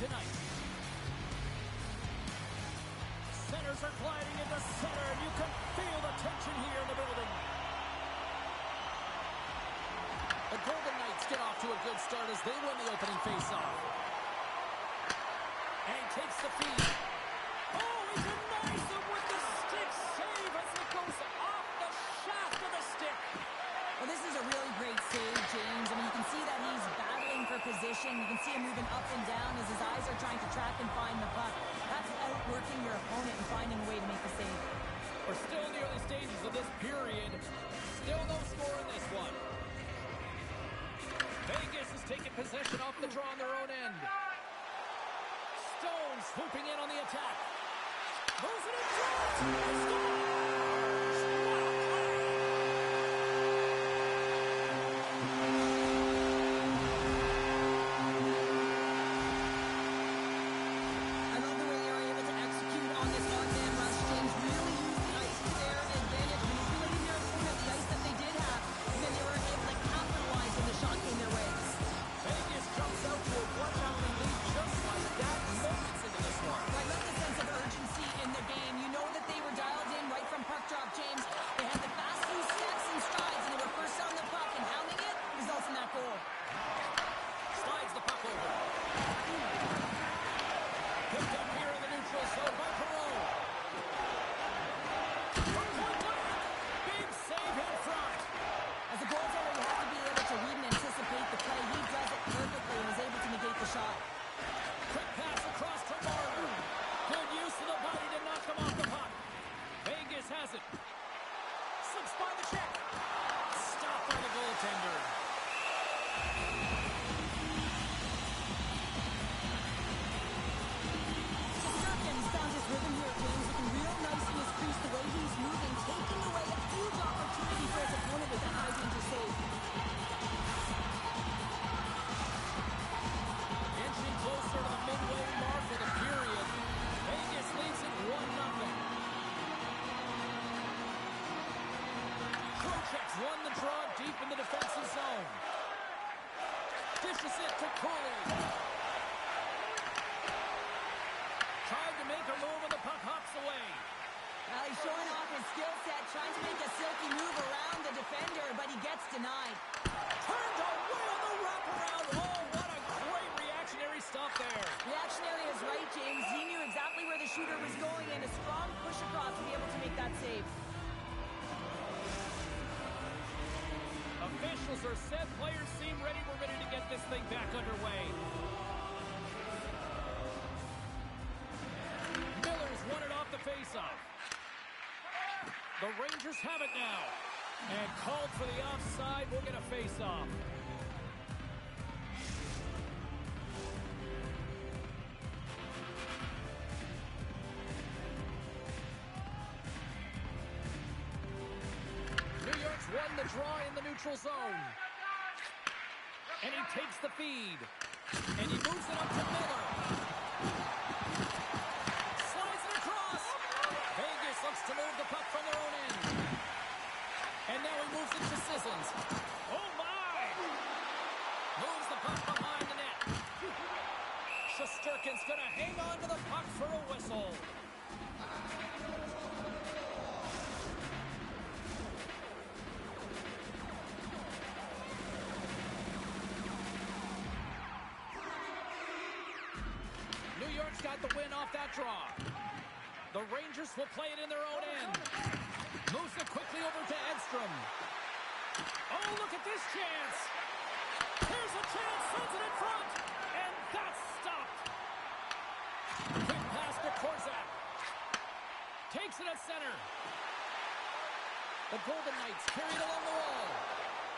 tonight. Centers are gliding into center, and you can feel the tension here in the building. The Golden Knights get off to a good start as they win the opening faceoff. And he takes the feed. Oh, he denies him with the stick save as it goes off the shaft of the stick. Well, this is a really great save, James. I mean, you can see that he's battling for position. You can see him moving up and down as his eyes are trying to track and find the puck. That's outworking your opponent and finding a way to make the save. We're still in the early stages of this period. Still no score in this one. Vegas is taking possession off the draw on their own end. Stone swooping in on the attack. Moves it in front. Won the draw deep in the defensive zone. Dishes it to Cooley. Tried to make a move and the puck hops away. Well, he's showing off his skill set, trying to make a silky move around the defender, but he gets denied. Turned away on the wraparound. Oh, what a great reactionary stop there. Reactionary is right, James. He knew exactly where the shooter was going and a strong push across to be able to make that save. Officials are set. Players seem ready. We're ready to get this thing back underway. Miller's won it off the faceoff. The Rangers have it now. And called for the offside. We'll get a faceoff. Won the draw in the neutral zone. And he takes the feed. And he moves it up to Miller. Slides it across. Vegas looks to move the puck from their own end. And now he moves it to Sissons. Oh, my! Moves the puck behind the net. Shesterkin's going to hang on to the puck for a whistle. Got the win off that draw. The Rangers will play it in their own end. Moves it quickly over to Edstrom. Oh, look at this chance. Here's a chance, sends it in front. And that's stopped. Quick pass to Korzak. Takes it at center. The Golden Knights carry it along the wall.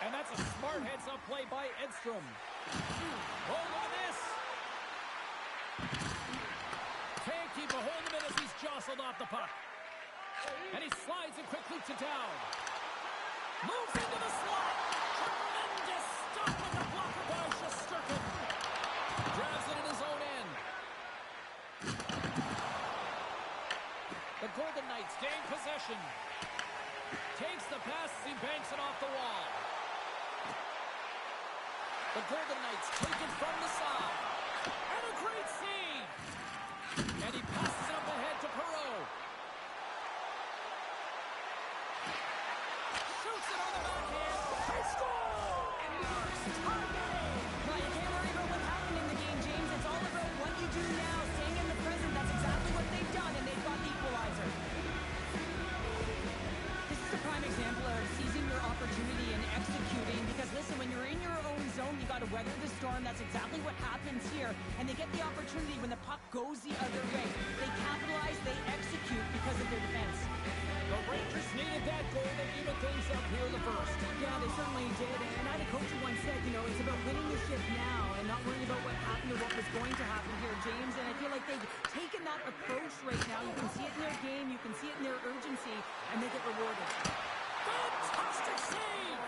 And that's a smart heads-up play by Edstrom. Oh, look at this. Can't keep a hold of it as he's jostled off the puck. And he slides it quickly to down. Moves into the slot. Tremendous stop with the blocker by Shesterkin. Grabs it in his own end. The Golden Knights gain possession. Takes the pass as he banks it off the wall. The Golden Knights take it from the side. And a great save. arm. That's exactly what happens here. And they get the opportunity when the puck goes the other way. They capitalize, they execute because of their defense. The Rangers needed that goal to even things up here in the first. Yeah, they certainly did. And I had a coach who once said, you know, it's about winning the ship now and not worrying about what happened or what was going to happen here, James. And I feel like they've taken that approach right now. You can see it in their game. You can see it in their urgency. And they get rewarded. Fantastic save!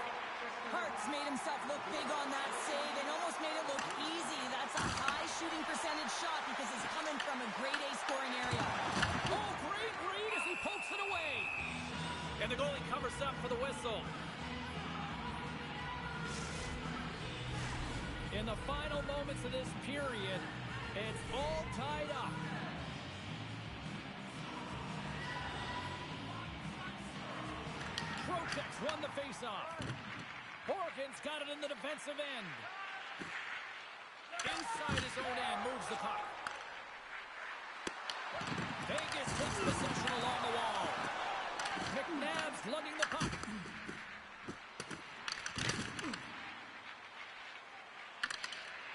Hart's made himself look big on that save and almost made it look easy. That's a high shooting percentage shot because it's coming from a grade A scoring area. Oh, great read as he pokes it away. And the goalie covers up for the whistle. In the final moments of this period, it's all tied up. Trocheck's won the faceoff. Horgan's got it in the defensive end. Inside his own end, moves the puck. Vegas takes possession along the wall. McNabb's lugging the puck.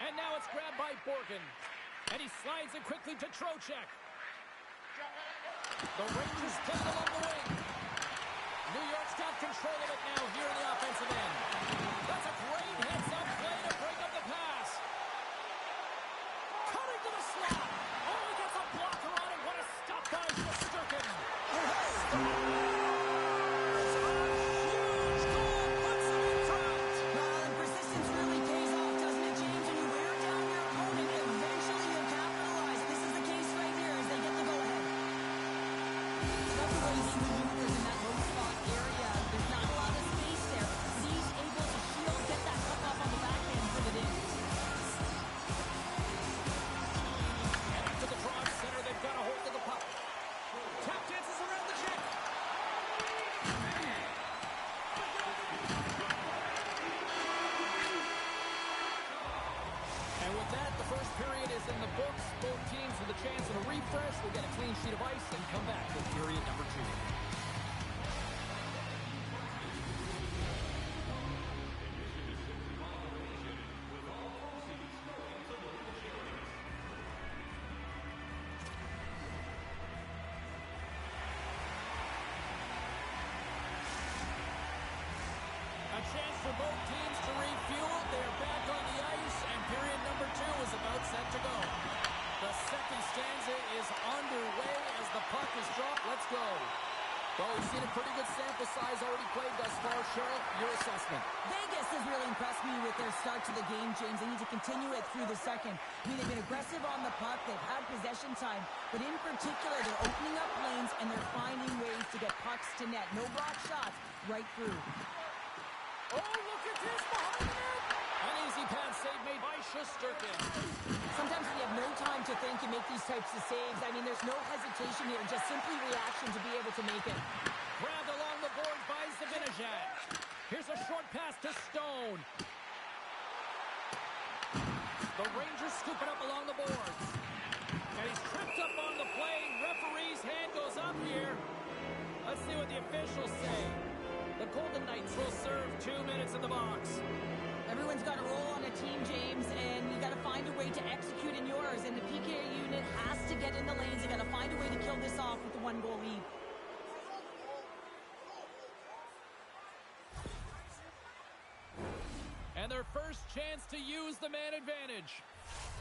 And now it's grabbed by Borgen. And he slides it quickly to Trocheck. The Rangers play it along the wing. New York's got control of it now here in the offensive end. That's a great heads-up play to break up the pass. Cutting to the slot. Oh, he gets a blocker on it. What a stop by Shesterkin. Huge goal puts him in front. Well, and persistence really pays off, doesn't it, James? When you wear down your opponent, eventually you'll capitalize. And this is the case right here as they get the go-ahead. Love the way he maneuvers in that low spot area. There's not a lot of space there, but he's able to shield, get that puck off on the backhand, put it in. And into the draw center, they've got a hold of the puck. Tap dances around the check. And with that, the first period is in the books. Both teams with a chance of a refresh will get a clean sheet of ice and come back with period number 2. A chance for both teams to refuel. They're back on the ice, and period number 2 is about set to go. The second stanza is underway as the puck is dropped. Let's go. Well, we've seen a pretty good sample size already played thus far. Cheryl, your assessment. Vegas has really impressed me with their start to the game, James. They need to continue it through the second. I mean, they've been aggressive on the puck. They've had possession time. But in particular, they're opening up lanes, and they're finding ways to get pucks to net. No block shots right through. Oh, look at this behind it! An easy pad save made by Shesterkin. Sometimes when you have no time to think, you make these types of saves. I mean, there's no hesitation here, just simply reaction to be able to make it. Grabbed along the boards by Zibanejad. Here's a short pass to Stone. The Rangers scoop it up along the boards. And he's tripped up on the play. Referee's hand goes up here. Let's see what the officials say. The Golden Knights will serve 2 minutes in the box. Everyone's got a role on a team, James, and you got to find a way to execute in yours. And the PK unit has to get in the lanes. They got to find a way to kill this off with the 1-goal lead. And their first chance to use the man advantage.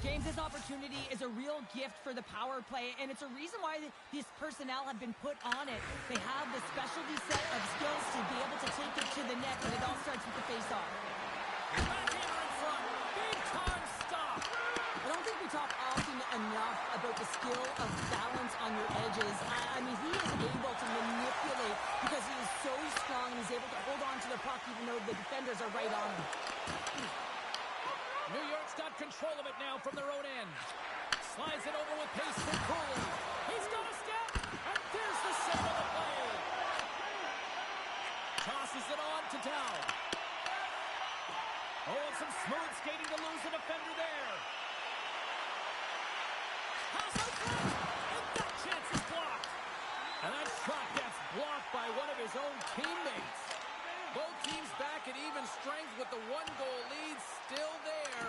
James, this opportunity is a real gift for the power play, and it's a reason why this personnel have been put on it. They have the specialty set of skills to be able to take it to the net, but it all starts with the face-off. Backhander in front. Big time stop. I don't think we talk often enough about the skill of balance on your edges. I mean, he is able to manipulate because he is so strong and he's able to hold on to the puck even though the defenders are right on him. New York's got control of it now from their own end. Slides it over with pace for Cooley. He's got a step, and there's the save of the play. Tosses it on to Dow. Oh, and some smooth skating to lose the defender there. Pass out front, and that chance is blocked. And that shot gets blocked by one of his own teammates. Both teams back at even strength with the 1-goal lead still there.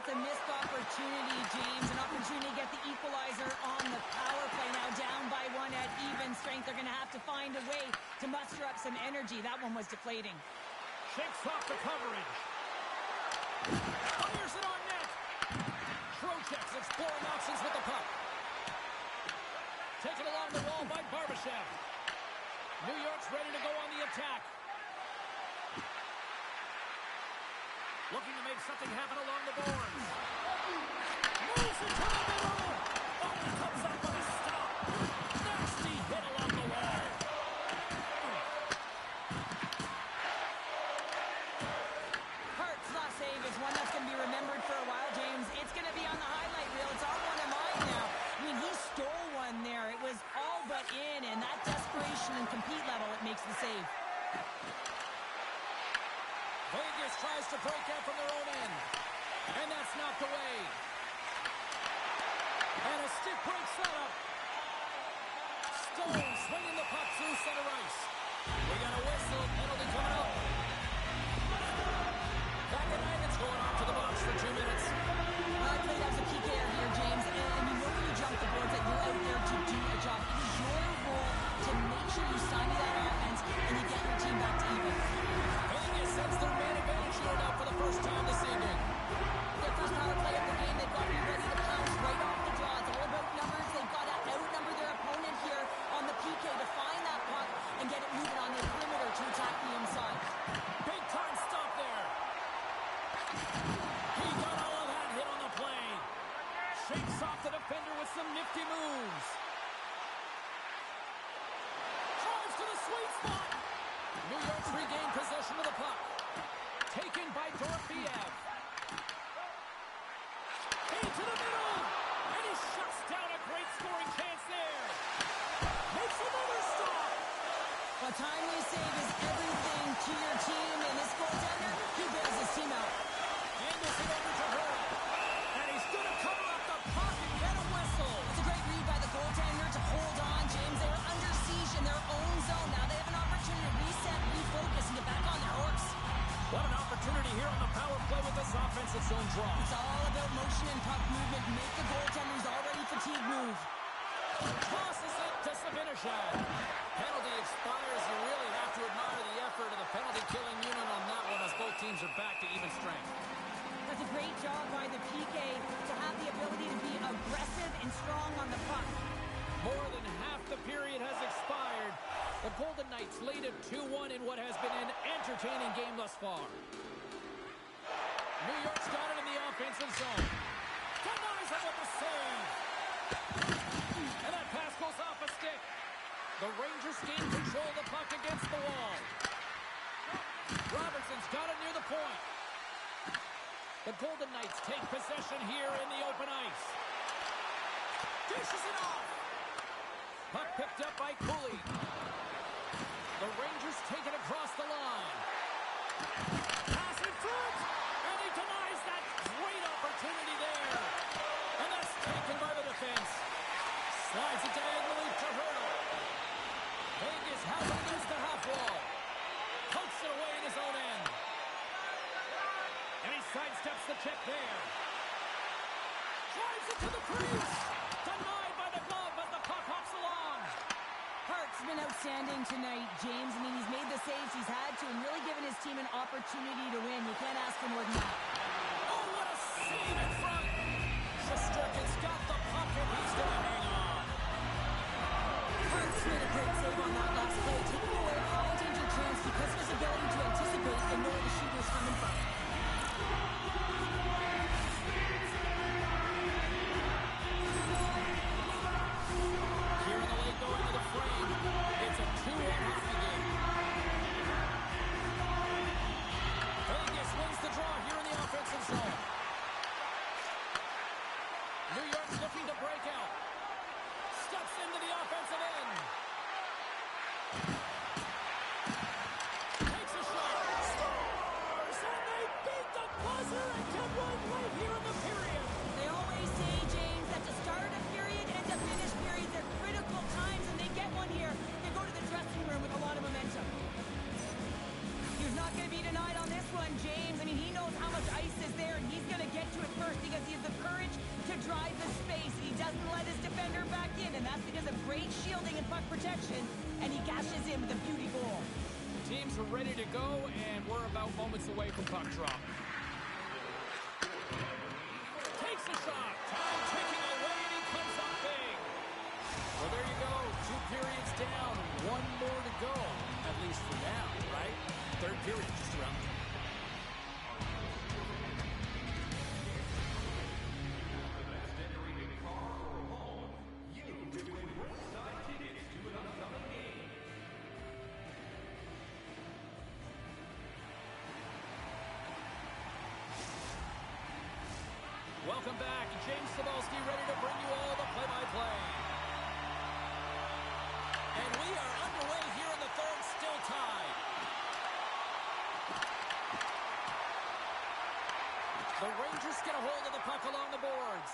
That's a missed opportunity, James. An opportunity to get the equalizer on the power play. Now down by one at even strength. They're going to have to find a way to muster up some energy. That one was deflating. Shakes off the coverage. Fires it on net. Trocheck's exploring options with the puck. Taken along the wall by Barbashev. New York's ready to go on the attack. Looking to make something happen along the boards. Moves it to the middle. Oh, he comes up with a stop. Nasty hit along the wall. Hart's last save is one that's going to be remembered for a while, James. It's going to be on the highlight reel. It's on one of mine now. I mean, he stole one there. It was all but in, and that desperation and compete level, it makes the save. Vegas tries to break out from their own end. And that's knocked away. And a stick break setup. Stone swinging the puck through center ice. We got a whistle. Penalty coming up. Back at Ivan's going off to the box for 2 minutes. Well, I played as a PKer here, James, and you know when you jump the boards that you're out there to do a job. It is your role to make sure you sign that offense and you get your team back to even. Vegas sends their man advantage unit out for the first time this evening. Their first power play of the game, they've got to be ready to pounce right off the draw. It's all about numbers. They've got to outnumber their opponent here on the PK to find that puck and get it moving on the perimeter to attack the inside. Big time stop there. He got all of that hit on the play. Shakes off the defender with some nifty moves. Drives to the sweet spot. New York's regained possession of the puck. Taken by Dorofeev. Into the middle. And he shuts down a great scoring chance there. Makes another stop. A timely save is everything to your team, and this goaltender, he bails his team out. Anderson over to her. And he's going to cover up the puck and get a whistle. It's a great read by the goaltender to hold on, James. They were under siege in their own zone. Now they have an opportunity to reset, refocus, and get back on their horse. What an opportunity here on the power play with this offensive zone draw. It's all about motion and puck movement. Make the goaltender's already fatigued move. Tosses it to Sabinishad. Penalty expires. You really have to admire the effort of the penalty-killing unit on that one as both teams are back to even strength. That's a great job by the PK to have the ability to be aggressive and strong on the puck. More than half the period has expired. The Golden Knights lead at 2-1 in what has been an entertaining game thus far. New York's got it in the offensive zone. Denies him with the save. And that pass goes off a stick. The Rangers gain control of the puck against the wall. Robertson's got it near the point. The Golden Knights take possession here in the open ice. Dishes it off. Puck picked up by Cooley. The Rangers take it across the line. Pass in front. And he denies that great opportunity there. And that's taken by the defense. Slides it diagonally to Hurdle. Vegas has it against the half wall. Pokes it away in his own end. And he sidesteps the check there. Drives it to the crease. Denied by the glove as the puck hops along. Hart's been outstanding tonight, James. I mean, he's made the saves he's had to and really given his team an opportunity to win. You can't ask for more than that. Oh, what a save in front. Shesterkin's got the puck and he's going to hang on. Hart's made a great save on that last play, taking away a high-danger chance because of his ability to anticipate and know where the shooter's coming from. Here in the late going to the frame. It's a 2-1 hockey game. Vegas wins the draw here in the offensive zone. New York's looking to break out. Steps into the offensive end. Takes a shot. Scores! And they beat the buzzer and get one right here in the period. They always say, James, that to start a period and to finish periods are critical times, and they get one here. They go to the dressing room with a lot of momentum. He's not going to be denied on this one, James. I mean, he knows how much ice is there, and he's going to get to it first. puck protection, and he gashes in with a beauty goal. Teams are ready to go, and we're about moments away from puck drop. Takes a shot. Time ticking away, and he comes up big. Well, there you go. 2 periods down. 1 more to go, at least for now, right? Third period just around the corner. Welcome back. James Cebulski ready to bring you all the play-by-play. And we are underway here in the third, still tied. The Rangers get a hold of the puck along the boards.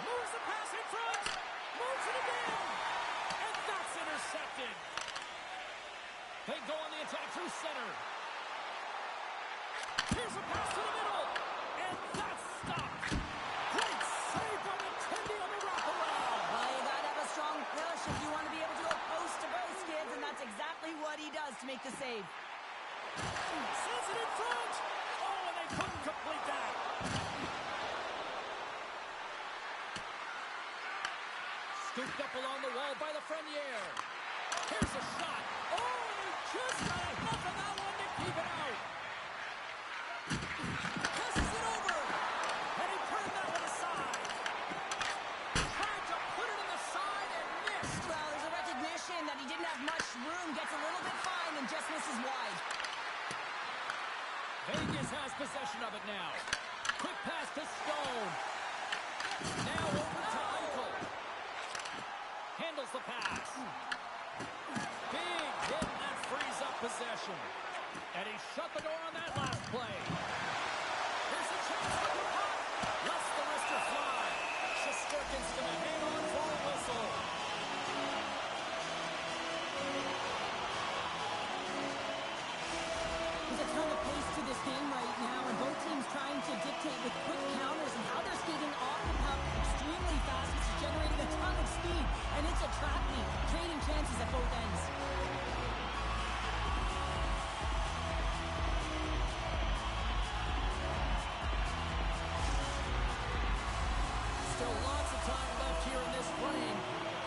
Moves the pass in front. Moves it again. And that's intercepted. They go on the attack through center. Here's a pass to the middle, and that's stopped. Great save by McKenzie on the wraparound. Well, you gotta have a strong push if you want to be able to go post to post, kids, and that's exactly what he does to make the save. Sends it in front. Oh, and they couldn't complete that. Scooped up along the wall by Lafreniere. Here's a shot. Oh, and he just got enough of that one to keep it out. Passes it over, and he turned that one aside. Tried to put it in the side and missed. Well, there's a recognition that he didn't have much room, gets a little bit fine, and just misses wide. Vegas has possession of it now. Quick pass to Stone. Now over to Eichel. Handles the pass. Big hit, and that frees up possession. And he shut the door on that last play. Here's a chance for the puck. Lets the wrister fly. Shesterkin's going to hang on for a whistle. There's a ton of pace to this game right now, and both teams trying to dictate with quick counters and how they're skating off the puck extremely fast. It's generating a ton of speed, and it's attracting, creating chances at both ends. Still lots of time left here in this frame.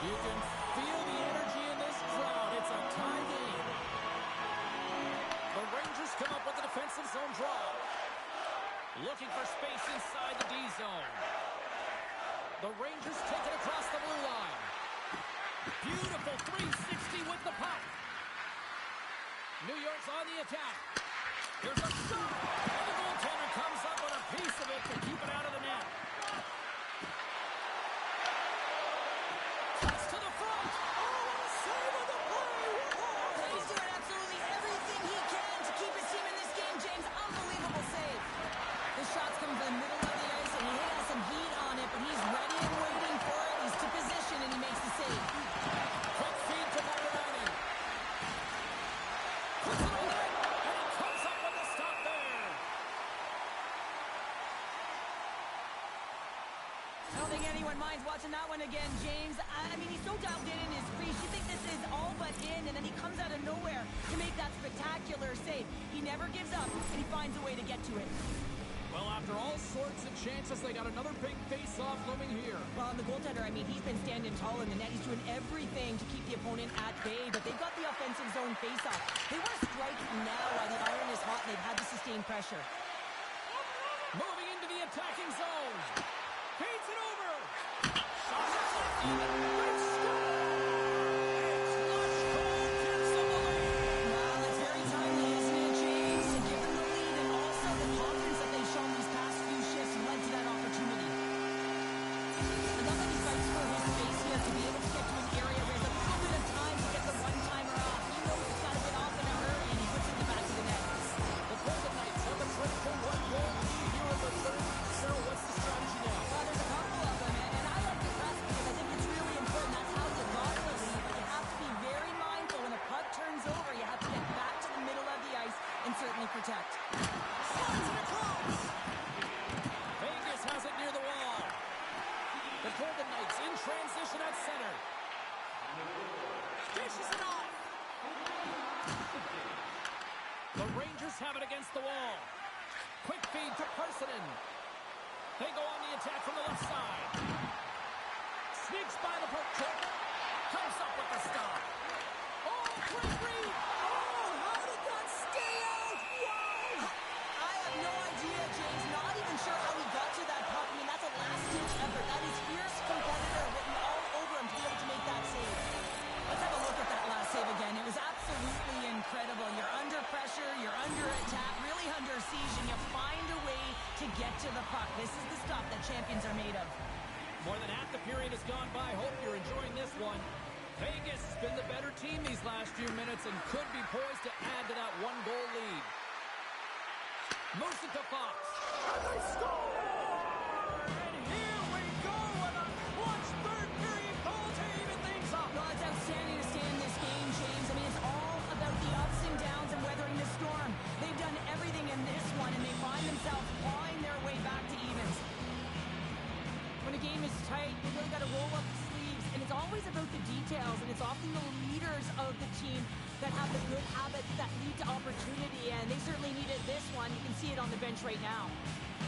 You can feel the energy in this crowd. It's a tie game. The Rangers come up with a defensive zone draw. Looking for space inside the D zone. The Rangers take it across the blue line. Beautiful 360 with the puck. New York's on the attack. Here's a shot. And the goaltender comes up with a piece of it to keep it out of the net. Cuts to the front. Oh, what a save on the play. Whoa. He's doing absolutely everything he can to keep his team in this game, James. Unbelievable save. The shot's coming from the middle of the ice, and he has some heat on it, but he's ready and waiting for it. He's to position, and he makes the save. Quick feed to Martin. Puts it on it, and he comes up with a stop there. I don't think anyone minds watching that one again, James. I mean, he's so dialed in his crease. You think this is all but in, and then he comes out of nowhere to make that spectacular save. He never gives up, and he finds a way to get to it. Well, after all sorts of chances, they got another big face-off looming here. Well, and the goaltender, I mean, he's been standing tall in the net. He's doing everything to keep the opponent at bay, but they've got the offensive zone face-off. They want to strike now while the iron is hot, and they've had to sustain pressure. Moving into the attacking zone. Feeds it over. Shot deflected. Great stop. And clutch goal gives them the lead. Well, that's very timely, isn't it, James? To give them the lead, and also the confidence that they've shown these past few shifts led to that opportunity. I love that he fights for his space here to be able to get to an area where he has a little bit of time to get the one-timer off. He knows it's got to get off in a hurry, and he puts it in the back of the net. The Golden Knights have a critical one-goal lead here in the third. Cheryl, what's the strategy now? Well, there's a couple of them, and I like the press because I think it's really important. That's how the to Parsonen. They go on the attack from the left side. Sneaks by the poke check. Comes up with the stop. Oh, great read. Oh, how did that stay out? Wow! I have no idea, James. Not even sure how he got to that puck. I mean, that's a last-ditch effort. That is fierce competitor written all over him to be able to make that save. Let's have a look at that last save again. It was absolutely incredible. You're under pressure, you're under attack, really under siege, and you find a way to get to the puck. This is the stuff that champions are made of. More than half the period has gone by. Hope you're enjoying this one. Vegas has been the better team these last few minutes and could be poised to add to that one-goal lead. Moves it to Fox. And they score! And here we go with a clutch third-period goal to even things up. Well, it's outstanding to stay in this game, James. I mean, it's all about the ups and downs and weathering the storm. They've done everything in this one, and they find themselves clawing their way back to evens. When a game is tight, you really got to roll up the sleeves, and it's always about the details, and it's often the leaders of the team that have the good habits that lead to opportunity, and they certainly needed this one. You can see it on the bench right now.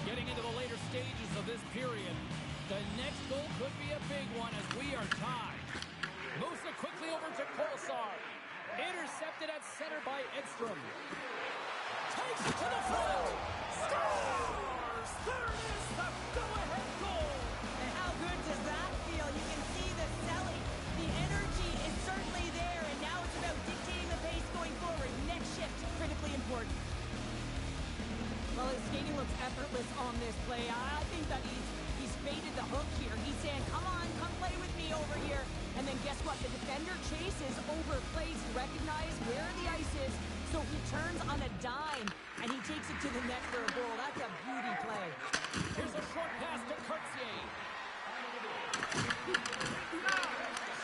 Getting into the later stages of this period, the next goal could be a big one as we are tied. Moves it quickly over to Kolesar. Intercepted at center by Edstrom. Takes it to the front. Scores! There is the go-ahead goal. And how good does that feel? You can see the selling. The energy is certainly there, and now it's about dictating the pace going forward. Next shift, critically important. Well, his skating looks effortless on this play. I think that he's baited the hook here. He's saying, come on, come play with me over here. And then guess what? The defender chases, overplays, he recognizes where the ice is, so he turns on a dime, and he takes it to the net for a goal. That's a beauty play. Here's a short pass to Cartier.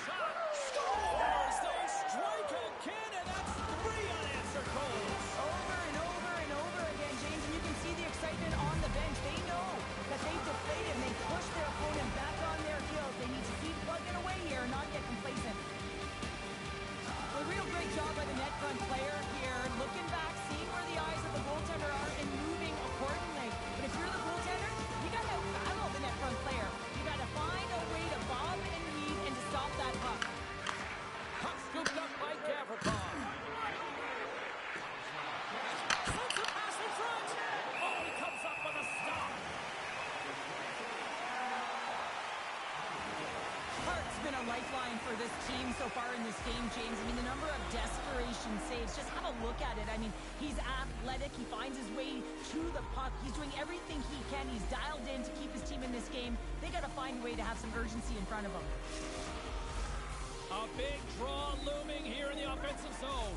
Shot scores! They strike again, and that's 3 unanswered goals. Over and over and over again, James, and you can see the excitement on the bench. They know that they've deflated, and they push their opponent back on their heels. They need to keep plugging away here and not get complacent. A real great job by the net front player here, looking back, seeing where the eyes of the goaltender are, and moving accordingly. But if you're the goaltender, you got to battle the net front player. You got to find a way to bob and weave and to stop that puck. Puck scooped up by Gavrikov. Sends a pass in front. Oh, he comes up with a stop. Hart's been a lifeline for this team so far in this game, James. I mean, the number of desperation saves, just have a look at it. I mean, he's athletic. He finds his way to the puck. He's doing everything he can. He's dialed in to keep his team in this game. They got to find a way to have some urgency in front of them. A big draw looming here in the offensive zone.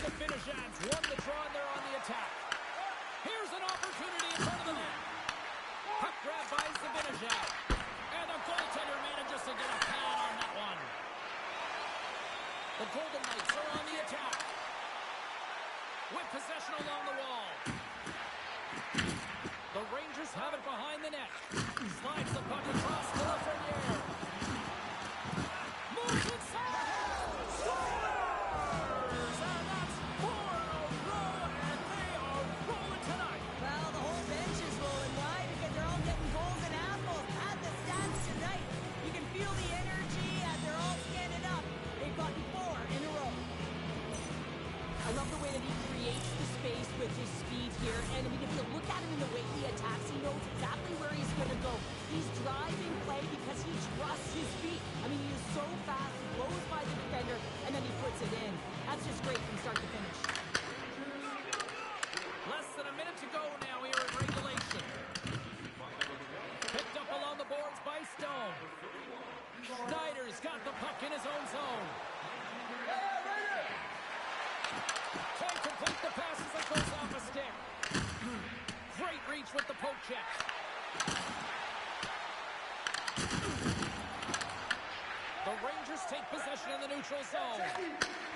Zibanejad's won the draw, and they're on the attack. Here's an opportunity in front of the net. Puck grab by Zibanejad. And the goaltender manages to get a pad on that one. The Golden Knights are on the attack. With possession along the wall. The Rangers have it behind the net. Slides the puck across to Lafreniere. Moves inside. Scores! And that's 4 in a row, and they are rolling tonight. Well, the whole bench is rolling. Why? Because they're all getting goals and apples. Add the stats tonight. You can feel the energy as they're all standing up. They've gotten 4 in a row. I love the way that he creates the space with his speed here. And I mean, if you look at him in the way he attacks, he knows exactly where he's going to go. He's driving play because he trusts his feet. I mean, he is so fast, he blows by the defender, and then he puts it in. That's just great from start to finish. Less than a minute to go now here in regulation. Picked up along the boards by Stone. Schneider's got the puck in his own zone. Can't complete the pass as it goes off a stick. Great reach with the poke check. The Rangers take possession in the neutral zone.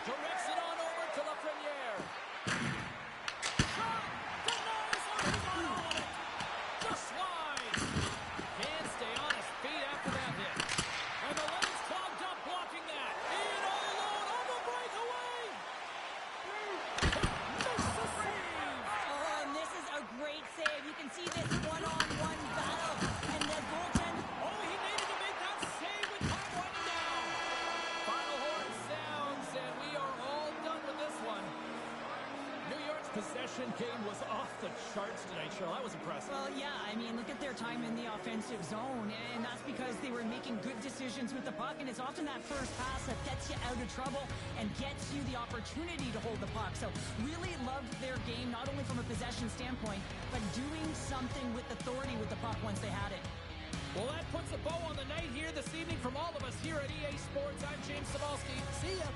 Directs it on over to Lafreniere. Shot! Denies on his own! Just wide! Can't stay on his feet after that hit. And the lane's clogged up blocking that. In all alone on the breakaway! possession game was off the charts tonight, Cheryl. That was impressive. Well, yeah, I mean, look at their time in the offensive zone, and that's because they were making good decisions with the puck, and it's often that first pass that gets you out of trouble and gets you the opportunity to hold the puck. So really loved their game, not only from a possession standpoint, but doing something with authority with the puck once they had it. Well, that puts a bow on the night here this evening from all of us here at EA Sports. I'm James Cebulski. See ya.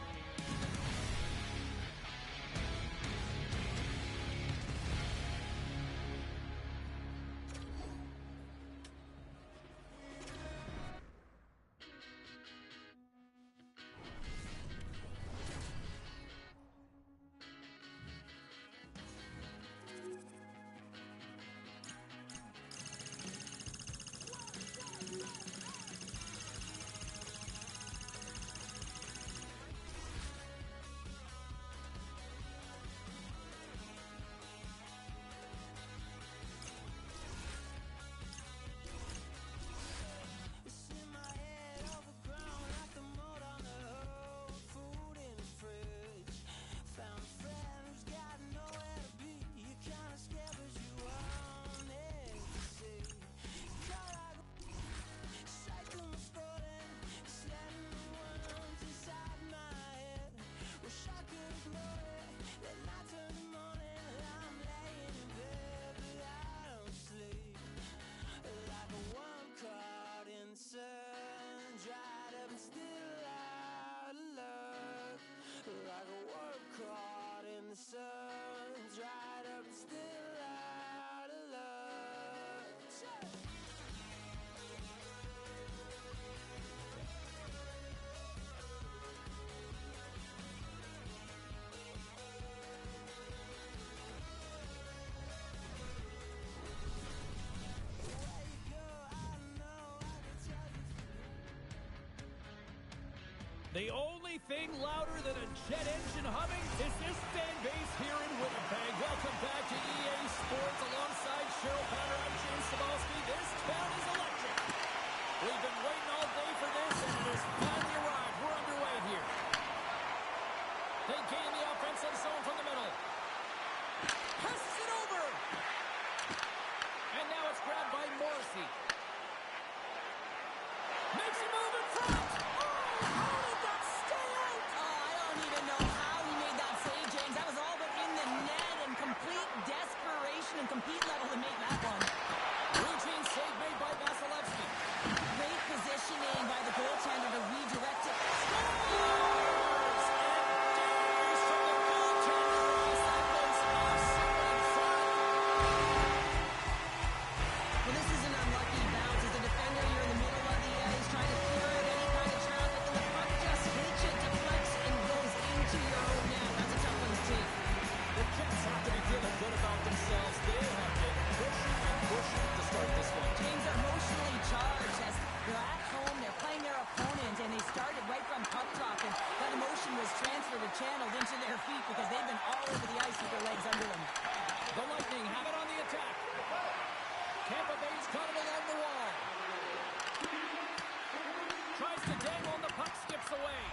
The only thing louder than a jet engine humming is this fan base here in Winnipeg. Welcome back to EA Sports alongside Cheryl Powder. I'm James Cebulski. This town is electric. We've been waiting all day for this, and it has finally arrived. We're underway here. They gain the offensive zone from the middle. Passes it over. And now it's grabbed by Morrissey. Makes a move in front. And compete level to make that one. Routine save made by Vasilevsky. Great positioning by the goaltender to redirect it. Scores! And dares from the goaltender. Seconds off someone front. Well, this is an unlucky bounce. As a defender, you're in the middle of the ice trying to clear out any kind of traffic, and the puck just hits you, deflects, and goes into your own net. That's a tough one to take. The Jets have to be feeling good about themselves. They have been pushing and pushing to start this one. Teams are emotionally charged as they're at home, they're playing their opponent, and they started right from puck drop, and that emotion was transferred and channeled into their feet because they've been all over the ice with their legs under them. The Lightning have it on the attack. Tampa Bay's got it along the wall. Tries to dangle, and the puck skips away.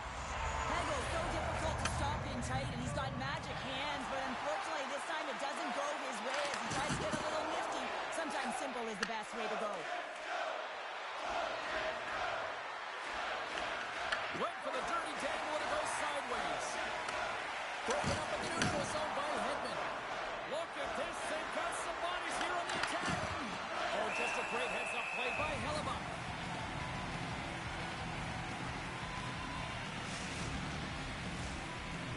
Hegel's so difficult to stop in tight, and he's got magic hands, but unfortunately this time it doesn't go his way as he tries to get a little nifty. Sometimes simple is the best way to go. Went for the dirty dangle, and it goes sideways. Broken up in the neutral zone by Hedman. Look at this, they've got some bodies here on the attack. Oh, just a great heads-up play by Hellebuck.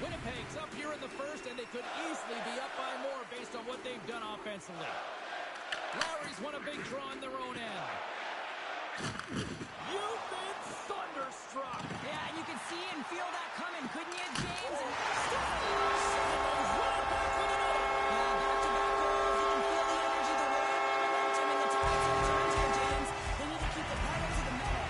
Winnipeg's up here in the first, and they could easily be up by more based on what they've done offensively. Lowry's won a big draw in their own end. You've been thunderstruck. Yeah, and you can see and feel that coming, couldn't you, James? And back-to-back goals. You can feel the energy, the wave, the momentum, and the tides have turned here, James. They need to keep the pedal to the metal.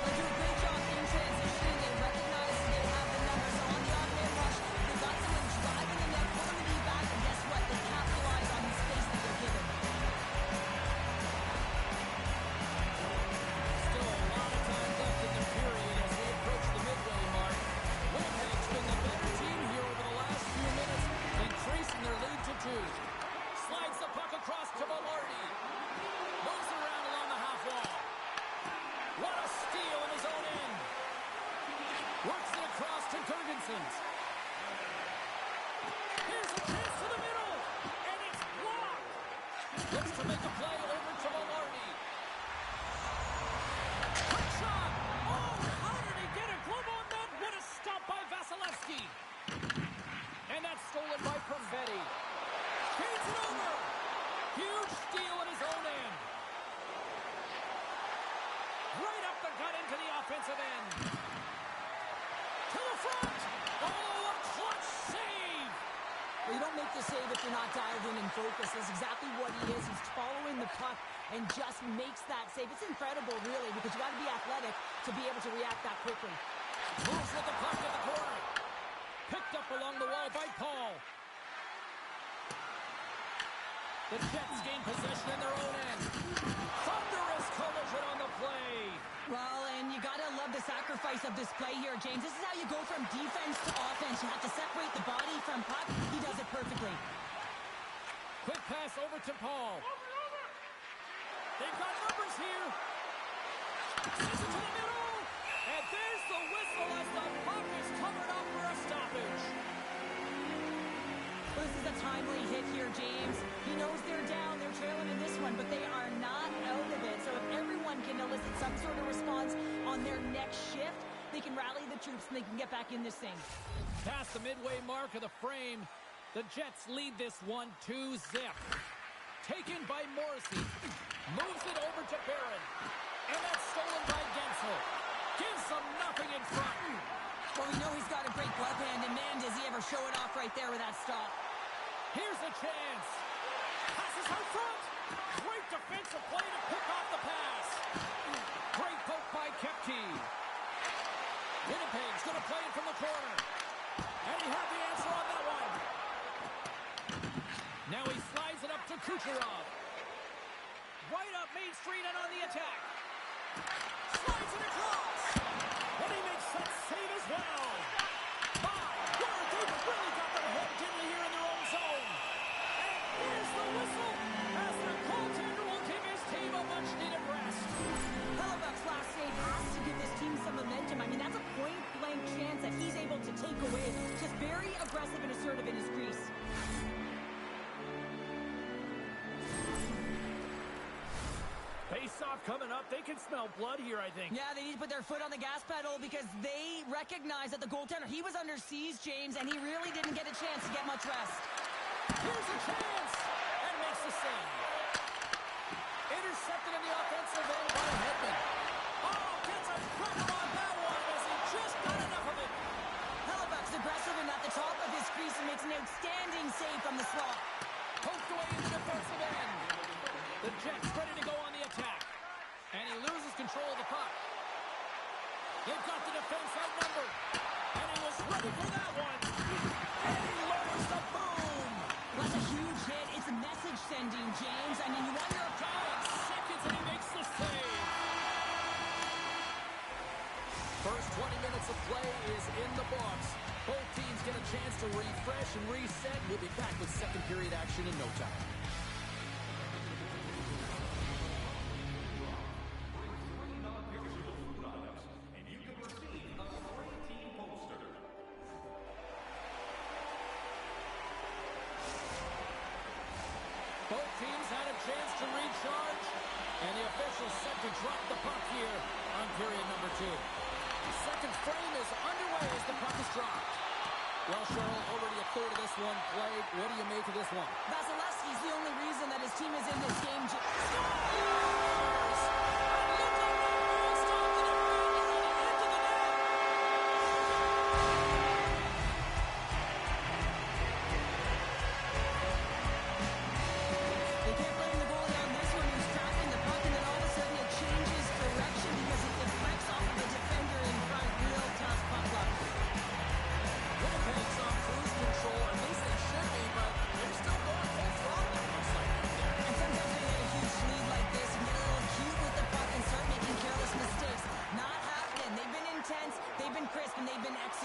They'll do a great job in transition. They recognize they have the numbers. So on the off-man rush, they've got someone driving the net, pulling the knee back, and guess what? They capitalize on the space that they're given. Still a lot of time left in the period as we approach the to Gergensons. Here's a chance to the middle, and it's blocked. Looks to make a play over to Maloney. Quick shot. Oh, how did he get a glove on that? What a stop by Vasilevsky. And that's stolen by Perfetti. Feeds it over. Huge steal at his own end. Right up the gut into the offensive end. To the front. Oh, a clutch save. Well, you don't make the save if you're not dialed in and focused. That's exactly what he is. He's following the puck and just makes that save. It's incredible, really, because you got to be athletic to be able to react that quickly. Moves with the puck at the corner. Picked up along the wall by Paul. The Jets gain possession in their own end. Thunderous collision on the play. Well, and you got to love the sacrifice of this play here, James. This is how you go from defense to offense. You have to separate the body from puck. He does it perfectly. Quick pass over to Paul. They've got numbers here. Sends it to the middle. And there's the whistle as the puck is covered up for a stoppage. This is a timely hit here, James. He knows they're down, they're trailing in this one, but they are not out of it. So if everyone can elicit some sort of response on their next shift, they can rally the troops and they can get back in this thing. Past the midway mark of the frame, the Jets lead this one 2-0. Taken by Morrissey. Moves it over to Barron. And that's stolen by Gensel. Gives them nothing in front. Well, we know he's got a great glove hand, and man, does he ever show it off right there with that stop. Here's a chance. Passes out front. Great defensive play to pick off the pass. Great poke by Kepke. Winnipeg's going to play it from the corner. And he had the answer on that one. Now he slides it up to Kucherov. Right up Main Street and on the attack. Slides it across. And he makes that save as well. My word, they've really got them hemmed in here in their own zone. And here's the whistle as the goaltender will give his team a much-needed rest. Hellebuck's last save has to give this team some momentum. I mean, that's a point-blank chance that he's able to take away. Just very aggressive and assertive in his crease. Face-off coming up. They can smell blood here, I think. Yeah, they need to put their foot on the gas pedal because they recognize that the goaltender, he was under siege, James, and he really didn't get a chance to get much rest. Here's a chance, and makes the save. Intercepted in the offensive end by Hedman. Oh, gets a cracker on that one as he just got enough of it. Hellebuck's aggressive and at the top of his crease and makes an outstanding save from the slot. Poked away in the defensive end. The Jets ready to go on the attack. And he loses control of the puck. They've got the defense outnumbered. And he was ready for that one. And he lowers the boom. That's a huge hit. It's a message sending, James. I mean, you want your opponent. Seconds and he makes the save. First 20 minutes of play is in the books. Both teams get a chance to refresh and reset. We'll be back with second period action in no time. Both teams had a chance to recharge, and the officials set to drop the puck here on period number 2. The second frame is underway as the puck is dropped. Well, Cheryl, already a third of this one played. What do you make of this one? Vasilevsky's the only reason that his team is in this game.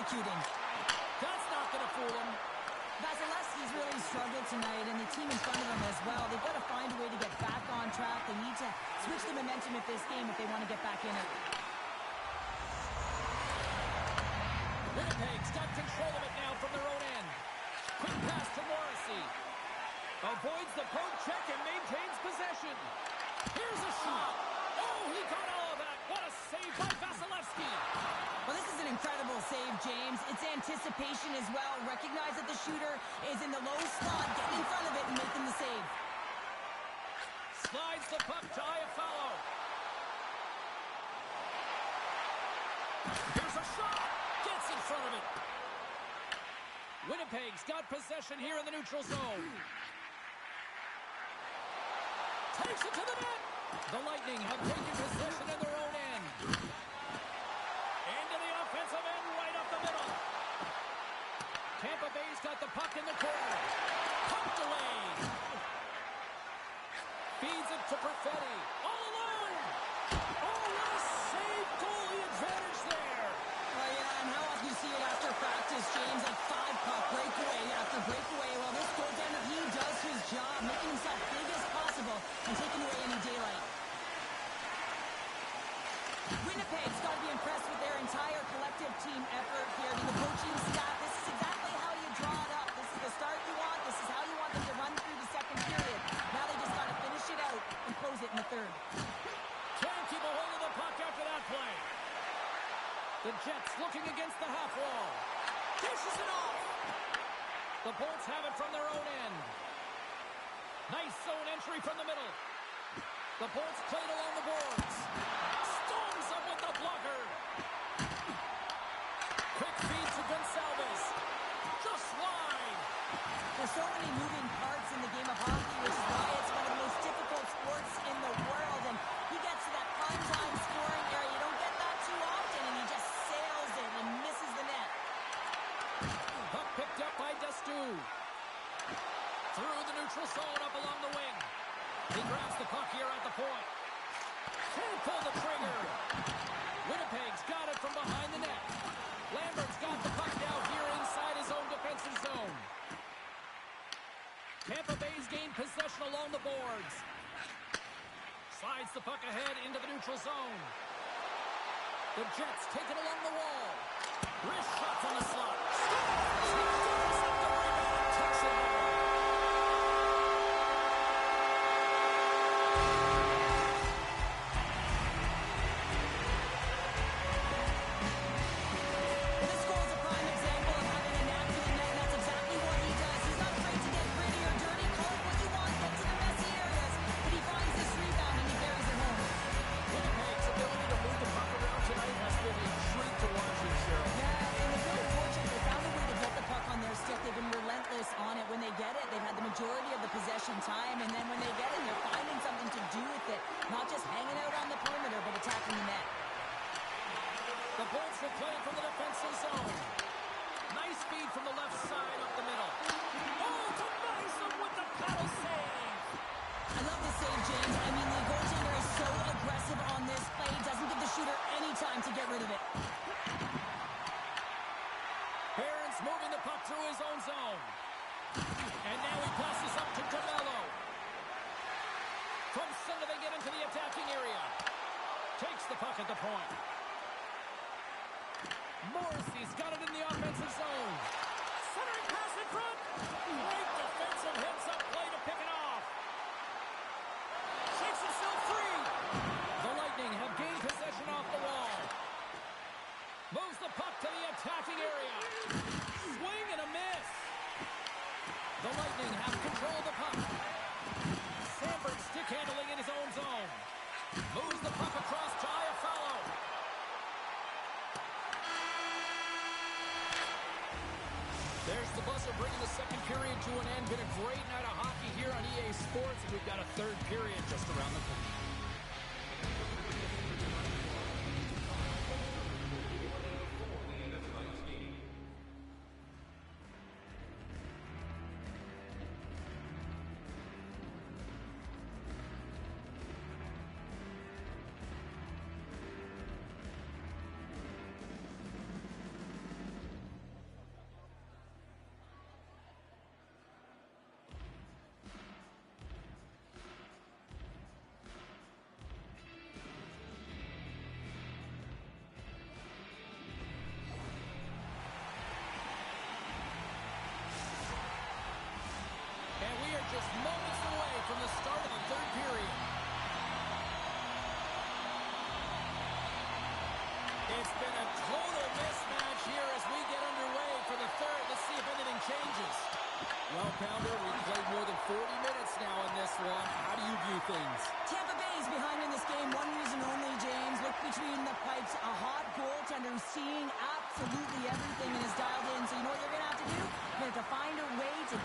That's not going to fool him. Vasilevsky's really struggled tonight, and the team in front of him as well. They've got to find a way to get back on track. They need to switch the momentum of this game if they want to get back in it. Winnipeg's got control of it now from their own end. Quick pass to Morrissey. Avoids the poke check and maintains possession. Here's a shot. Oh, he got all of that. What a save by Vasilevsky. Well, this is an incredible save, James. It's anticipation as well. Recognize that the shooter is in the low slot, getting in front of it and making the save. Slides the puck to Iafallo. Here's a shot. Gets in front of it. Winnipeg's got possession here in the neutral zone. Takes it to the net. The Lightning have taken possession in their own end. Into the offensive end, right up the middle. Tampa Bay's got the puck in the corner. Pumped away. Feeds it to Perfetti. All alone. Oh, what a save. Goalie advantage there. Well, yeah, and how often you see it after practice, James, like 5-puck breakaway after breakaway. Well, this goaltender, he does his job, making himself big as possible and taking away any daylight. Winnipeg's got to be impressed with their entire collective team effort here. To the coaching staff, this is exactly how you draw it up. This is the start you want. This is how you want them to run through the second period. Now they just got to finish it out and close it in the third. Can't keep a hold of the puck after that play. The Jets looking against the half wall. Dishes it off. The Bolts have it from their own end. Nice zone entry from the middle. The Bolts played along the boards. Storms up with the blocker. Quick feed to Gonsalves. Just wide. There's so many moving parts in the game of hockey, which is why it's one of the most difficult sports in the world. And he gets to that prime time scoring area. You don't get that too often, and he just sails it and misses the net. Puck picked up by Destu. Through the neutral zone up along the wing. He grabs the puck here at the point. Can't pull the trigger. Winnipeg's got it from behind the net. Lambert's got the puck now here inside his own defensive zone. Tampa Bay's gained possession along the boards. Slides the puck ahead into the neutral zone. The Jets take it along the wall. Wrist shot from the slot. Takes it home. Majority of the possession time, and then when they get it, they're finding something to do with it. Not just hanging out on the perimeter, but attacking the net. The Bolts will play from the defensive zone. Nice feed from the left side up the middle. Oh, to Mason with the paddle save. I love this save, James. I mean, the goaltender is so aggressive on this play. He doesn't give the shooter any time to get rid of it. Barron's moving the puck through his own zone. And now he passes up to DeMello. From center they get into the attacking area. Takes the puck at the point. Morrissey's got it in the offensive zone. Centering pass in front. Great defensive heads-up play to pick it off. Shakes himself free. The Lightning have gained possession off the wall. Moves the puck to the attacking area. Swing and a miss. The Lightning have control of the puck. Sandberg stick handling in his own zone. Moves the puck across to Iafallo. There's the buzzer bringing the second period to an end. Been a great night of hockey here on EA Sports, and we've got a third period just around the corner.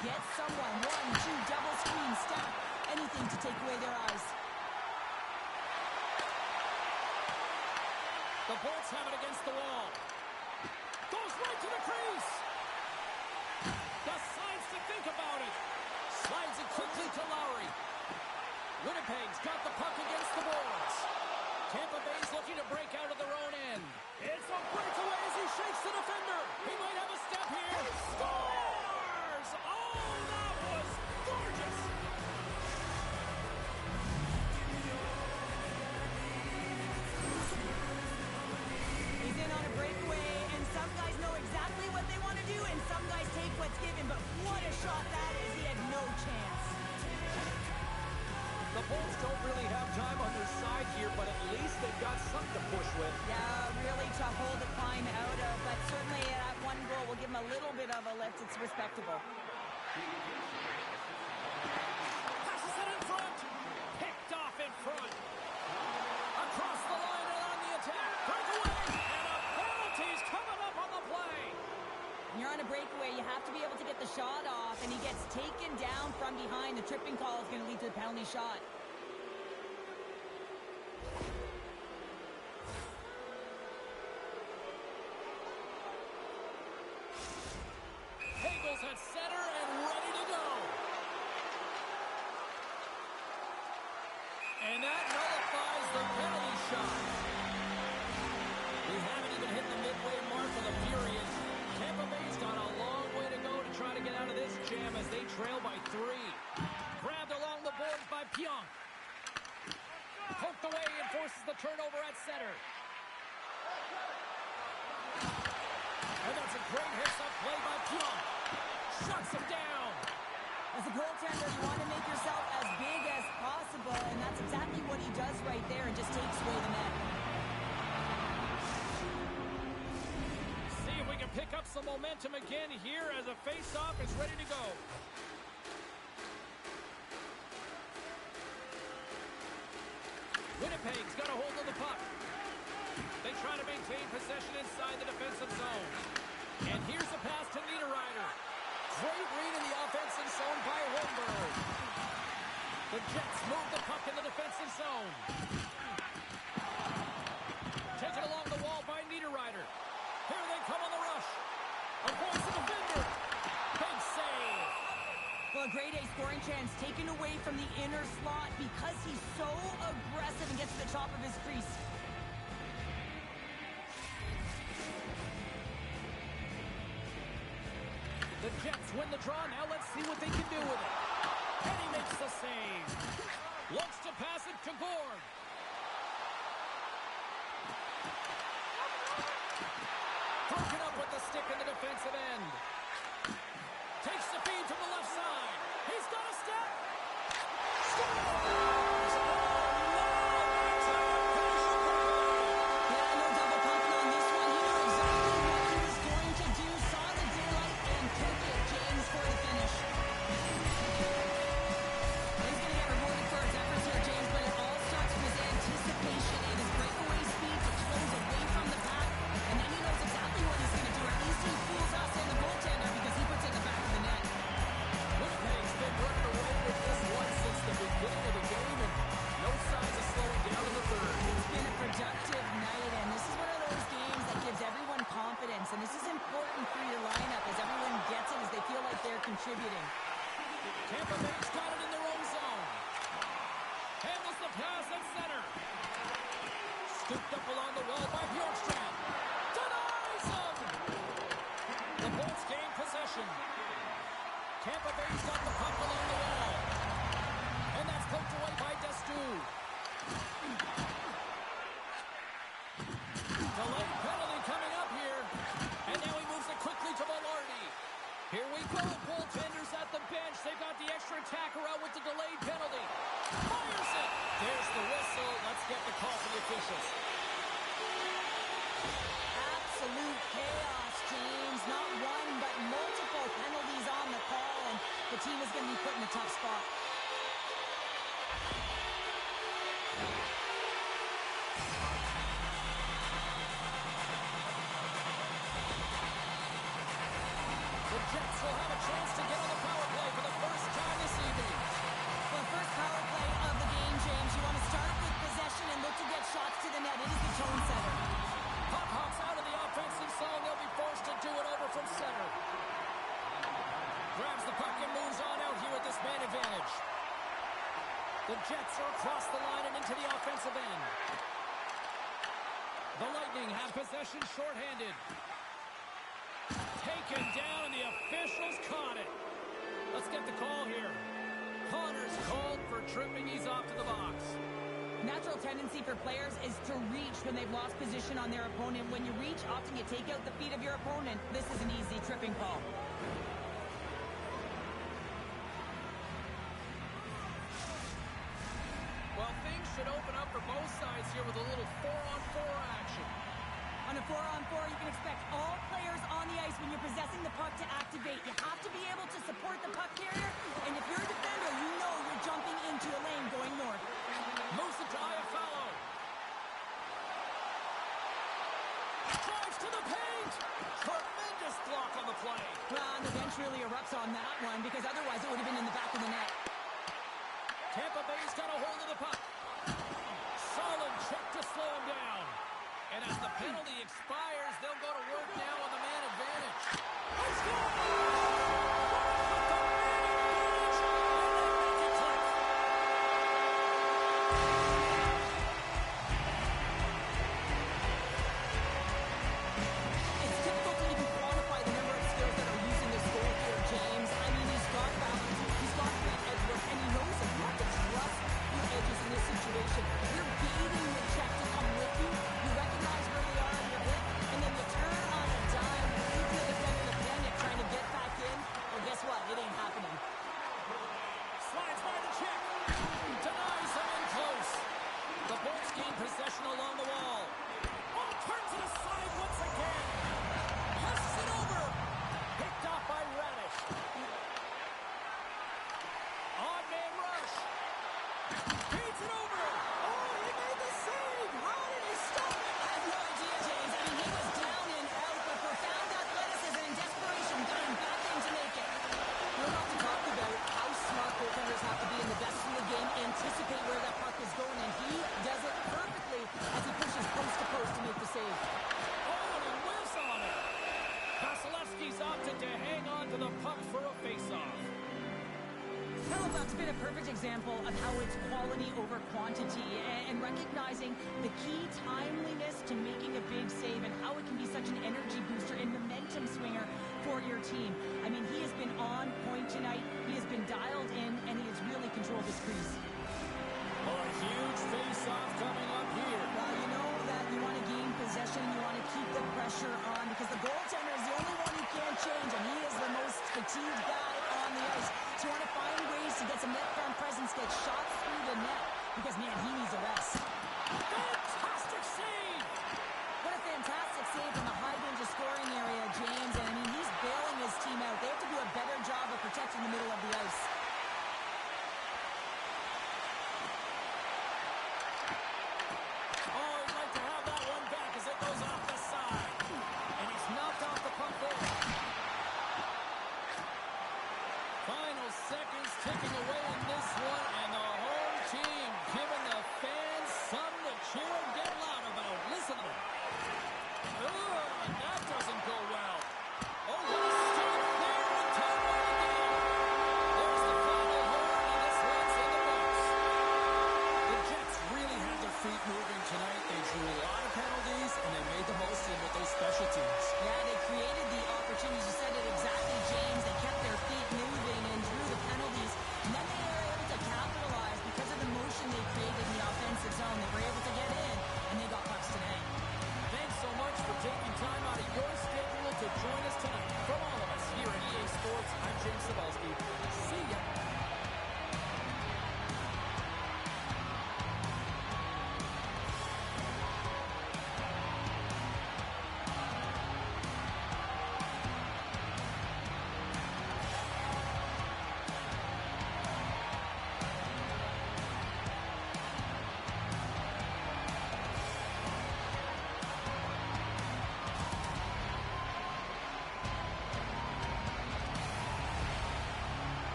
Get someone. 1, 2, double screen, step. Anything to take away their eyes. The Bolts have it against the wall. Goes right to the crease. Decides to think about it. Slides it quickly to Lowry. Winnipeg's got the puck against the boards. Tampa Bay's looking to break out of their own end. It's a breakaway as he shakes the defender. He might have a step here. He scores! Oh, that was gorgeous! He's in on a breakaway, and some guys know exactly what they want to do, and some guys take what's given, but what a shot that is. He had no chance. The Bulls don't really have time on their side here, but at least they've got something to push with. Yeah, really tough hole to climb out of, but certainly that one goal will give him a little bit of a lift. It's respectable. Passes it in front. Picked off in front. Across the line and on the attack. Breakaway. And a penalty's coming up on the play. When you're on a breakaway, you have to be able to get the shot off, and he gets taken down from behind. The tripping call is going to lead to the penalty shot. Hagel's at center and ready to go. And that nullifies the penalty shot. We haven't even hit the midway mark of the period. Tampa Bay's got a long way to go to try to get out of this jam as they trail by 3. Grabbed along the boards by Pionk. Poked away and forces the turnover at center. And that's a great hits-up play by Pionk. Shuts him down. As a goaltender, you want to make yourself as big as possible, and that's exactly what he does right there and just takes away the net. See if we can pick up some momentum again here as a face-off is ready to go. Winnipeg's got a hold of the puck. They try to maintain possession inside the defensive zone. And here's a pass to Niederreiter. Great read in the offensive zone by Holmberg. The Jets move the puck in the defensive zone. Taken along the wall by Niederreiter. Here they come on the rush. Avoids the defender. Big save. Well, a grade A scoring chance taken away from the inner slot because he's so aggressive and gets to the top of his crease. The Jets win the draw. Now let's see what they can do with it. And he makes the save. Looks to pass it to Gord. Broken up with the stick in the defensive end. Takes the feed from the left side. He's got a step. Scores! And this is important for your lineup as everyone gets it as they feel like they're contributing. Tampa Bay's got it in their own zone. Handles the pass at center. Scooped up along the wall by Bjorkstrand. Denies him! The Bolts gain possession. Tampa Bay's got the puck along the wall. And that's poked away by Destoux. Delayed penalty coming up here. And now he moves it quickly to Velarde. Here we go, goaltenders at the bench. They've got the extra attacker out with the delayed penalty. Fires it. There's the whistle. Let's get the call from the officials. Absolute chaos, James. Not one, but multiple penalties on the call, and the team is going to be put in a tough spot. The Jets will have a chance to get on the power play. to the net. It is the tone setter. Puck hops out of the offensive zone. They'll be forced to do it over from center. Grabs the puck and moves on out here with this man advantage. The Jets are across the line and into the offensive end. The Lightning have possession shorthanded. Taken down, and the officials caught it. Let's get the call here. Connor's called for tripping. He's off to the box. Natural tendency for players is to reach when they've lost position on their opponent. When you reach, often you take out the feet of your opponent. This is an easy tripping call. Well, things should open up for both sides here with a little 4-on-4 action. On a 4-on-4, you can expect all players on the ice when you're possessing the puck to activate. You have to be able to support the puck carrier, and if you're a defender, you know you're jumping into a lane going north. Moves it to Iafallo. Drives to the paint. Tremendous block on the play. Well, and the bench really erupts on that one, because otherwise it would have been in the back of the net. Tampa Bay's got a hold of the puck. Solid check to slow him down. And as the penalty expires, they'll go to work now on the man advantage. Let's go! It's difficult to even quantify the number of skills that are using this goal here, James. I mean, he's got balance, he's got great edge work, and he knows it. You have to trust your edges in this situation. You're baiting the check to come with you. You recognize where they are on your hit, and then you turn on a dime, leave the defender to panic, trying to get back in. Well, guess what? It ain't happening. Slides by the check. Denies him in close. The Bolts gain possession along the wall. Oh, turns it aside once again. Passes it over. Picked off by Radish. On man rush. Feeds it over. Oh, he made the save. How did he stop it? I have no idea, James. I mean, he was down and out, but profound athleticism and desperation got him back in to make it. We're about to talk about how smart goaltenders have to be in the best in the game, anticipate where that puck is going, and he does it perfectly as he pushes post to post to make the save. Oh, and he whiffs on it. Vasilevsky's opted to hang on to the puck for a face-off. Halifax has been a perfect example of how it's quality over quantity and recognizing the key timeliness to making a big save and how it can be such an energy booster and momentum swinger for your team. I mean, he has been on point tonight. He has been dialed in, and he has really controlled his crease. Oh, a huge face-off coming up here. Well, you know that you want to gain possession, you want to keep the pressure on, because the goaltender is the only one who can't change, and he is the most fatigued guy on the ice. So you want to find ways to get some net-front presence, get shots through the net, because, man, he needs a rest. Fantastic save! What a fantastic save from the high-danger scoring area, James. And, I mean, he's bailing his team out. They have to do a better job of protecting the middle of the ice. Oh, he'd like to have that one back as it goes off the side. And he's knocked off the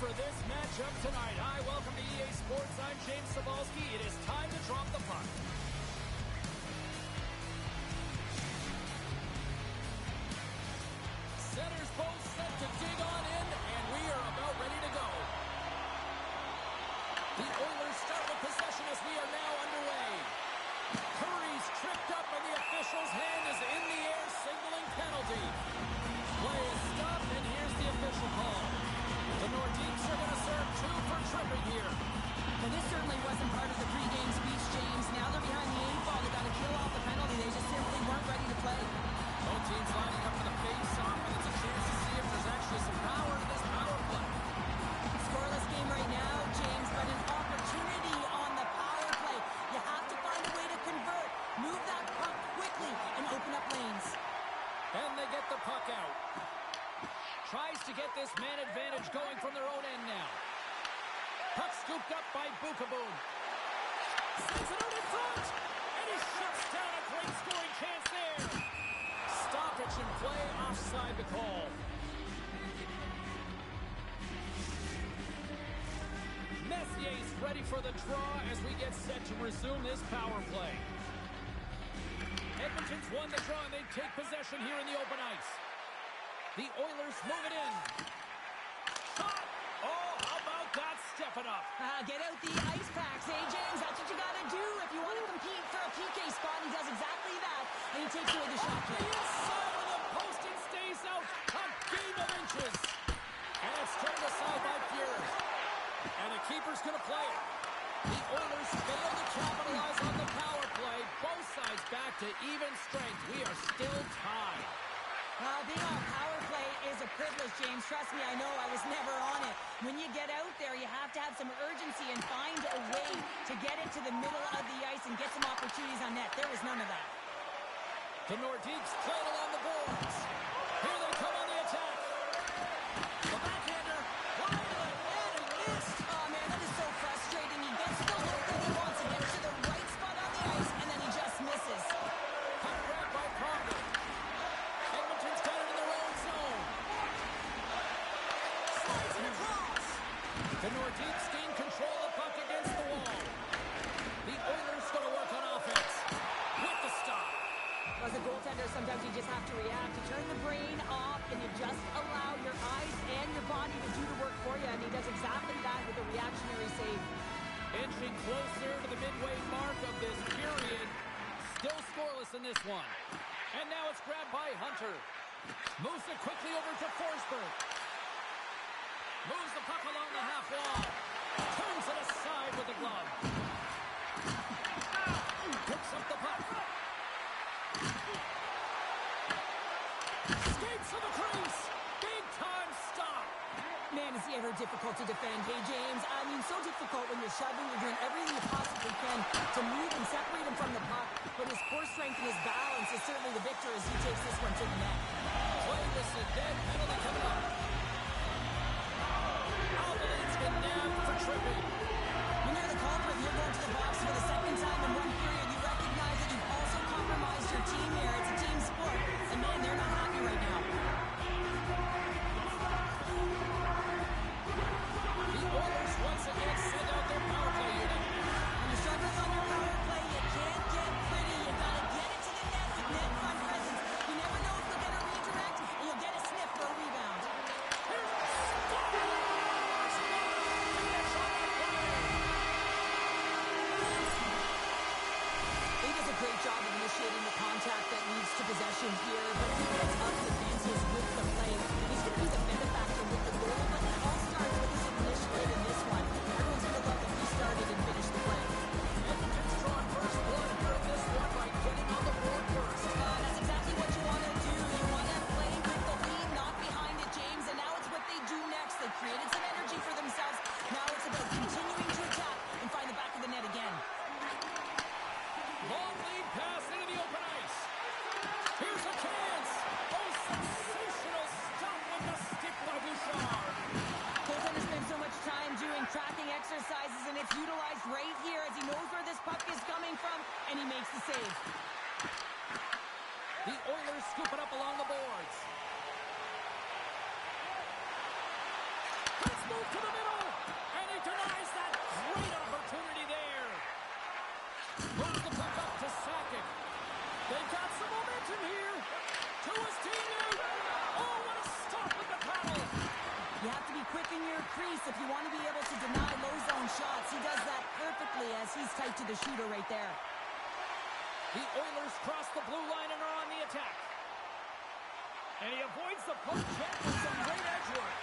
for this matchup tonight. Hi, welcome to EA Sports. I'm James Cebulski. It is time to drop the puck. Centers both set to dig on in, and we are about ready to go. The Oilers start with possession as we are now underway. Curry's tripped up, and the official's hand is in the air, signaling penalty. Play is stopped, and here's the official call. The Nordiques are going to serve 2 for tripping here. Well, this certainly wasn't part of the pregame speech, James. Now they're behind the 8 ball. They got to kill off the penalty. They just simply weren't ready to play. Both teams lining up for the face-off, and it's a chance to see if there's actually some power in this power play. Scoreless game right now, James, but an opportunity on the power play. You have to find a way to convert. Move that puck quickly and open up lanes. And they get the puck out. Tries to get this man advantage going from their own end now. Puck scooped up by Bukaboom. Sends it out in front. And he shuts down a great scoring chance there. Stoppage in play, offside the call. Messier's ready for the draw as we get set to resume this power play. Edmonton's won the draw, and they take possession here in the open ice. The Oilers move it in. Shot! Oh, how about that? Step it up. Get out the ice packs, eh, James? That's what you got to do if you want to compete for a PK spot. He does exactly that, and he takes away the shot. The inside of the post and stays out. A game of inches. And it's turned aside by Fury. And the keeper's going to play it. The Oilers fail to capitalize on the power play. Both sides back to even strength. We are still tied. Being on power play is a privilege, James. Trust me, I know. I was never on it. When you get out there, you have to have some urgency and find a way to get it to the middle of the ice and get some opportunities on net. There was none of that. The Nordiques play it along the boards. Here they come on the attack. The backhander. Wide of the net and missed. Oh, man, that is so frustrating. He gets the look that he wants to get to the right spot on the ice, and then he just misses. Puck grab by Proctor. Edmonton's got it in their own zone. Slides it across. The Nordiques gain control of the puck against the wall. The Oilers going to work on offense. With the stop. As a goaltender, sometimes you just have to react. You turn the brain off, and you just allow your eyes and your body to do the work for you, and he does exactly that with a reactionary save. Inching closer to the midway mark of this period. Still scoreless in this one. And now it's grabbed by Hunter. Moves it quickly over to Forsberg. Moves the puck along the half wall. Turns it aside with the glove. Picks up the puck. Skates to the crease. Big time stop. Man, is he ever difficult to defend. Hey, James, I mean, so difficult when you're shoving. You're doing everything you possibly can to move and separate him from the puck. But his core strength and his balance is certainly the victor as he takes this one to the net. Play listed. Dead penalty coming up. Alvin's been nabbed for tripping. When you're the culprit, you're going to the box for the second time in one period. You recognize that you've also compromised your team here. It's a team sport. And, man, they're not happy right now. The Oilers once again send out their power play unit. When you're struggling on your power play, you can't get pretty. You got to get it to the net with net front presence. You never know if you'll get a redirect, and you'll get a sniff for a rebound. He does a great job of initiating the contact that leads to possession here, but he gets up the fences with the play. He's going to be the benefactor with the goal, but it all starts with his initiative in this one. Everyone's going to love that he started and finished the play. Edmonton's drawing first blood here in this one by getting on the board first. That's exactly what you want to do. You want to play with the lead, not behind it, James, and now it's what they do next. They created some energy for themselves. Now it's about continuing to attack and find the back of the net again. Long lead pass into the open ice. Here's a chance. Oh, sensational stop on the stick by Bouchard. Goaltender spends so much time doing tracking exercises, and it's utilized right here as he knows where this puck is coming from, and he makes the save. The Oilers scoop it up along the boards. That's move to the middle, and he denies that great opportunity there. Moves the puck up to Sakic. They've got some momentum here. To his teammate. Oh, what a stop with the paddle. You have to be quick in your crease if you want to be able to deny low zone shots. He does that perfectly as he's tight to the shooter right there. The Oilers cross the blue line and are on the attack. And he avoids the poke check with some great edge work.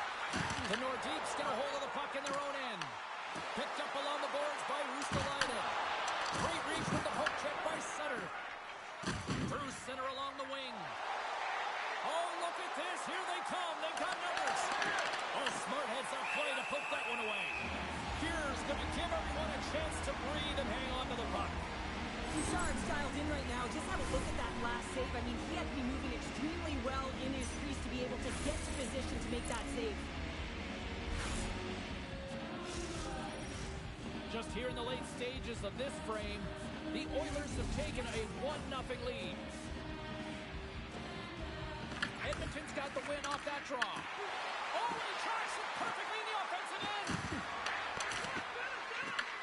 The Nordiques get a hold of the puck in their own end. Picked up along the boards by Ristolainen. Great reach with the poke check by Sutter. Through center along the wing. Oh, look at this. Here they come. They've got numbers. Oh, smart heads up play to poke that one away. Here's going to give everyone a chance to breathe and hang on to the puck. Bouchard's dialed in right now. Just have a look at that last save. I mean, he had to be moving extremely well in his crease to be able to get to position to make that save. Just here in the late stages of this frame, the Oilers have taken a 1-0 lead. Edmonton's got the win off that draw. Oh, he tracks it perfectly in the offensive end.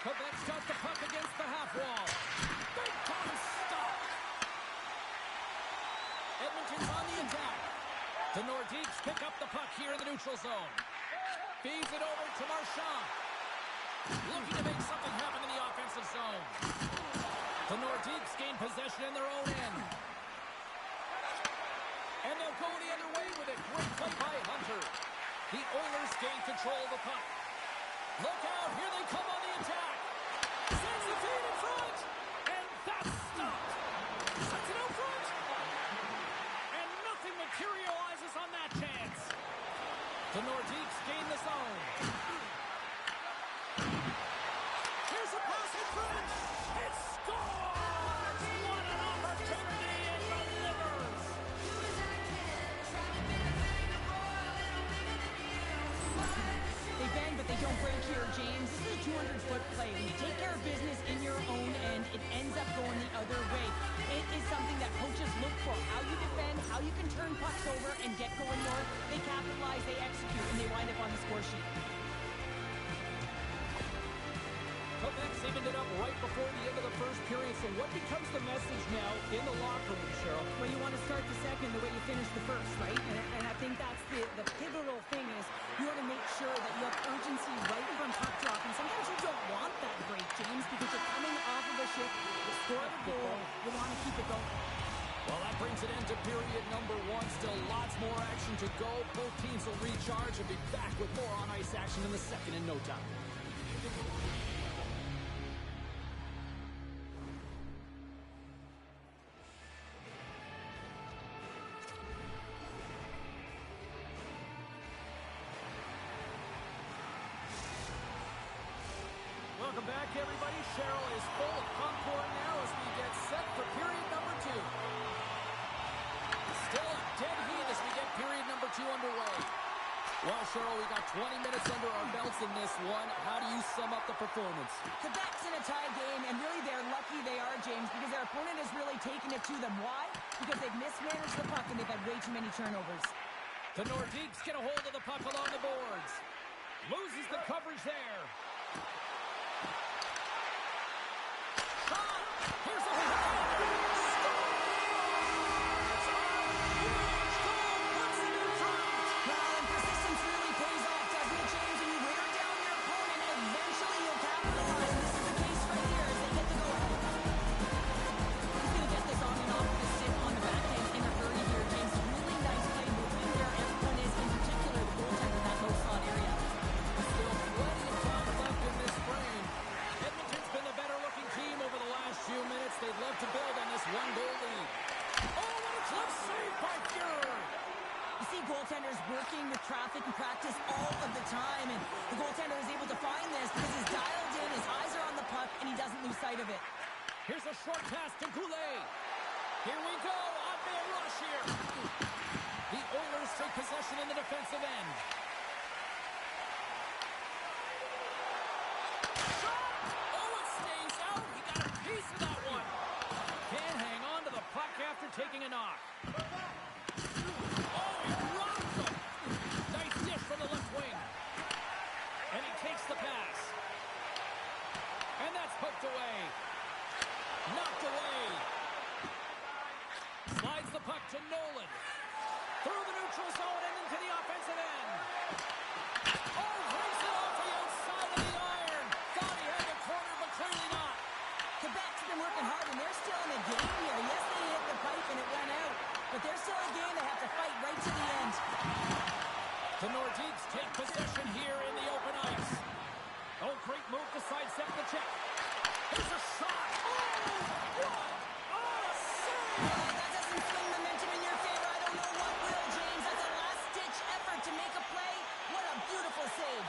Quebec's got the puck against the half wall. Big time stop. Edmonton's on the attack. The Nordiques pick up the puck here in the neutral zone. Feeds it over to Marchand. Looking to make something happen in the offensive zone. The Nordiques gain possession in their own end. And they'll go the other way with it. Great play by Hunter. The Oilers gain control of the puck. Look out. Here they come on the attack. Sends the feed in front. And that's stopped. Sends it out front. And nothing materializes on that chance. The Nordiques gain the zone. Here's a pass in front. It scores! What an opportunity it delivers! They bang, but they don't break here, James. This is a 200-foot play. When you take care of business in your own end, it ends up going the other way. It is something that coaches look for. How you defend, how you can turn pucks over and get going north. They capitalize, they execute, and they wind up on the score sheet. Quebec's evened it up right before the end of the first period, so what becomes the message now in the locker room, Cheryl? Well, you want to start the second the way you finish the first, right? And I think that's the pivotal thing is you want to make sure that you have urgency right from puck drop. And sometimes you don't want that break, James, because you're coming off of a shift, you scored a goal, you want to keep it going. Well, that brings it into period number one. Still lots more action to go. Both teams will recharge and be back with more on-ice action in the second in no time. Welcome back, everybody. Cheryl is full of popcorn now as we get set for period number two. Still a dead heat as we get period number two underway. Well, Cheryl, we got 20 minutes under our belts in this one. How do you sum up the performance? Quebec's in a tie game, and really they're lucky they are, James, because their opponent has really taken it to them. Why? Because they've mismanaged the puck and they've had way too many turnovers. The Nordiques get a hold of the puck along the boards. Loses the coverage there. Here's a Well, and persistence really pays off, doesn't it, James? When you wear down your opponent, eventually you'll capitalize. And this is the case right here as they get the go-ahead. He's going to get this on and off the stick on the backhand in a hurry here, James. Really nice play moving where everyone is, in particular the goaltender in that low slot area. Still plenty of time left in this frame. Edmonton's been the better-looking team over the last few minutes. They'd love to build on this one-goal lead. Oh, what a club save by Fuhrer! You see goaltenders working with traffic and practice all of the time, and the goaltender is able to find this because he's dialed in, his eyes are on the puck, and he doesn't lose sight of it. Here's a short pass to Goulet. Here we go, odd-man rush here. The Oilers take possession in the defensive end. Shot! Oh, it stays out. He got a piece of that one. Can't hang on to the puck after taking a knock. Oh, he rocked him. Nice dish from the left wing. takes the pass. And that's hooked away. Knocked away. Slides the puck to Nolan. Through the neutral zone and into the offensive end. Oh, breaks it off the outside of the iron. Thought he had the corner, but clearly not. Quebec's been working hard, and they're still in the game here. Yes, they hit the pipe and it went out, but they're still in a game. They have to fight right to the end. The Nordiques take possession here in the open ice. Oh, great move to sidestep the check. Here's a shot. Oh, what? Oh, save! That doesn't swing momentum in your favor. I don't know what will, James. That's a last-ditch effort to make a play. What a beautiful save.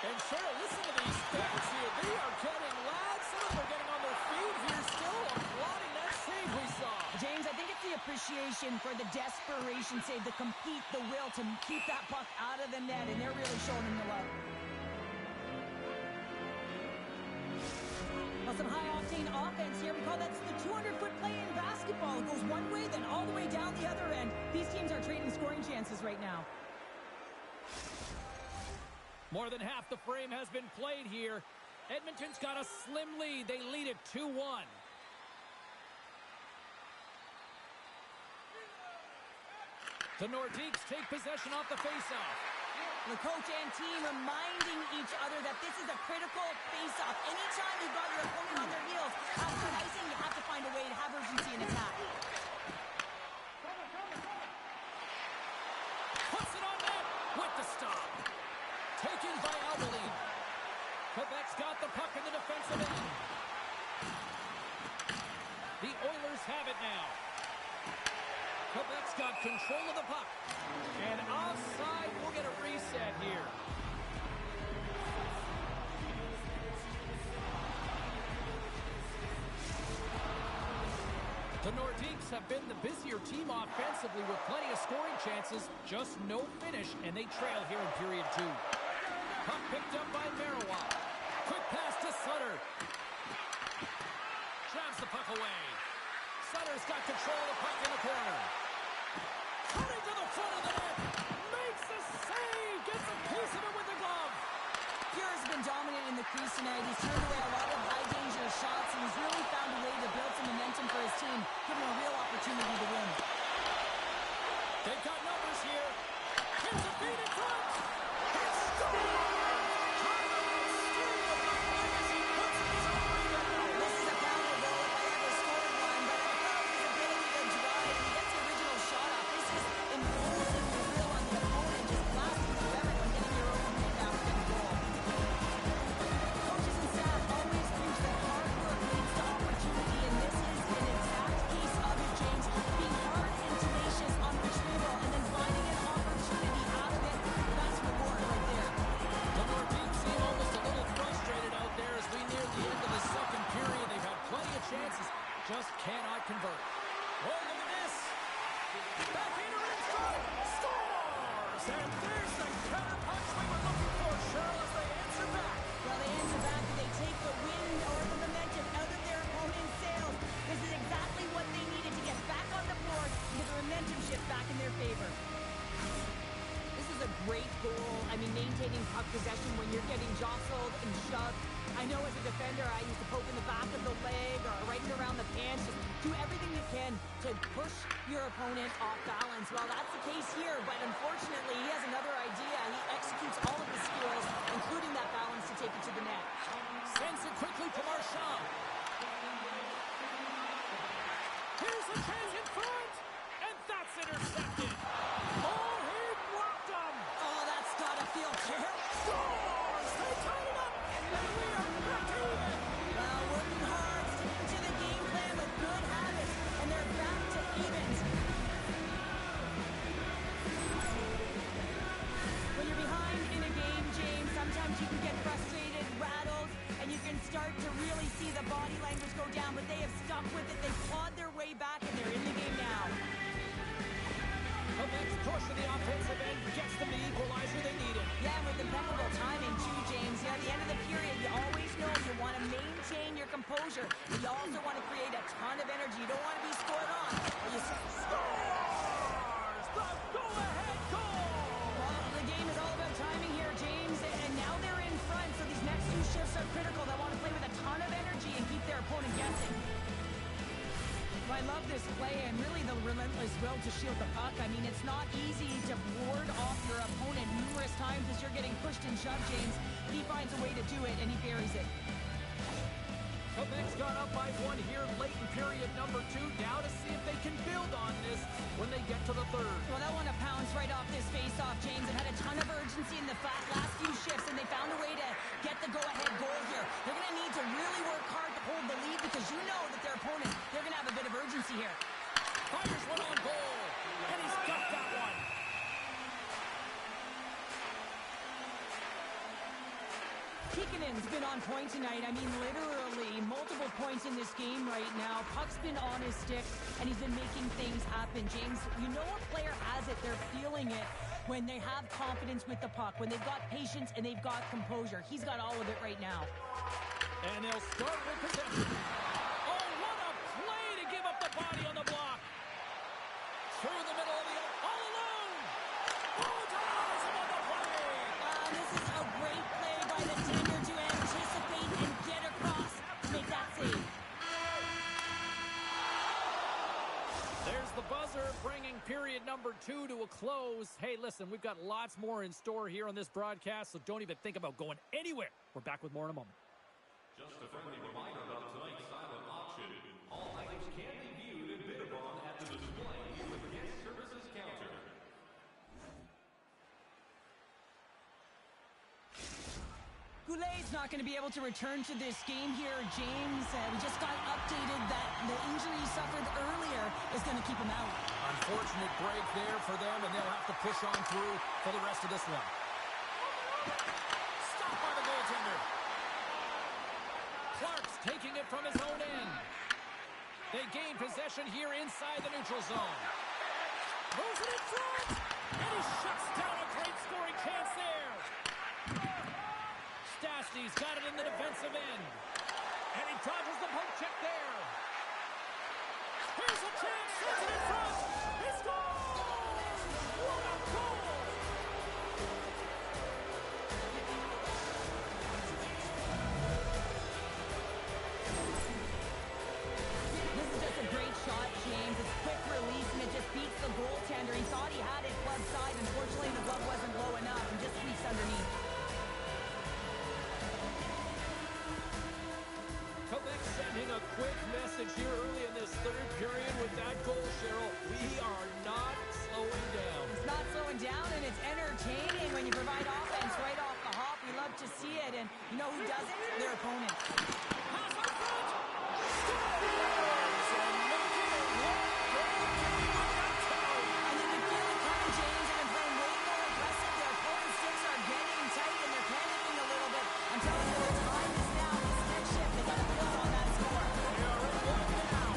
And Cheryl, listen to these stats here. They are getting loud. Some of them are getting on their feet here still, applauding that save we saw. James, I think it's the appreciation for the desperation save, the compete, the will to keep that puck out of the net, and they're really showing him the love. Well, some high-octane offense here. We call that the 200-foot play in basketball. It goes one way, then all the way down the other end. These teams are trading scoring chances right now. More than half the frame has been played here. Edmonton's got a slim lead. They lead it 2-1. The Nordiques take possession off the faceoff. The coach and team reminding each other that this is a critical face-off. Anytime you've got your opponent on their heels, after icing, you have to find a way to have urgency in attack. Puts it on net with the stop. Taken by Albeline. Quebec's got the puck in the defensive end. The Oilers have it now. Quebec's got control of the puck. And offside, we'll get a reset here. The Nordiques have been the busier team offensively with plenty of scoring chances, just no finish, and they trail here in period 2. Puck picked up by Marois. Quick pass to Sutter. Drives the puck away. Sutter's got control of the puck in the corner. Cutting to the front of the net. Makes the save. Gets a piece of it with the glove. Pierre's been dominant in the crease tonight. He's turned away a lot of high-danger shots, and he's really found a way to build some momentum for his team, giving him a real opportunity to win. They've got numbers here. Here's a feed in front. He scores! This is a counter goal if I ever scored one, but I thought his ability to drive, he gets the original shot off. This is imposing the will on the opponent, just blasting through everyone, getting your own rebound and goal. Coaches and staff always preach that hard work leads to opportunity, and this is an exact case of it, James. Being hard and tenacious on retrieval and then finding an opportunity out of it, that's reward right there. The Nordiques seem almost a little frustrated out there as we near the end of the second period. They've had plenty of chances, just cannot convert. Oh, look at this. Backhander in front. Scores! And there's the counter punch we were looking for, Cheryl, as they answer back. Well, they answer back and they take the wind or the momentum out of their opponent's sails. This is exactly what they needed to get back on the board and get the momentum shift back in their favor. This is a great goal. I mean, maintaining puck possession when you're getting jostled and shoved. I know as a defender, I used to poke in the back of the leg or right around the pants. Just do everything you can to push your opponent off balance. Well, that's the case here, but unfortunately, he has another idea. He executes all of his skills, including that balance to take it to the net. Sends it quickly to Marchand. Here's a chance in front, and that's intercepted. Oh, he blocked him. Oh, that's gotta feel terrible. Scores! They tied it up, and then we are back even. Well, working hard, sticking to the game plan with good habits, and they're back to evens. When you're behind in a game, James, sometimes you can get frustrated, rattled, and you can start to really see the body language go down, but they have stuck with it. They've clawed their way back, and they're in the game now. Quebec's push to the offensive end gets them the equalizer they needed. Yeah, and with impeccable timing, too, James. Yeah, at the end of the period, you always know you want to maintain your composure, but you also want to create a ton of energy. You don't want to be scored on. Scores! The go-ahead goal! Well, the game is all about timing here, James, and now they're in front. relentless play and really the relentless will to shield the puck. I mean, it's not easy to ward off your opponent numerous times as you're getting pushed and shoved, James. He finds a way to do it, and he buries it. Quebec's gone up by one here late in period number 2. Now to see if they can build on this when they get to the third. Well, that one to pounce right off this face-off, James. It had a ton of urgency in the last few shifts, and they found a way to get the go-ahead goal here. They're going to need to really work hard to hold the lead because you know that their opponent, they're going to have a bit of urgency here. Fires one on goal, and he's got that one. Kikkonen's been on point tonight. I mean, literally multiple points in this game right now. Puck's been on his stick, and he's been making things happen. James, you know a player has it. They're feeling it when they have confidence with the puck, when they've got patience and they've got composure. He's got all of it right now. And they'll start with possession. Oh, what a play to give up the body on the block. Through the middle of the all alone. Oh, ties him on the play. This is a great play by the tender to anticipate and get across to make that save. There's the buzzer, bringing period number 2 to a close. Hey, listen, we've got lots more in store here on this broadcast, so don't even think about going anywhere. We're back with more in a moment. Just a friendly reminder about tonight's silent auction. All items can be viewed and bid upon at the display in the guest services counter. Goulet's not going to be able to return to this game here, James. We just got updated that the injury he suffered earlier is going to keep him out. Unfortunate break there for them, and they'll have to push on through for the rest of this one. Stopped by the goaltender. Clark's taking it from his own end. They gain possession here inside the neutral zone. Moves it in front, and he shuts down a great scoring chance there. Stastny's got it in the defensive end. And he dodges the poke check there. Here's a chance. Shoots it in front. He scores! What a goal! This is just a great shot, James. It's quick release, and it just beats the goaltender. He thought he had it glove side. Unfortunately, the glove wasn't low enough and just squeaks underneath. Quebec sending a quick message here early in this third period with that goal, Cheryl. We are not slowing down. It's not slowing down, and it's entertaining when you provide offense right off the hop. We love to see it, and you know who does it? Their opponent. Pass up front. Scores! And making it one goal game on that town. And you can feel it coming, James. They've been playing way more aggressive. Their opponent's sticks are getting tight, and they're panicking a little bit. I'm telling you, the time is now. This next shift, they got to build on that score. They are in one now.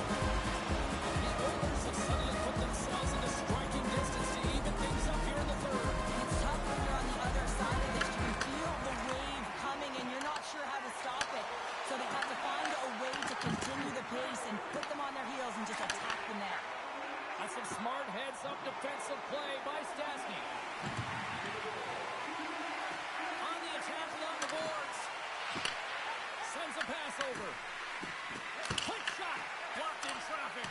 The Oilers have suddenly put themselves into striking distance to even things up here in the third. It's tough when you're on the other side of this. You can feel the wave coming, and you're not sure how to stop it. So they have to find a way to continue the pace and put them on their heels and just attack the net. That's some smart heads-up defensive play by Stastny. On the attack along the boards. Sends a pass over. Quick shot. Blocked in traffic.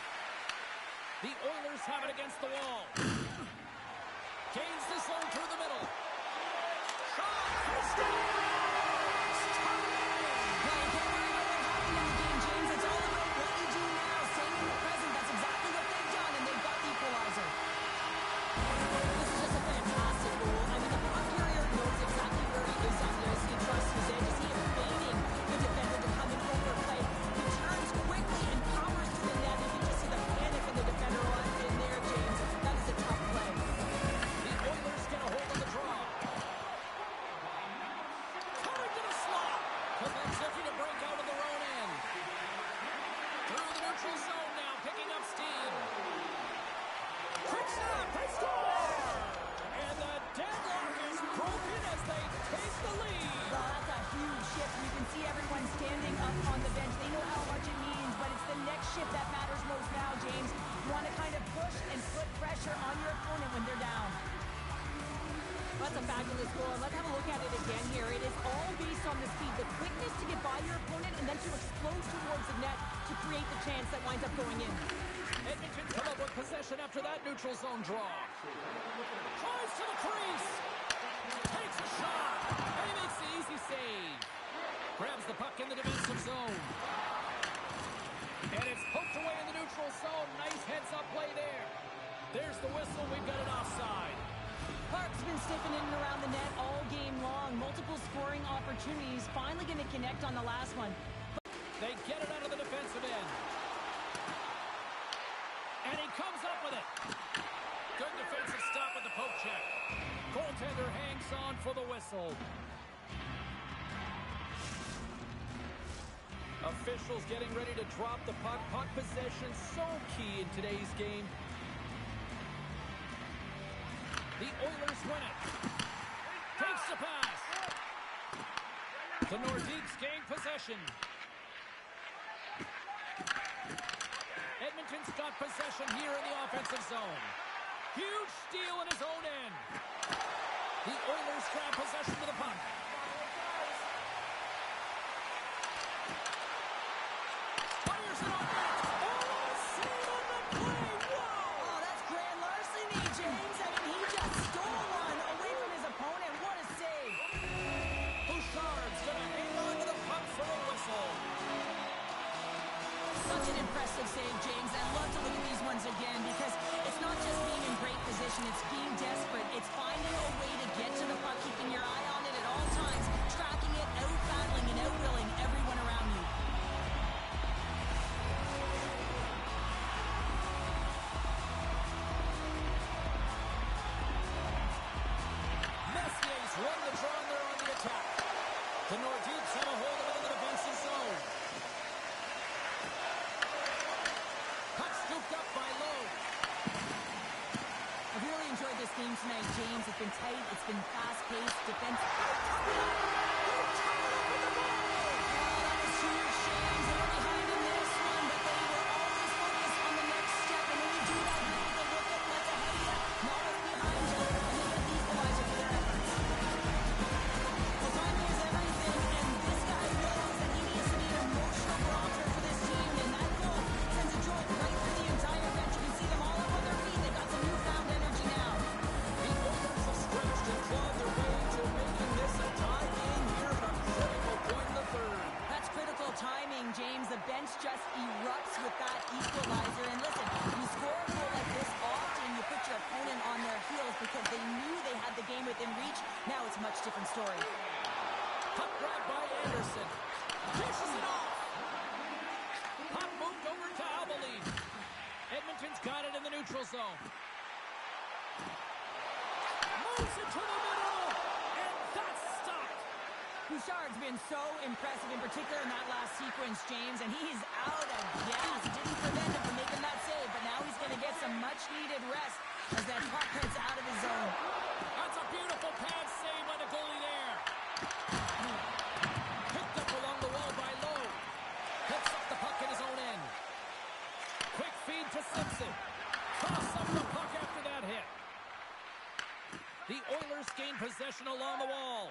The Oilers have it against the wall. Gains the zone through the middle. Shot. He scores! Well, you can't worry about what happened in the game, James. It's all about what you do now. Staying in the present. That's exactly what they've done, and they've got the equalizer. This is just a fantastic goal. I mean, the puck carrier knows exactly where he is on this. He trusts his edge. You see him baiting the defender to come and overplay. He turns quickly and powers to the net. You can just see the panic in the defender in there, James. That is a tough play. The Oilers get a hold of the draw. Coming to the slot. Quebec's looking to break out of their own end. Through the neutral zone now, picking up steam. Quick snap, they score! And the deadlock is broken as they take the lead. Well, that's a huge shift. You can see everyone standing up on the bench. They know how much it means, but it's the next shift that matters most now, James. You want to kind of push and put pressure on your opponent when they're down. That's a fabulous goal. And let's have a look at it again here. It is all based on the speed, the quickness to get by your opponent, and then to explode towards the net to create the chance that winds up going in. And possession after that neutral zone draw. Tries to the crease. Takes a shot. And he makes the easy save. Grabs the puck in the defensive zone. And it's poked away in the neutral zone. Nice heads-up play there. There's the whistle. We've got an offside. Park's been stiffing in and around the net all game long. Multiple scoring opportunities. Finally going to connect on the last one. They get it out of the defensive end. And he comes up with it. Good defensive stop with the poke check. Goaltender hangs on for the whistle. Officials getting ready to drop the puck. Puck possession so key in today's game. The Oilers win it. Takes the pass. The Nordiques gain possession. Edmonton's got possession here in the offensive zone. Huge steal in his own end. The Oilers grab possession to the puck. Fires it on net. Oh, save on the play. Whoa! Oh, that's grand larceny, James. I mean, he just stole one away from his opponent. What a save. Bouchard's going to hang on to the puck for a whistle. Such an impressive save, James. I love to look at these ones again because it's not just being in great position, it's being desperate. It's finding a way to get to the puck, keeping your eye on it at all times, tracking it, out-battling and out-willing everyone around you. Messier's run the draw and they're on the attack. The Nordiques have a hold of it in the defensive zone. Puck scooped up by Lowe. I've really enjoyed this game tonight, James. It's been tight, it's been fast-paced, defense. Oh, that was huge, James. They were behind in this one, but they were always focused on the next step. And when you do that, you need to look at what's ahead of you, not what's behind you, and they get the equalizer for their efforts. Well, timing is everything, and this guy realized that he needs to be an emotional barometer for this team, and that goal sends a jolt right through the entire bench. You can see them all up on their feet. They've got some newfound energy now. The Oilers have stretched and clawed their way to making this a tie game here at a critical point in the third. That's critical timing, James. The bench just erupts with that equalizer. And listen, you score a goal like this often, you put your opponent on their heels because they knew they had the game within reach. Now it's a much different story. Puck grabbed by Anderson. Dishes it off. Puck moved over to Albaline. Edmonton's got it in the neutral zone. Moves it to the middle. And that's stopped. Bouchard's been so impressive, in particular in that last sequence, James, and he's out of gas. It didn't prevent him from making that save, but now he's going to get some much-needed rest as that puck heads out of his zone. That's a beautiful pad save by the goalie there. Picked up along the wall by Lowe. Picks up the puck in his own end. Quick feed to Simpson. Toss up the puck after that hit. The Oilers gain possession along the wall.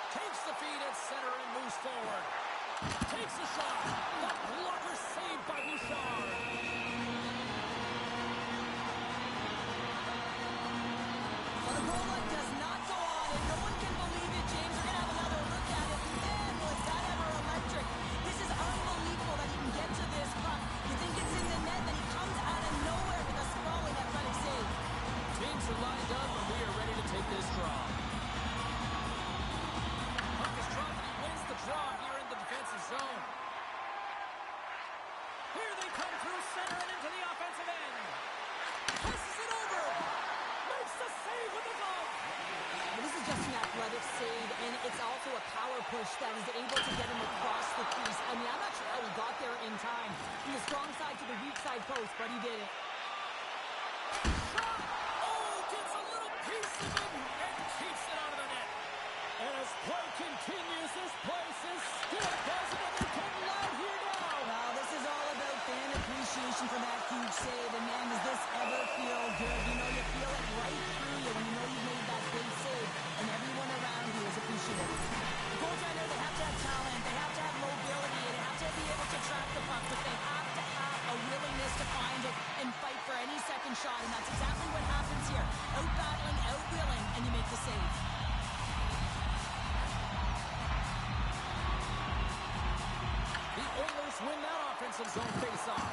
Takes the feed at center and moves forward. Takes a shot. The blocker saved by Bouchard. Well, the goal line does not go on, and no one can believe it, James. We're going to have another look at it. Man, was that ever electric. This is unbelievable that he can get to this puck. You think it's in the net, then he comes out of nowhere with a sprawling athletic save. Teams are lined up, and we are ready to take this draw. Puck is dropped, and he wins the draw here in the defensive zone. Here they come through center and into the offensive end. Passes it over. Makes the save with the glove. Well, this is just an athletic save, and it's also a power push that is able to get him across the crease. I mean, I'm not sure how he got there in time. From the strong side to the weak side post, but he did it. Shot. Oh, gets a little piece of it and keeps it out of the net. And as play continues, this place is still buzzing, and they're getting loud here now. Well, this is all about fan appreciation for that huge save, and man, does this ever feel good. You know, you feel it right through you when you know you made that big save, and everyone around you is appreciative. The goaltender, they have to have talent, they have to have mobility, they have to be able to track the puck, but they have to have a willingness to find it and fight open shot, and that's exactly what happens here. Out-battling, out-willing, and you make the save. The Oilers win that offensive zone face-off.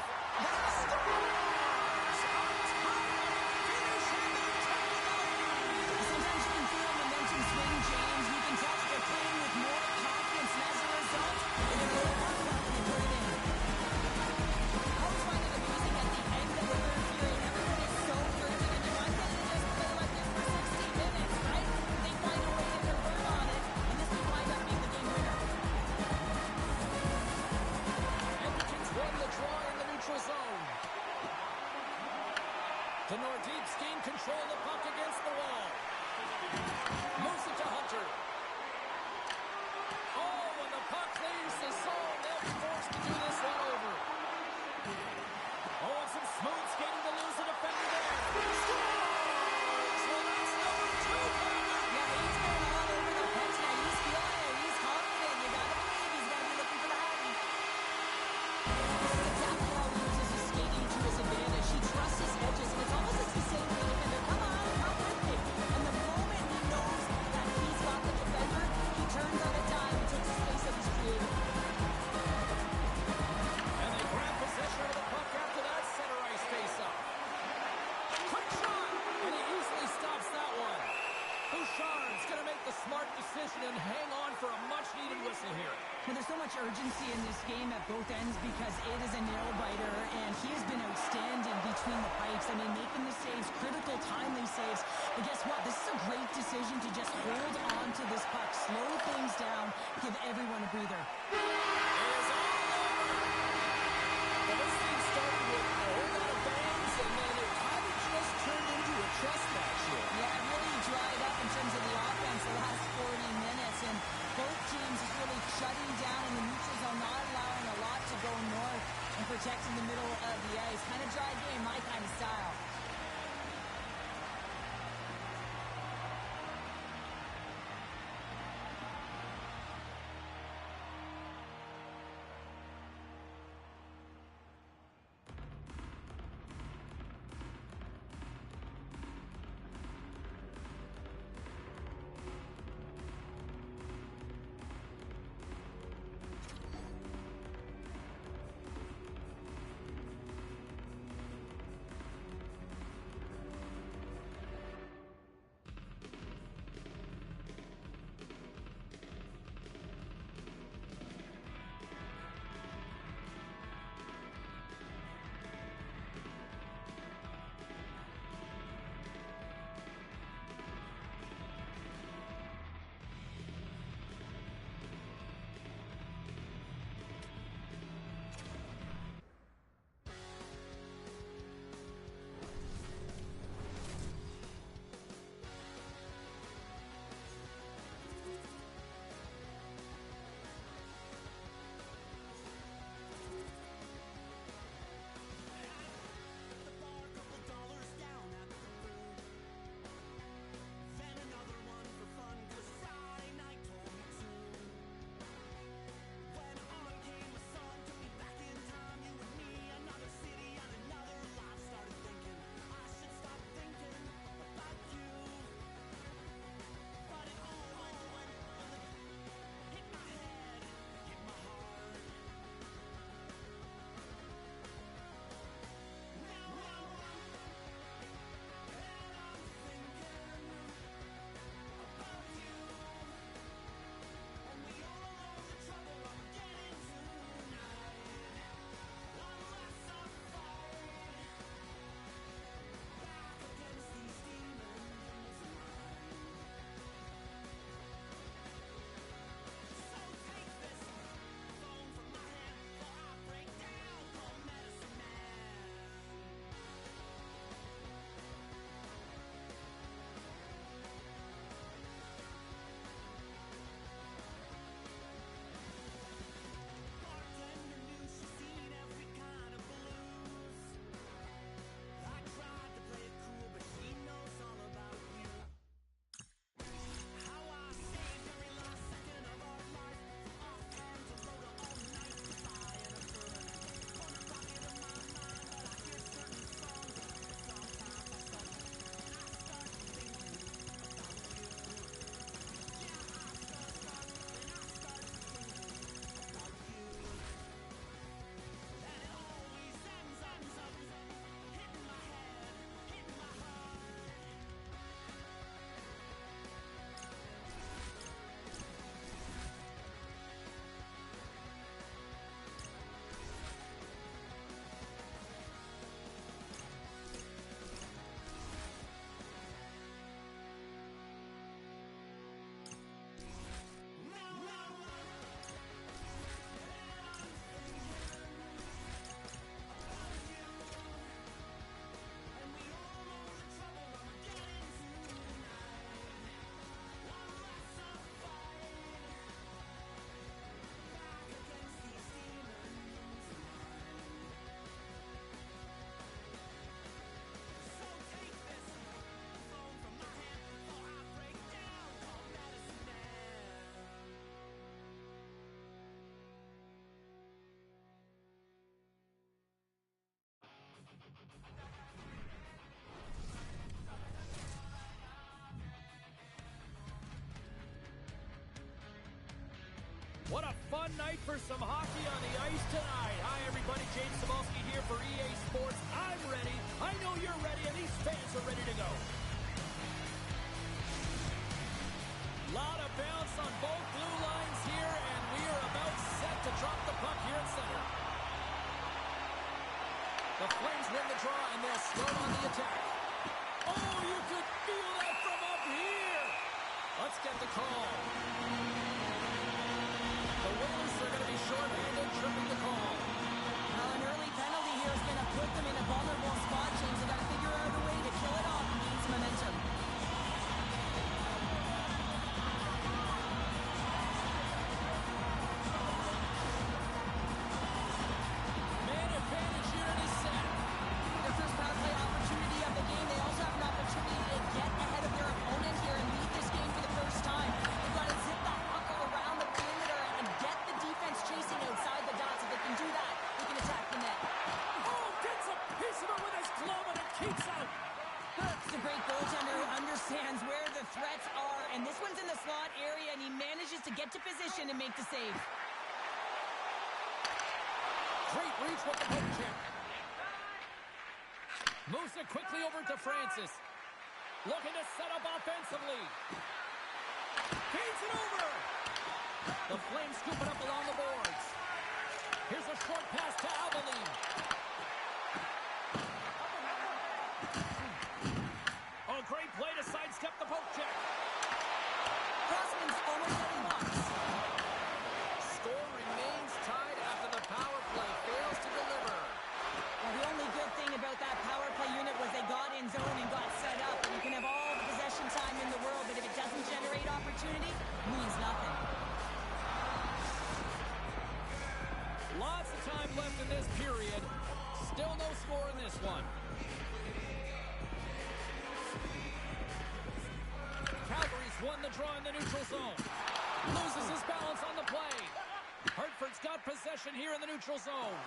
Sometimes you can feel momentum swing, James. You can tell that they're playing with more confidence, and as a result, they can roll back up and put it in. I always find it amazing at the end of the third period, everyone is so urgent, and you want them to just play like this for 60 minutes, right? They find a way to convert on it, and this will wind up being the game winner. Edmonton's won the draw in the neutral zone. The Nordiques gain control of the puck against the wall. Moves it to Hunter. Oh, and the puck leaves the zone. They'll be forced to do this one over. Oh, and some smooth skating to lose the defender there. Scores! Well, that's number 2 coming. Yeah, he's going all over the pitch now. He's feeling it. He's confident. You gotta believe he's gonna be looking for the hockey. This is exactly how he uses his skating to his advantage. He trusts his edges, and it's almost as he's saying to the defender, come on, come with me. And the moment he knows that he's got the defender, he turns on a dime and takes the space that he's created. And they grab possession of the puck after that center ice face-off. Quick shot! And he easily stops that one. Bouchard's going to make the smart decision and hang on for a much-needed whistle here. Well, there's so much urgency in this game at both ends because it is a nail-biter, and he has been outstanding between the pipes. I mean, making the saves, critical, timely saves. But guess what? This is a great decision to just hold on to this puck, slow things down, give everyone a breather. It is all over. Well, this thing started with a whole lot of bangs, and then it kind of just turned into a chess match here. Yeah, it really dried up in terms of the offense the last 40 minutes, and both teams is really shutting down in the neutral zone, not allowing a lot to go north and protecting the middle of the ice. Kind of dry game, my kind of style. What a fun night for some hockey on the ice tonight. Hi, everybody. James Cebulski here for EA Sports. I'm ready. I know you're ready, and these fans are ready to go. Lot of bounce on both blue lines here, and we are about set to drop the puck here at center. The Flames win the draw, and they'll start on the attack. Oh, you could feel that from up here. Let's get the call. The Whalers are going to be short-handed, tripping the call. Well, an early penalty here is going to put them in a vulnerable spot, James. They've got to figure out a way to kill it off and gain some momentum. Man advantage here in his set. Their first power play opportunity of the game. They also have an opportunity to get ahead of their opponent here and lead this game for the first time. They've got to zip the puck around the perimeter and get the defense chasing outside the dots. If they can do that, they can attack the net. Oh, gets a piece of it with his glove, and it keeps out. It's a great goaltender who understands where the threats are, and this one's in the slot area, and he manages to get to position and make the save. Great reach with the poke check. Moves it quickly over to Francis. Looking to set up offensively. Feeds it over. The Flames scoop it up along the boards. Here's a short pass to Aveline. Oh, great play to sidestep the poke check. Crossman's almost at the box. Score remains tied after the power play fails to deliver. Well, the only good thing about that power play unit was they got in zone and got set up. And you can have all the possession time in the world, but if it doesn't generate opportunity, it means nothing. Lots of time left in this period. Still no score in this one. Calgary's won the draw in the neutral zone. Loses his balance on the play. Hartford's got possession here in the neutral zone.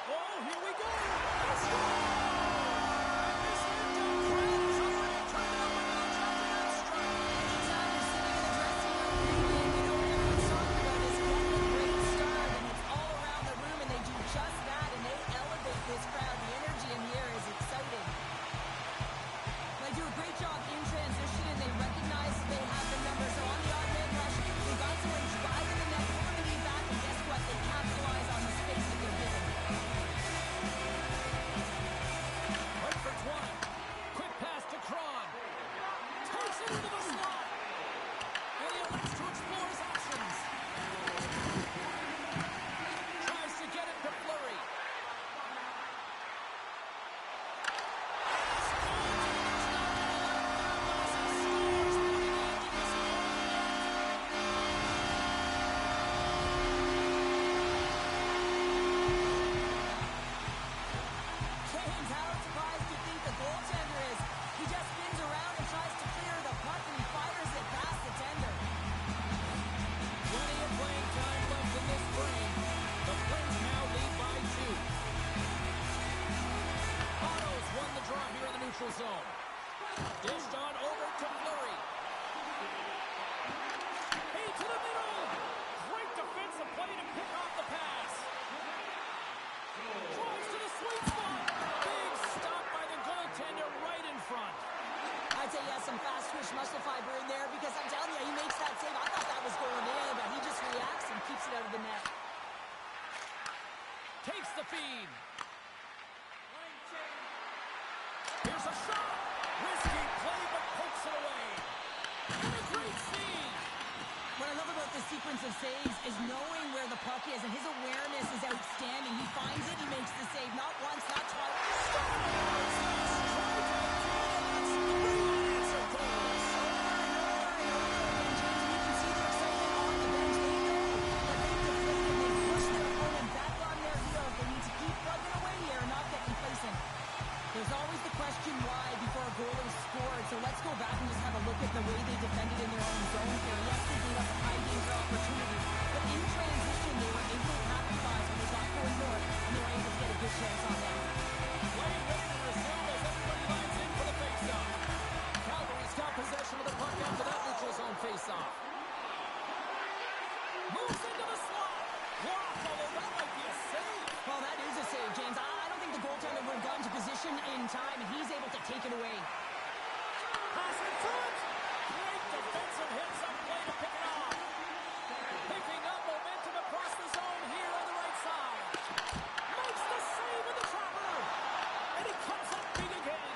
Oh, here we go. Let's go! This empty crowd is already turned up with an undrafted strike. Anytime you're sitting in the dressing room pregame, you know what everyone's talking about is getting a great start. And it's all around the room, and they do just that, and they elevate this crowd. The energy in here is exciting. They do a great job in transition, and they recognize they have the numbers. So on the odd man rush, they got someone driving the net, pulling the lead back, and guess what? They capitalize on the space that they're given. Hartford's won. Quick pass to Cron. Takes it into the slot. And he elects to explore his options. Tries to get it to Fleury. James, how surprised do you think the goaltender is? He just spins around and tries to clear the puck, and he fires it past the tender. Plenty of playing time left in this frame. The Flames now lead by 2. Otto's won the draw here in the neutral zone. Dished on over to Fleury. Hey, to the middle. Great defensive play to pick off the pass. Drives to the sweet spot. Big stop by the goaltender right in front. I'd say he has some fast twitch muscle fiber in there because I'm telling you, he makes that save. I thought that was going in, but he just reacts and keeps it out of the net. Takes the feed. Here's a shot. Risky play, but pokes it away. And a great save. What I love about this sequence of saves is knowing where the puck is, and his awareness is outstanding. He finds it, he makes the save, not once, not twice. There's always the question why before a goal is scored, so let's go back and just have a look at the way they defended in their own zone here. Yes, they gave up a high danger opportunity, but in transition they were able to capitalize when they got going north, and they were able to get a good chance on that. Playing ready to resume as everybody lines in for the face-off. Calgary's got possession of the puck after that neutral zone face-off. Moves it taken away. Pass in front. Great defensive hits up play to pick it off. Picking up momentum across the zone here on the right side. Makes the save with the trapper. And he comes up big again.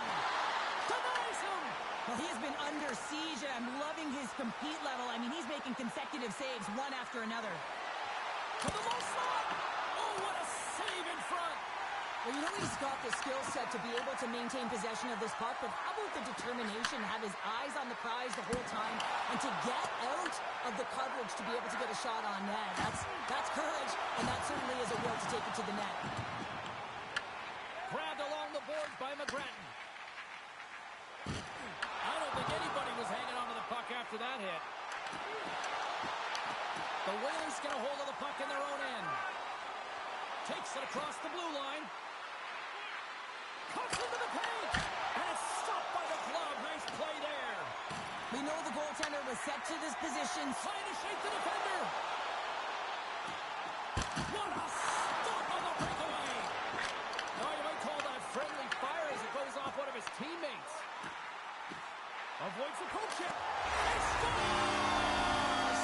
Denies him. Well, he has been under siege, and I'm loving his compete level. I mean, he's making consecutive saves one after another. To the low slot. Oh, what a save in front. Well, you know he's got the skill set to be able to maintain possession of this puck, but how about the determination to have his eyes on the prize the whole time and to get out of the coverage to be able to get a shot on net? That's courage, and that certainly is a will to take it to the net. Grabbed along the boards by McGrattan. I don't think anybody was hanging on to the puck after that hit. The Whalers get a hold of the puck in their own end. Takes it across the blue line. Cuts into the paint. And it's stopped by the glove. Nice play there. We know the goaltender was set to this position. Trying to shake the defender. What a stop on the breakaway. Now you might call that friendly fire as it goes off one of his teammates. Avoids the poke check. And scores!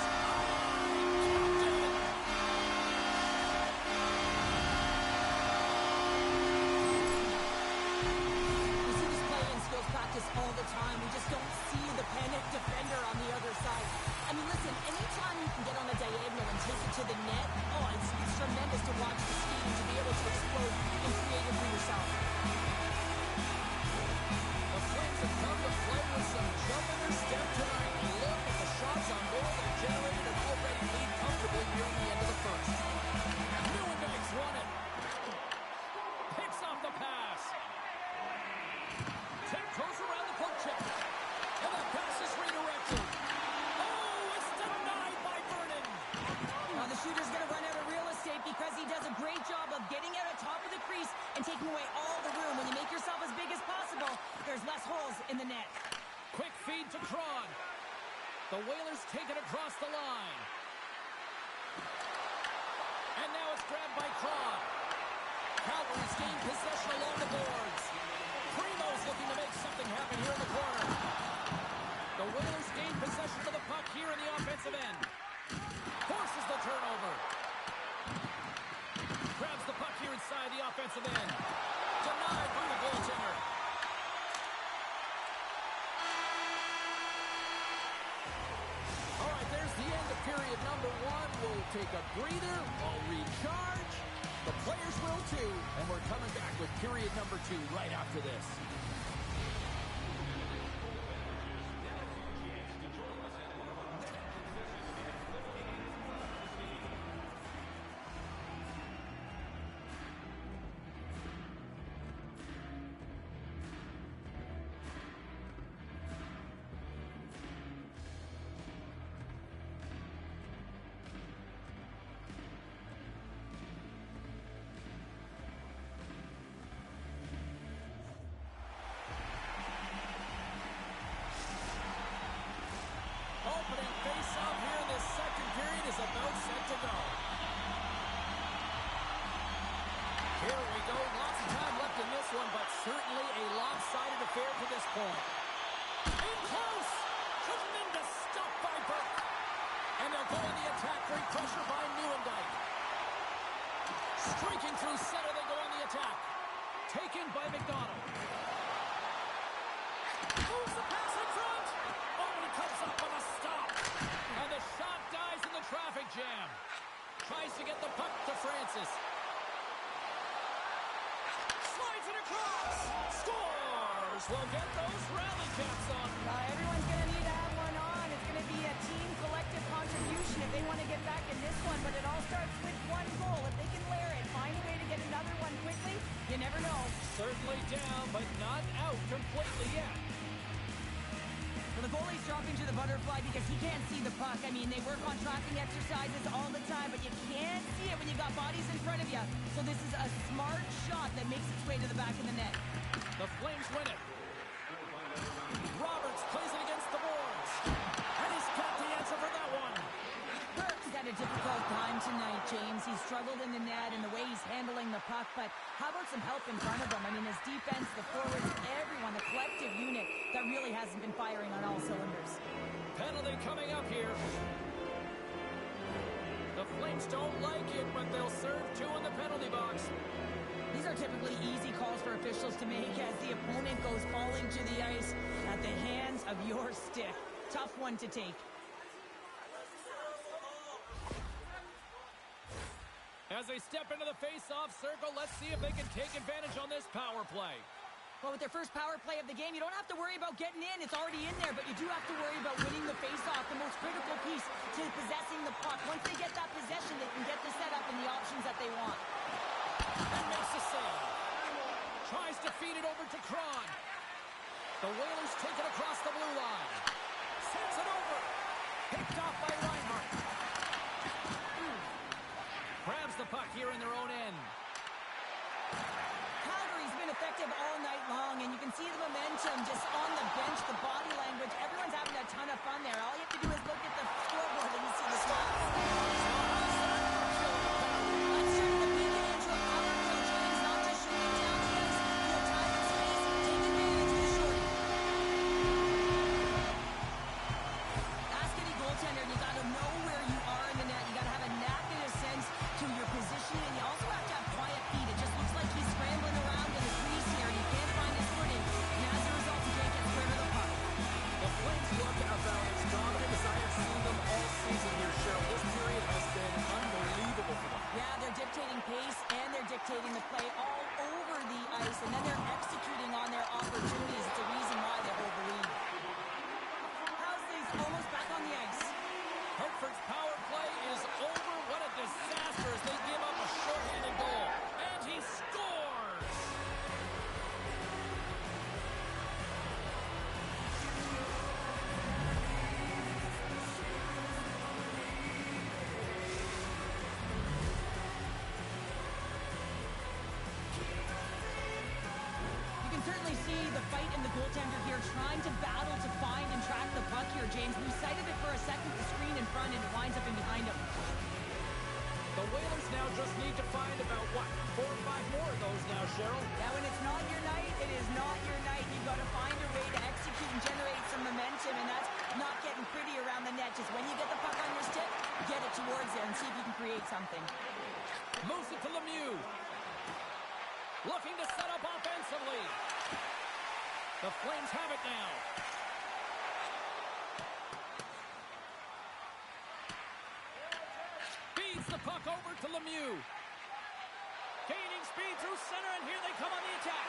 We see this play in skills practice all the time. We just don't see the panic defender on the other side. I mean, listen, anytime you can get on a diagonal and take it to the net, it's tremendous to watch the speed and to be able to explode and create it for yourself. The Flames have come to play with some jump in their step tonight. And look at the shots on goal that have generated an already lead comfortably here at the end of the first. Newendike's won it. Picks off the pass. Goes around the poke check. And that pass is redirected. Oh, it's denied by Vernon. Now the shooter's going to run out of real estate because he does a great job of getting out on top of the crease and taking away all the room. When you make yourself as big as possible, there's less holes in the net. Quick feed to Cron. The Whalers take it across the line. And now it's grabbed by Cron. Calgary's gained possession along the boards. Primo's looking to make something happen here in the corner. The Whalers gain possession of the puck here in the offensive end. Forces the turnover. Grabs the puck here inside the offensive end. Denied by the goaltender. All right, there's the end of period number one. We'll take a breather. We'll recharge. The players will too. And we're coming back with period number two right after this. Opening face-off here in this second period is about set to go. Here we go. Lots of time left in this one, but certainly a lopsided affair to this point. In close! Tremendous stop by Burke. And they'll go on the attack. Great pressure by Newendike. Streaking through center, they go on the attack. Taken by McDonald. Moves the pass in front. Oh, and he comes up with a stop. And the shot dies in the traffic jam. Tries to get the puck to Francis. Slides it across. Scores. We'll get those rally caps on. Everyone's going to need to have one on. It's going to be a team collective contribution if they want to get back in this one. But it all starts with one goal. If they can layer it, find a way to get another one quickly, you never know. Certainly down, but not out completely yet. Well, the goalie's dropping to the butterfly because he can't see the puck. I mean, they work on tracking exercises all the time, but you can't see it when you got bodies in front of you. So this is a smart shot that makes its way to the back of the net. The Flames win it. Roberts plays it against the boards. And he's got the answer for that one. Burke's had a difficult time tonight, James. He's struggled in the net and the way he's handling the puck, but how about some help in front of him? I mean, his defense, the forwards, everyone, the really hasn't been firing on all cylinders. Penalty coming up here. The Flames don't like it, but they'll serve 2 in the penalty box. These are typically easy calls for officials to make as the opponent goes falling to the ice at the hands of your stick. Tough one to take. As they step into the face-off circle, let's see if they can take advantage on this power play. Well, with their first power play of the game, you don't have to worry about getting in. It's already in there, but you do have to worry about winning the face-off, the most critical piece to possessing the puck. Once they get that possession, they can get the setup and the options that they want. And makes the save. Tries to feed it over to Kron. The Whalers take it across the blue line. Sends it over. Picked off by Reinhart. Grabs the puck here in their own end. Calgary's been effective all night long, and you can see the momentum just on the bench, the body language. Everyone's having a ton of fun there. All you have to do is look at the scoreboard and you see the stats. Let's turn the beacon into a power kill, James. Not just shooting down the ice. You have time and space. Take advantage of the shorty. Ask any goaltender, and you got to know where you are in the net. You got to have a knack and a sense to your positioning, and you also have to have quiet feet. It just looks like he's scrambling around in the crease here, and he can't find his footing, and as a result, he can't get square to the puck. The Flames look about as dominant as I have seen them all season here, Cheryl. This period has been unbelievable for them. Yeah, they're dictating pace, and they're dictating the play all over the ice, and then they're executing on their opportunities. It's a reason why they hold the lead. Housley's almost back on the ice. Hartford's power play is over. What a disaster as they give up a shorthanded goal. And he scores! You can certainly see the fight in the goaltender here, trying to battle to find and track the puck here, James. We sighted it for a second, the screen in front, and it winds up in behind him. The Whalers now just need to find about, 4 or 5 more of those now, Cheryl? Now, when it's not your night, it is not your night. You've got to find a way to execute and generate some momentum, and that's not getting pretty around the net. Just when you get the puck on your stick, get it towards there and see if you can create something. Moves it to Lemieux. Looking to set up offensively. The Flames have it now. Feeds the puck over to Lemieux. Gaining speed through center, and here they come on the attack.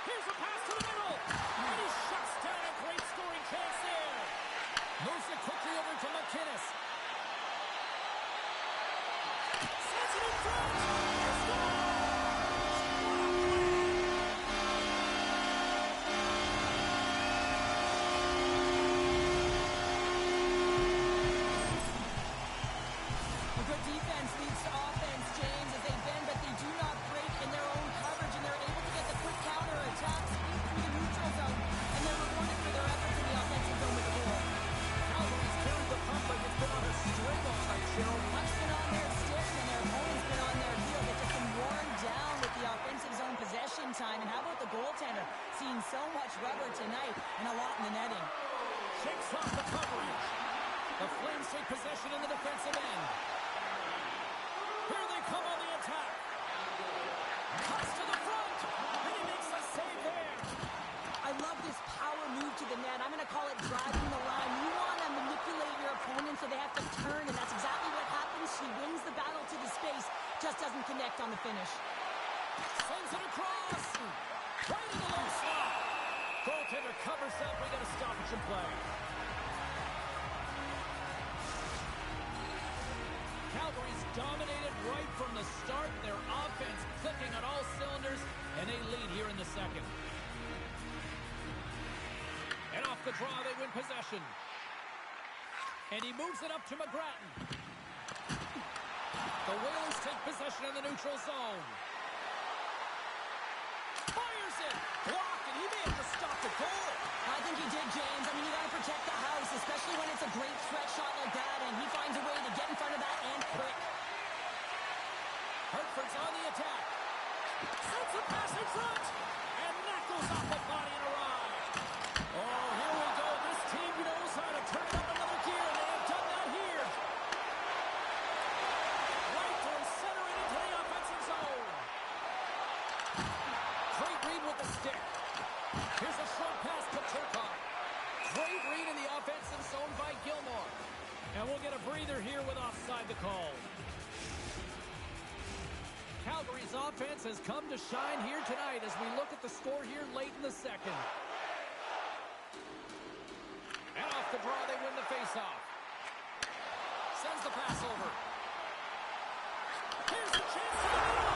Here's a pass to the middle. And he shuts down a great scoring chance there. Moves it quickly over to McInnes. Sets it in front. He scores! A good defense leads to offense, James, as they bend, but they do not break in their own coverage, and they're able to get the quick counter-attack speed through the neutral zone, and they're rewarded for their efforts in the offensive zone with the goal. Calgary's carried the puck like it's been on a string all night, Cheryl. Puck's been on their stick, and their opponent's been on their heel. They've just been worn down with the offensive zone possession time, and how about the goaltender? Seeing so much rubber tonight, and a lot in the netting. Shakes off the coverage. The Flames take possession in the defensive end. Here they come on the attack. Cuts to the front, and he makes the save there. I love this power move to the net. I'm going to call it driving the line. You want to manipulate your opponent so they have to turn, and that's exactly what happens. He wins the battle to the space, just doesn't connect on the finish. Sends it across. Right in the low slot. Goaltender covers up. We got a stoppage in play. Calgary's dominated right from the start. Their offense clicking on all cylinders, and they lead here in the second. And off the draw, they win possession. And he moves it up to McGrattan. The Whalers take possession in the neutral zone. Fires it! Blocked, and he may have just stopped the goal. I think he did, James. I mean, you got to protect the house, especially when it's a great threat shot like that, and he finds a way to get in front of that and quick. Hartford's on the attack. Sends a pass in front. And that goes off the body and a ride. Oh, Gilmore. And we'll get a breather here with offside the call. Calgary's offense has come to shine here tonight as we look at the score here late in the second. And off the draw, they win the faceoff. Sends the pass over. Here's the chance to the middle.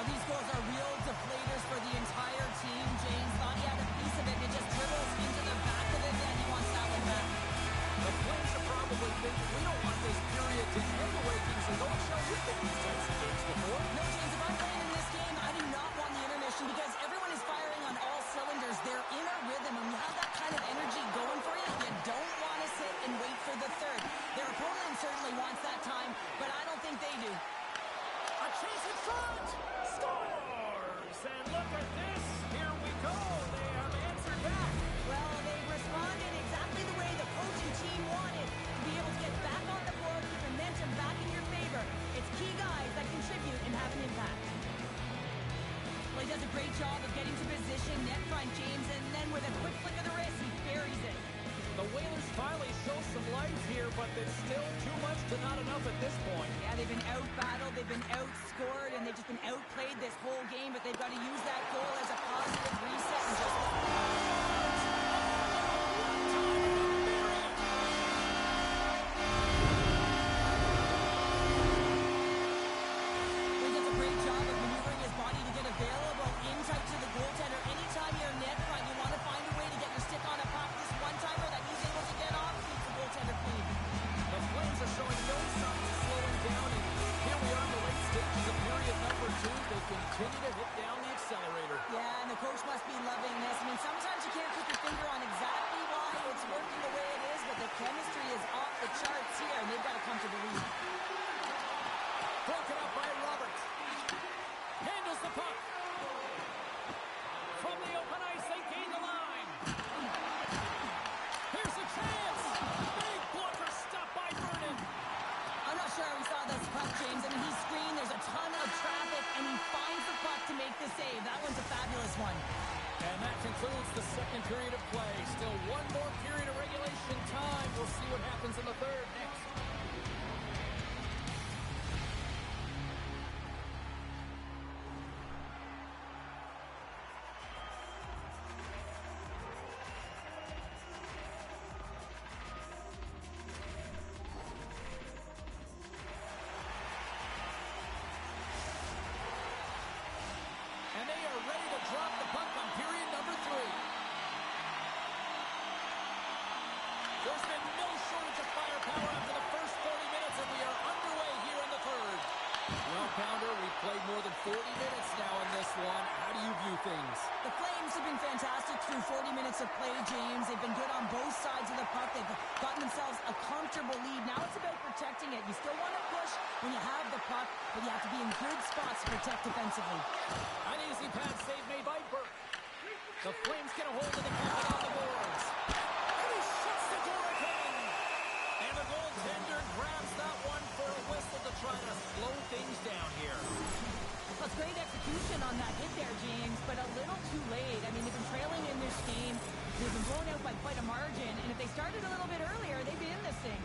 These goals are real deflators for the entire team. James thought he had a piece of it and it just dribbles into the back of it, and he wants that one back. The Flames are probably thinking, we don't want this period to end the way things are going. Shall we think these types of games before? No, James, if I'm playing in this game, I do not want the intermission because everyone is firing on all cylinders. They're in a rhythm, and when you have that kind of energy going for you, you don't want to sit and wait for the third. Their opponent certainly wants that time, but I don't think they do. A chase in front! Scores! And look at this! Here we go! They have answered back! Well, they've responded exactly the way the coaching team wanted. To be able to get back on the board, keep momentum back in your favor. It's key guys that contribute and have an impact. Well, he does a great job of getting to position, net front, James, and then with a quick flick of the wrist, he buries it. The Whalers finally show some life here, but it's still too much to not enough at this point. Yeah, they've been out-battled, they've been outscored, and they've just been outplayed this whole game, but they've got to use that goal as a positive reset and just... He does a great job of maneuvering his body to get available in tight to the goaltender. Anytime you're net front, you want to find a way to get your stick on a puck. This one-timer that he's able to get off keeps the goaltender clean. The Flames are showing no signs of slowing down, and here we are in the late stages of period number 2. They continue to hit down the accelerator. Yeah, and the coach must be loving this. I mean, sometimes you can't put your finger on exactly why it's working the way it is, but the chemistry is off the charts here, and they've got to come to the lead. Broken up by Roberts. Handles the puck. From the open ice, they gain the line. Here's a chance. Big blocker stop by Vernon. I'm not sure we saw this puck, James. I mean, he screened, there's a ton of traffic, and he finds the puck to make the save. That one's a fabulous one. And that concludes the second period of play. Still one more period of regulation time. We'll see what happens in the third next. And they are ready to drop the puck on period number 3. There's been no shortage of firepower after the first 40 minutes, and we are underway here in the third. Well, Pounder, we've played more than 40 minutes now in this one. How do you view things? The Flames have been fantastic through 40 minutes of play, James. They've been good on both sides of the puck. They've gotten themselves a comfortable lead. Now it's about protecting it. You still want to push when you have the puck, but you have to be in good spots to protect defensively. An easy pad save made by Burke. The Flames get a hold of the puck on the boards. And he shuts the door again. And the goaltender grabs that one for a whistle to try to slow things down here. That's great execution on that hit there, James, but a little too late. I mean, they've been trailing in this game. They've been blown out by quite a margin, and if they started a little bit earlier, they'd be in this thing.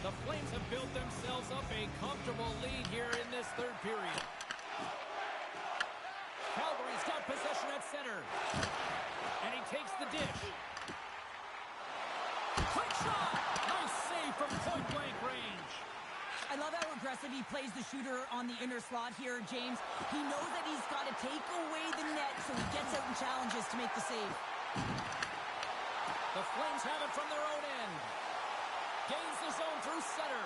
The Flames have built themselves up a comfortable lead here in this third period. Calgary's got possession at center. And he takes the dish. Quick shot! Nice save from point-blank range. I love how aggressive he plays the shooter on the inner slot here, James. He knows that he's got to take away the net, so he gets out and challenges to make the save. The Flames have it from their own end. Gains the zone through center.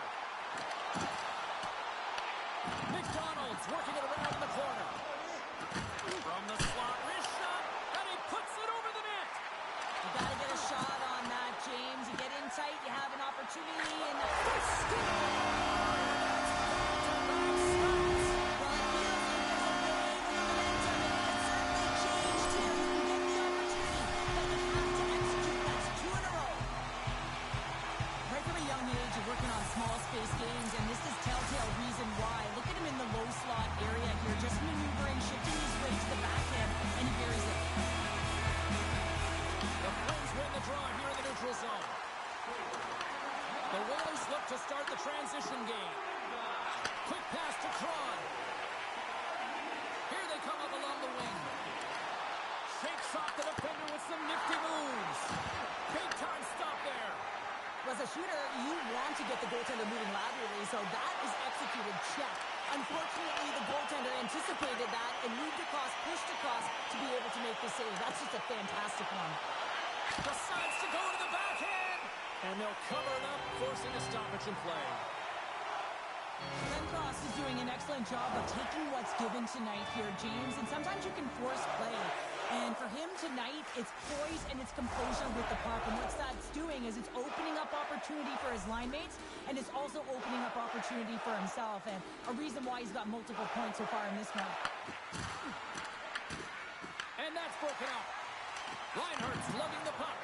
McDonald's working it around in the corner. From the slot, wrist shot, and he puts it over the net. You got to get a shot on that, James. You get in tight, you have an opportunity, and nifty moves. Big time stop there. As a shooter, you want to get the goaltender moving laterally, so that is executed check. Unfortunately, the goaltender anticipated that and moved across, pushed across to be able to make the save. That's just a fantastic one. Decides to go to the backhand. And they'll cover it up, forcing a stoppage in play. Glenn Cross is doing an excellent job of taking what's given tonight here, James, and sometimes you can force play. And for him tonight, it's poise and it's composure with the puck. And what that's doing is it's opening up opportunity for his line mates, and it's also opening up opportunity for himself. And a reason why he's got multiple points so far in this one. And that's broken up. Reinhardt's lugging the puck.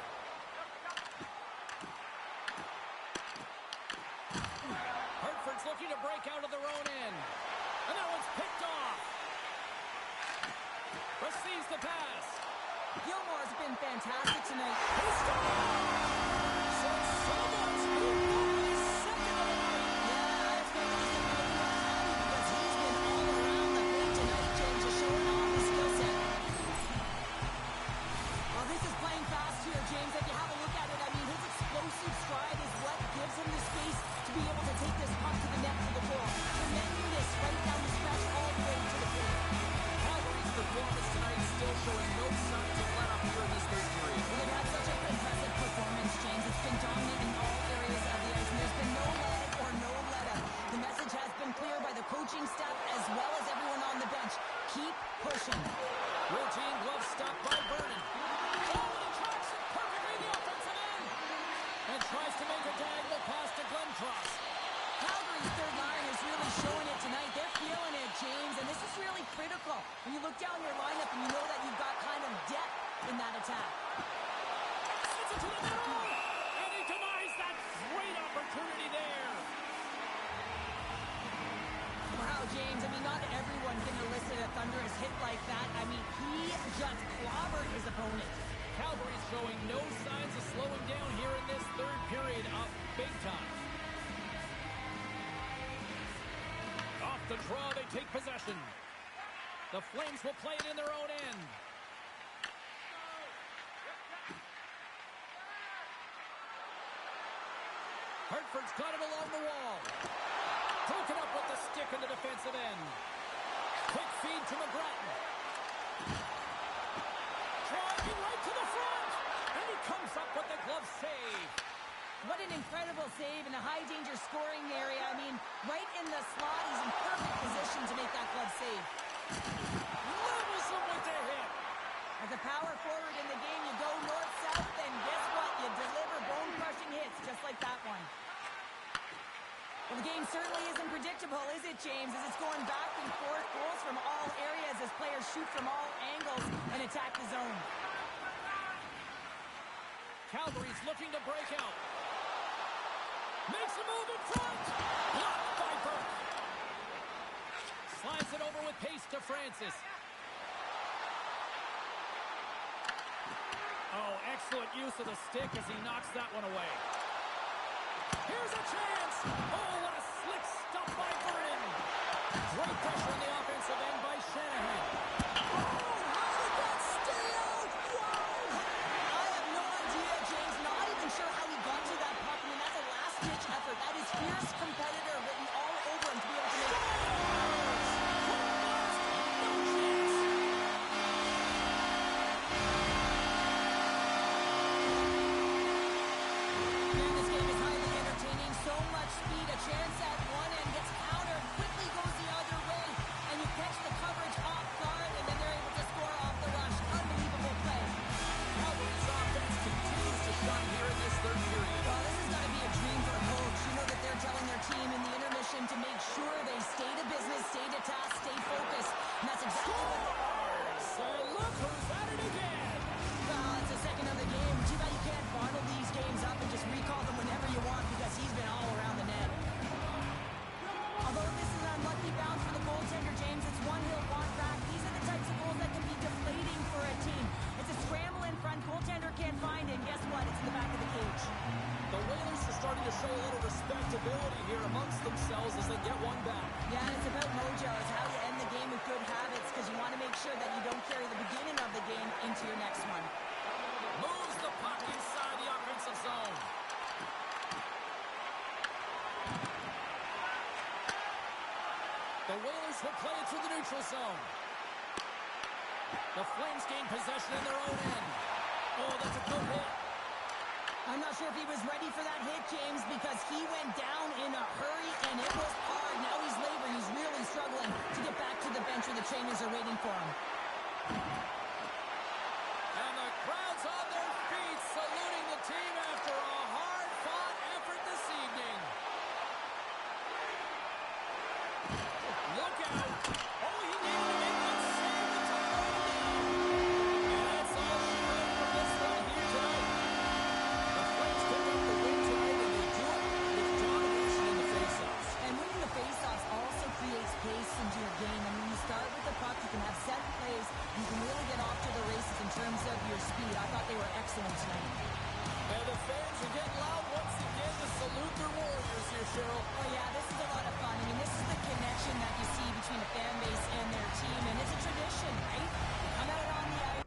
Hartford's looking to break out of their own end. And that one's picked off. Receives the pass. Gilmore's been fantastic tonight. He scores! So someone's moved on his second of the night. Yeah, I expect he's going to be looking more happy because he's been all around the plate tonight, James, just showing off his skill set. Well, this is playing fast here, James. If you have a look at it, I mean, his explosive stride is what gives him the space to be able to take this puck to the net for the goal. Tremendous right down the stretch all the way to the plate. Calgary's performance tonight is still showing no signs of let up here in this third period. Well, they've had such an impressive performance, James. It's been dominant in all areas of the ice, and there's been no let or no let up. The message has been clear by the coaching staff as well as everyone on the bench. Keep pushing. Routine glove stop by Vernon. Oh, he tracks it perfectly in the offensive end. And tries to make a diagonal pass to Glenn Cross. Calgary's third line is really showing it tonight. They're feeling it, James, and this is really critical. When you look down your lineup and you know that you've got kind of depth in that attack. Sends it to the middle. And he denies that great opportunity there. Wow, James, I mean, not everyone can elicit a thunderous hit like that. I mean, he just clobbered his opponent. Calgary's showing no signs of slowing down here in this third period of big time. Off the draw, they take possession. The Flames will play it in their own end. Hartford's got it along the wall. Broken up with the stick in the defensive end. Quick feed to McGrattan. Driving right to the front. And he comes up with the glove save. What an incredible save in a high-danger scoring area. I mean, right in the slot, he's in perfect position to make that glove save. Levels him with the hit. As a power forward in the game, you go north-south, and guess what? You deliver bone-crushing hits just like that one. Well, the game certainly isn't predictable, is it, James? As it's going back and forth, goals from all areas as players shoot from all angles and attack the zone. Calgary's looking to break out. Makes a move in front. Blocked by Burke. Slides it over with pace to Francis. Oh, excellent use of the stick as he knocks that one away. Here's a chance. Oh, what a slick stop by Vernon. Great pressure on the offensive end by Shanahan. Oh, how did that stay out? Wow! I have no idea, James. Not even sure how he got to that puck. I mean, that's a last-ditch effort. That is fierce competitor written all over him to be able to make it. Man, this game is highly entertaining. So much speed. A chance at one end gets countered. Quickly goes the other way. And you catch the coverage off guard, and then they're able to score off the rush. Unbelievable play. Calgary's offense continues to shine here in this third period. Well, this is going to be a dream for a coach. You know that they're telling their team in the intermission to make sure they stay to business, stay to task, stay focused. And that's exactly what... So look who's at it again. Well, it's the second of the game. Too bad you can't bottle these games up and just recall them whenever you want because he's been all around the net. Although this is an unlucky bounce for the goaltender, James, it's one he'll want back. These are the types of goals that can be deflating for a team. It's a scramble in front, goaltender can't find it, and guess what? It's in the back of the cage. The Whalers are starting to show a little respectability here amongst themselves as they get one back. Yeah, and it's about mojo. It's how you end the game with good habits because you want to make sure that you don't carry the beginning of the game into your next one. will play it through the neutral zone. The Flames gain possession in their own end. Oh, that's a good hit. I'm not sure if he was ready for that hit, James, because he went down in a hurry, and it was hard. Now he's laboring. He's really struggling to get back to the bench where the trainers are waiting for him. And the crowd's on their feet, saluting the team after a hard-fought effort this evening. Look out. Oh, he needed to make that save to tie the game. And that's all she wrote from this one here tonight. The Flames pick up the win tonight, and they do it with domination in the faceoffs. And winning the faceoffs also creates pace into your game. And when you start with the puck, you can have set plays. You can really get off to the races in terms of your speed. I thought they were excellent tonight. And the fans are getting loud once again to salute their Warriors here, Cheryl. Oh, yeah, this is a lot of fun. I mean, this is the connection that you see between a fan base and their team, and it's a tradition, right? Come out on the ice.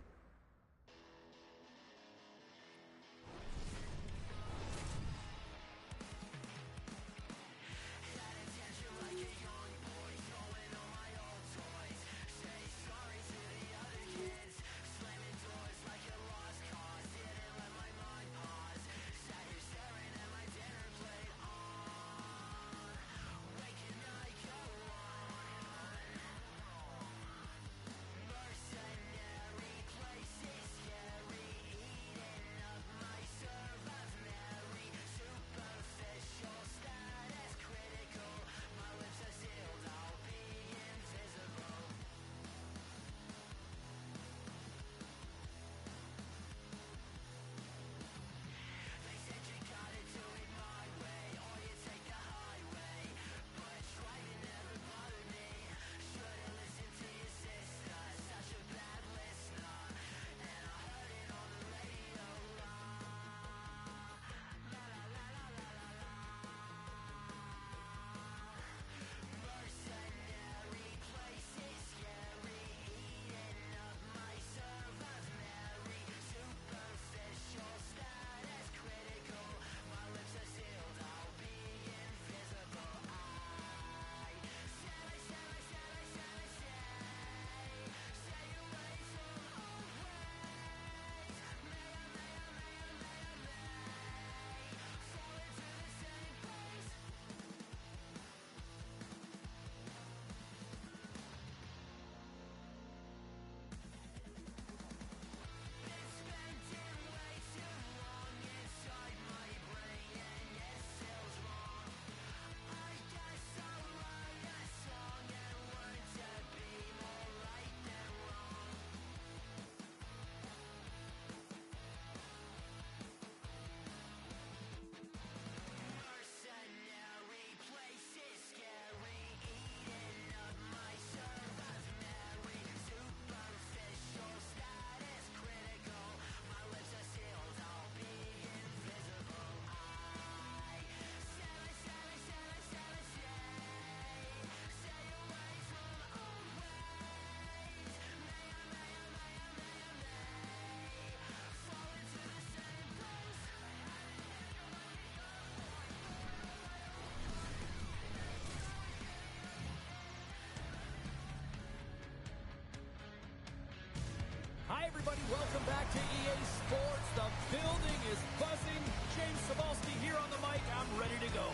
Hi, everybody. Welcome back to EA Sports. The building is buzzing. James Cebulski here on the mic. I'm ready to go.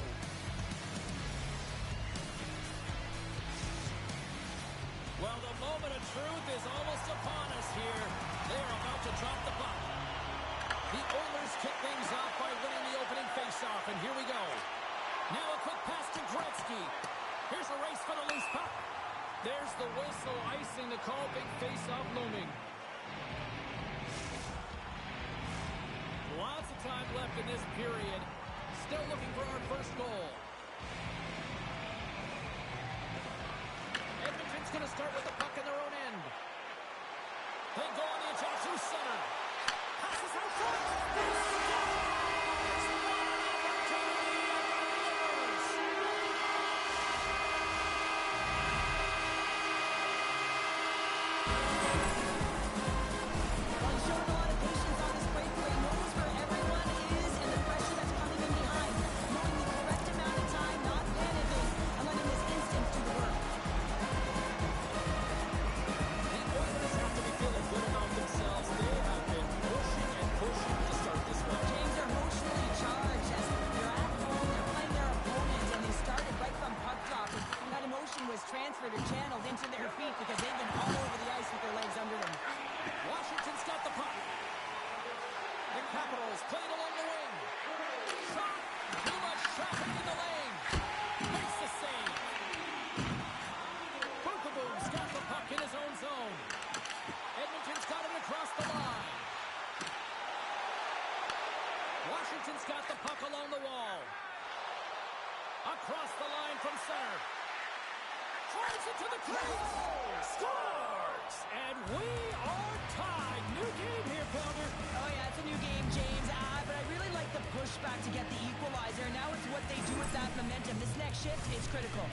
Well, the moment of truth is almost upon us here. They're about to drop the puck. The Oilers kick things off by winning the opening faceoff, and here we go. Now a quick pass to Gretzky. Here's a race for the loose puck. There's the whistle, icing the call. Big faceoff looming. Lots of time left in this period. Still looking for our first goal. Edmonton's going to start with the puck in their own end. They go on the attack through center. Passes out front. They scores! Opportunity and delivers. Well, he's showing a lot of patience on this breakaway. Knows where everyone is and the pressure that's coming in behind. Knowing the correct amount of time, not panicking, and letting his instincts do the work. Capitals play it along the wing. Shot. Too much traffic in the lane. Makes the save. Bookaboo's got the puck in his own zone. Edmonton's got it across the line. Washington's got the puck along the wall. Across the line from center. Drives it to the crease. Scores! And we are tied. New game here, Pounder. Oh, yeah, it's a new game, James. But I really like the pushback to get the equalizer. Now it's what they do with that momentum. This next shift is critical.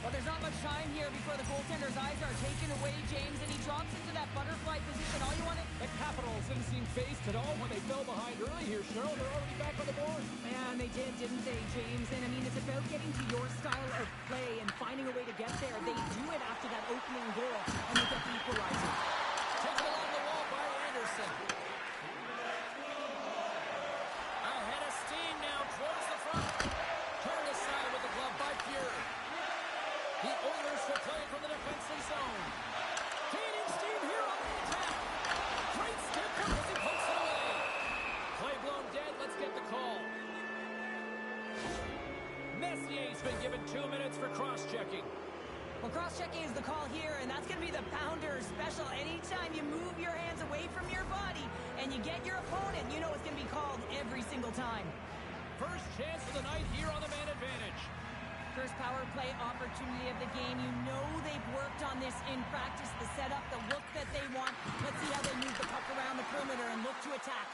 Well, there's not much time here before the goaltender's eyes are taken away, James, and he drops into that butterfly position. All you want to... The Capitals didn't seem phased at all when they fell behind early here, Cheryl. They're already back on the board. Man, they did, didn't they, James? And, I mean, it's about getting to your style of play and finding a way to get there. They do it after that opening goal, and they get the equalizer. Taken along the wall by Anderson. Ahead of steam now towards the front. Turned aside with the glove by Fury. The Oilers will play from the defensive zone. Gaining steam here on the attack. Great stick as he pokes it away. Play blown dead. Let's get the call. Messier's been given 2 minutes for cross-checking. Well, cross-checking is the call here, and that's going to be the Pounder special. Anytime you move your hands away from your body and you get your opponent, you know it's going to be called every single time. First chance of the night here on the man advantage. First power play opportunity of the game. You know they've worked on this in practice, the setup, the look that they want. Let's see how they move the puck around the perimeter and look to attack.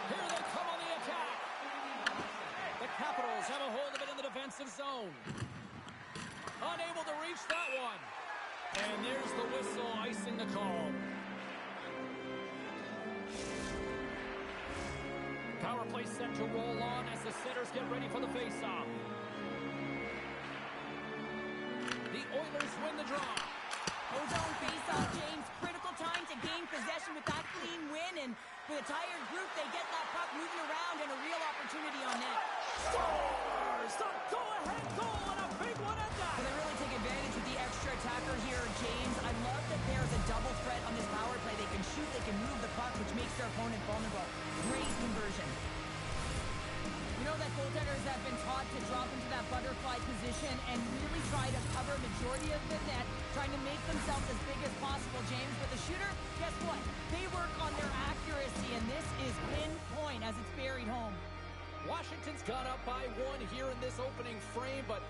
Here they come on the attack. The Capitals have a hold of it in the defensive zone. Unable to reach that one. And there's the whistle icing the call. Power play set to roll on as the setters get ready for the faceoff. The Oilers win the draw. Ozone face-off, James. Critical time to gain possession with that clean win. And for the tired group, they get that puck moving around and a real opportunity on net. Scores! The go-ahead goal and a big one at that. So they really take advantage with the extra attacker here, James. I love that there's a double threat on this power play. They can shoot, they can move the puck, which makes their opponent vulnerable. Great conversion. You know that goaltenders have been taught to drop into that butterfly position and really try to cover majority of the net, trying to make themselves as big as possible, James. With the shooter, guess what? They work on their accuracy, and this is pinpoint as it's buried home. Washington's gone up by 1 here in this opening frame, but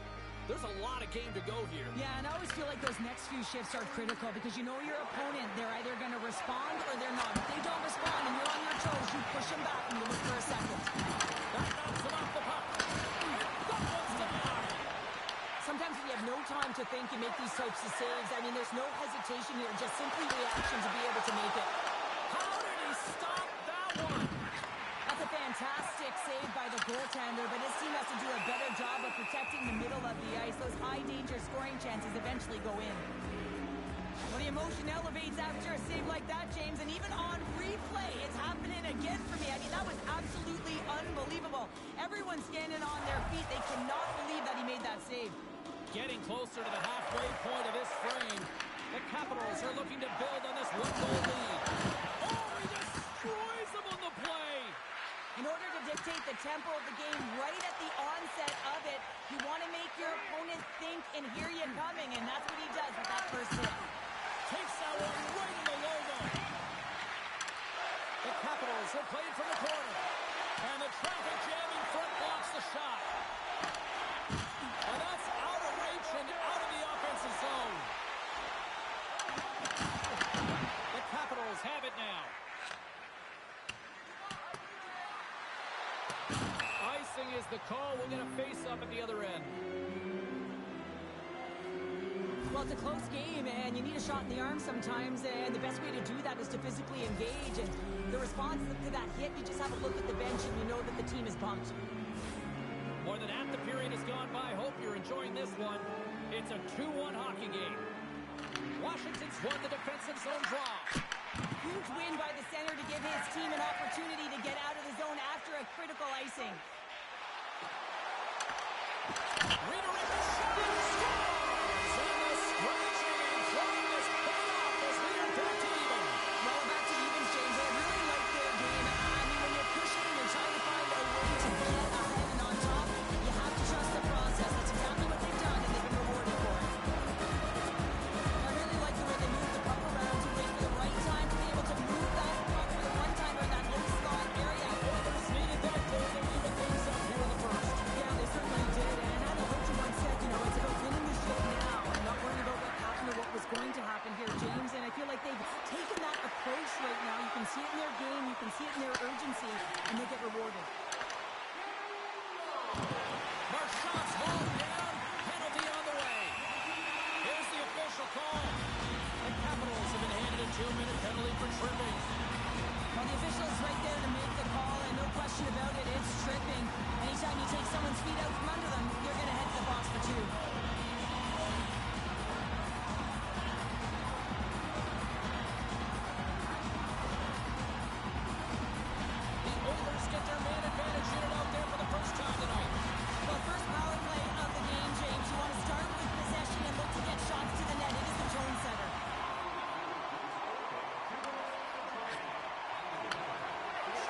there's a lot of game to go here. Yeah, and I always feel like those next few shifts are critical because you know your opponent, they're either going to respond or they're not. If they don't respond and you're on your toes, you push them back and you look for a second. That knocks him off the puck. That one's denied. Sometimes when you have no time to think, you make these types of saves. I mean, there's no hesitation here, just simply reaction to be able to make it. How did he stop that one? That's a fantastic save by the goaltender, but his team has to do a better job of protecting the middle of the ice. Those high-danger scoring chances eventually go in. Well, the emotion elevates after a save like that, James, and even on replay, it's happening again for me. I mean, that was absolutely unbelievable. Everyone's standing on their feet. They cannot believe that he made that save. Getting closer to the halfway point of this frame. The Capitals are looking to build on this one-goal lead. Oh, he destroys them on the play. In order to dictate the tempo of the game right at the onset of it, you want to make your opponent think and hear you coming, and that's what he does with that first hit. Takes that one right in the logo. The Capitals are playing from the corner. And the traffic jam in front blocks the shot. And that's out of reach and out of the offensive zone. The Capitals have it now. Icing is the call. We'll get a face-up at the other end. Well, it's a close game, and you need a shot in the arm sometimes, and the best way to do that is to physically engage. And the response to that hit, you just have a look at the bench, and you know that the team is pumped. More than half the period has gone by. Hope you're enjoying this one. It's a 2-1 hockey game. Washington's won the defensive zone draw. Huge win by the center to give his team an opportunity to get out of the zone after a critical icing. Redirect the shot. Scores! And the scratching and throwing this puck off as we are back to even. Well, back to even, James. What I really see it in their game, you can see it in their urgency, and they get rewarded. Marchand's hauled down. Penalty on the way. Here's the official call. The Capitals have been handed a 2-minute penalty for tripping. Well, the official's right there to make the call, and no question about it, it's tripping. Anytime you take someone's feet out from under them, you're going to head to the box for 2. The Oilers get their man advantage unit out there for the first time tonight. Well, first power play of the game, James. You want to start with possession and look to get shots to the net. It is the tone setter.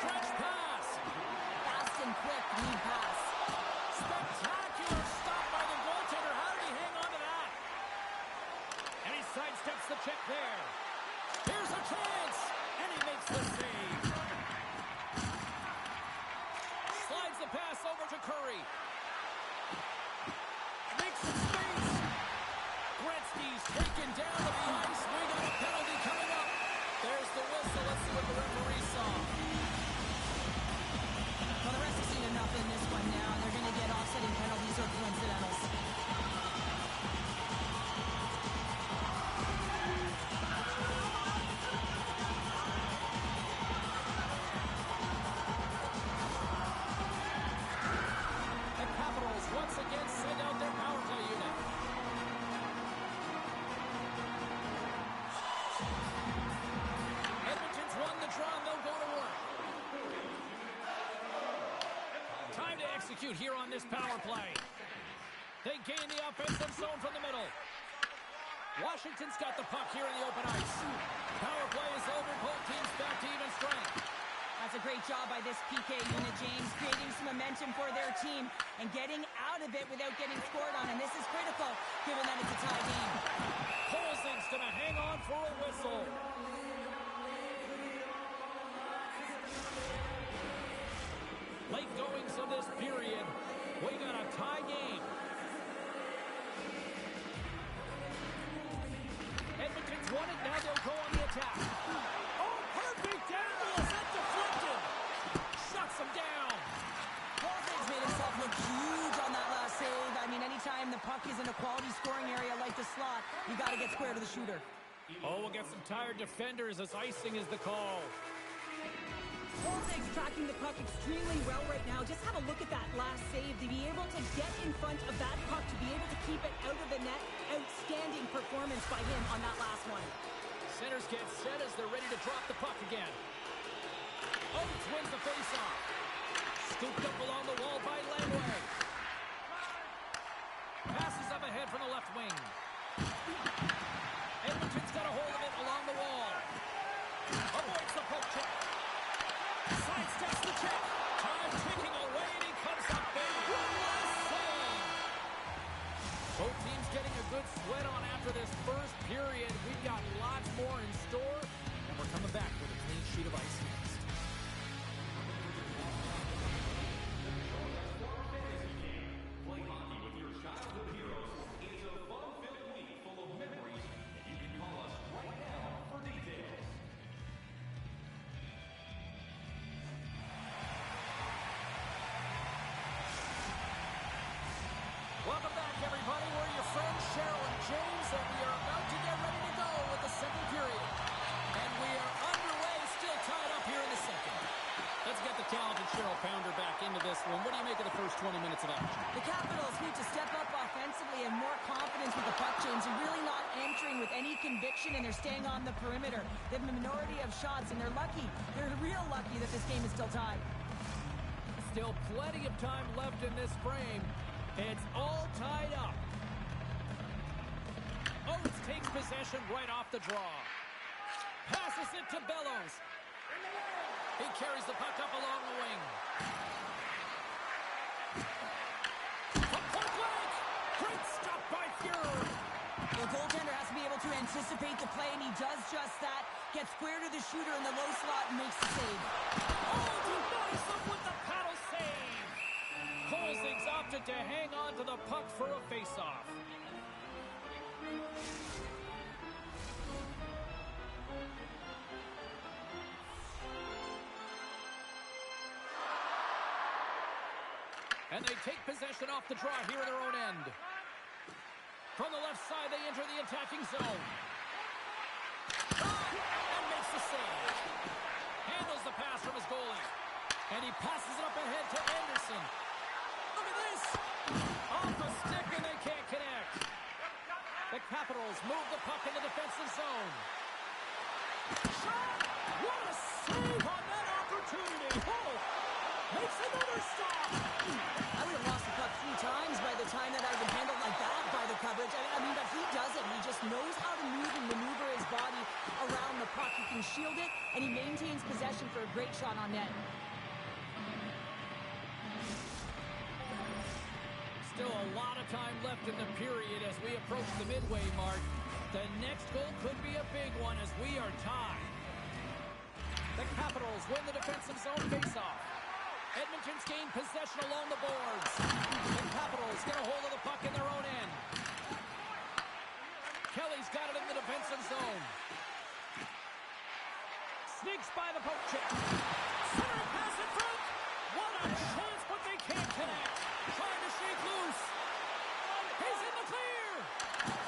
Stretch pass. Fast and quick lead pass. Spectacular stop by the goaltender. How did he hang on to that? And he sidesteps the check there. Here's a chance. And he makes the save. Slides the pass over to Curry. Makes some space. Gretzky's taken down to the ice. We got a penalty coming up. There's the whistle. Let's see what the referee saw. Well, the rest have seen enough in this one now, and they're going to get offsetting penalties or coincidentals. The Capitals once again send out their power play unit. Edmonton's won the draw and they'll go to work. Time to execute here on this power play. They gain the offensive zone from the middle. Washington's got the puck here in the open ice. Power play is over. Both teams back to even strength. That's a great job by this PK unit, James, creating some momentum for their team and getting out of it without getting scored on. And this is critical, given that it's a tie game. Holzing's going to hang on for a whistle. Late goings of this period. We got a tie game. Edmonton's won it. Now they'll go on the attack. Oh, perfect angle. Is that deflected? Shuts him down. Holzing's made himself look huge on that last save. I mean, anytime the puck is in a quality scoring area like the slot, you got to get square to the shooter. Oh, we'll get some tired defenders as icing is the call. Holzing's tracking the puck extremely well right now. Just have a look at that last save. To be able to get in front of that puck, to be able to keep it out of the net, outstanding performance by him on that last one. Centers get set as they're ready to drop the puck again. Oates wins the faceoff. Scooped up along the wall by Langway. Passes up ahead from the left wing. Edmonton's got a hold of it along the wall. Avoids the poke check. Sidesteps the check. Time ticking away, and he comes up big. One last save. Both teams getting a good sweat on after this first period. We've got lots more in store, and we're coming back with a clean sheet of ice next. Play hockey with your childhood heroes. It's a fun-filled week full of memories, and you can call us right now for details. Welcome back, everybody. We're your friends, Cheryl and James, and we are about to get ready to go with the second period. And we are underway, still tied up here in the second. Let's get the talented Cheryl Pounder back into this one. What do you make of the first 20 minutes of action? The Capitals need to step up offensively and more confidence with the puck, James, and really not entering with any conviction, and they're staying on the perimeter. They have a minority of shots, and they're lucky. They're real lucky that this game is still tied. Still plenty of time left in this frame. It's all tied up. Oates takes possession right off the draw. Passes it to Bellows. He carries the puck up along the wing. From point blank. Great stop by Fuhrer. The goaltender has to be able to anticipate the play, and he does just that. Gets square to the shooter in the low slot and makes the save. Oh, denies him with the paddle save. Holzing's opted to hang on to the puck for a faceoff. And they take possession off the draw here in their own end. From the left side, they enter the attacking zone. And makes the save. Handles the pass from his goalie. And he passes it up ahead to Anderson. Look at this. Off the stick, and they can't connect. The Capitals move the puck in the defensive zone. Shot! What a save on that opportunity. Oh! Makes another stop. I would have lost the puck 3 times by the time that I've been handled like that by the coverage. I mean, but he doesn't. He just knows how to move and maneuver his body around the puck. He can shield it, and he maintains possession for a great shot on net. Still a lot of time left in the period as we approach the midway mark. The next goal could be a big one as we are tied. The Capitals win the defensive zone faceoff. Edmonton's gained possession along the boards. The Capitals get a hold of the puck in their own end. Kelly's got it in the defensive zone. Sneaks by the poke check. Center pass in front. What a chance, but they can't connect. Trying to shake loose. He's in the clear.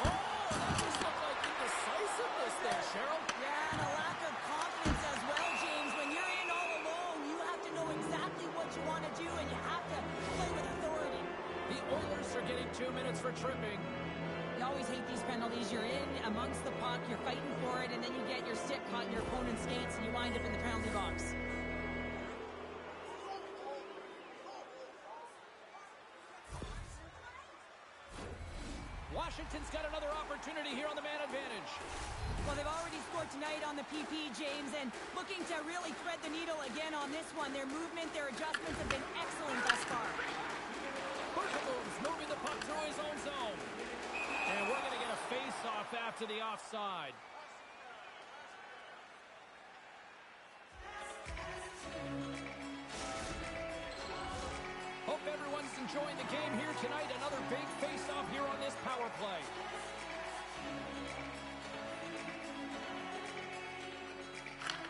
Oh, that just looked like indecisiveness there, Cheryl. Yeah, and a lack of confidence as well, James. When you're in all alone, you have to know exactly what you want to do, and you have to play with authority. The Oilers are getting 2 minutes for tripping. You always hate these penalties. You're in amongst the puck, you're fighting for it, and then you get your stick caught in your opponent's skates, and you wind up in the penalty box. Washington's got another opportunity here on the man advantage. Well, they've already scored tonight on the PP, James, and looking to really thread the needle again on this one. Their movement, their adjustments have been excellent thus far. Berkeboo's moving the puck through his own zone. And we're going to get a face-off after the offside. Hope everyone's enjoying the game here tonight. Another big face-off here on this power play.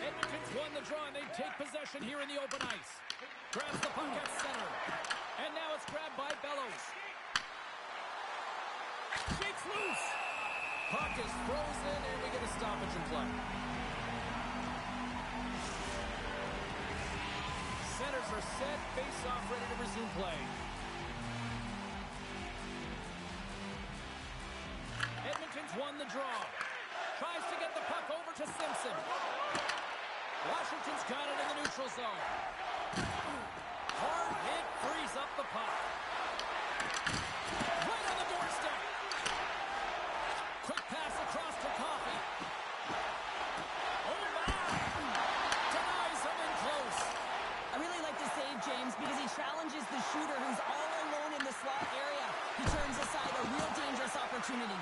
Edmonton's won the draw, and they take possession here in the open ice. Grabs the puck at center. And now it's grabbed by Bellows. Shakes loose. Puck is frozen, and we get a stoppage in play. Centers are set. Face-off ready to resume play. Edmonton's won the draw. Tries to get the puck over to Simpson. Washington's got it in the neutral zone. Hard hit frees up the puck. Right on the doorstep. Quick pass across to Coffey. Oh, my! Denies him in close. I really like the save, James, because he challenges the shooter who's all alone in the slot area. He turns aside a real dangerous opportunity.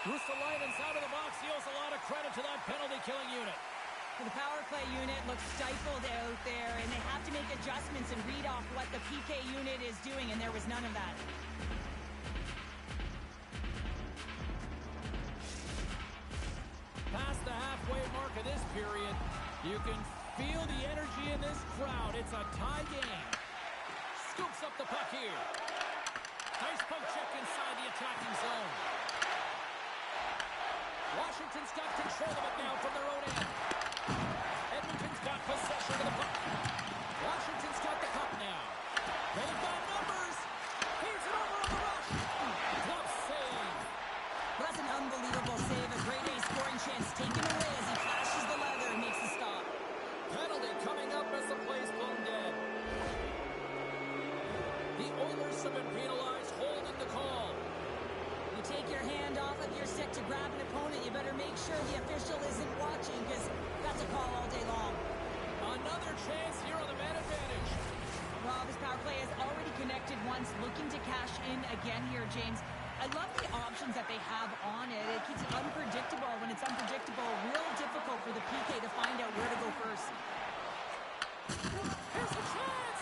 Russellaitis out of the box. He owes a lot of credit to that penalty-killing unit. The power play unit looks stifled out there, and they have to make adjustments and read off what the PK unit is doing, and there was none of that. Past the halfway mark of this period, you can feel the energy in this crowd. It's a tie game. Scoops up the puck here. Nice poke check inside the attacking zone. Washington's got control of it now from their own end. Edmonton's got possession of the puck. Washington's got the puck now. They've got numbers. Feeds it over on the rush. Glove save. Well, that's an unbelievable save. A grade A scoring chance taken away as he flashes the leather and makes the stop. Penalty coming up as the play's blown dead. The Oilers have been penalized, holding the call. You take your hand off of your stick to grab an opponent, you better make sure the official isn't watching, because that's a call all day long. Another chance here on the man advantage. Rob, his power play has already connected once, looking to cash in again here, James. I love the options that they have on it. It keeps it unpredictable. When it's unpredictable, real difficult for the PK to find out where to go first. Here's a chance.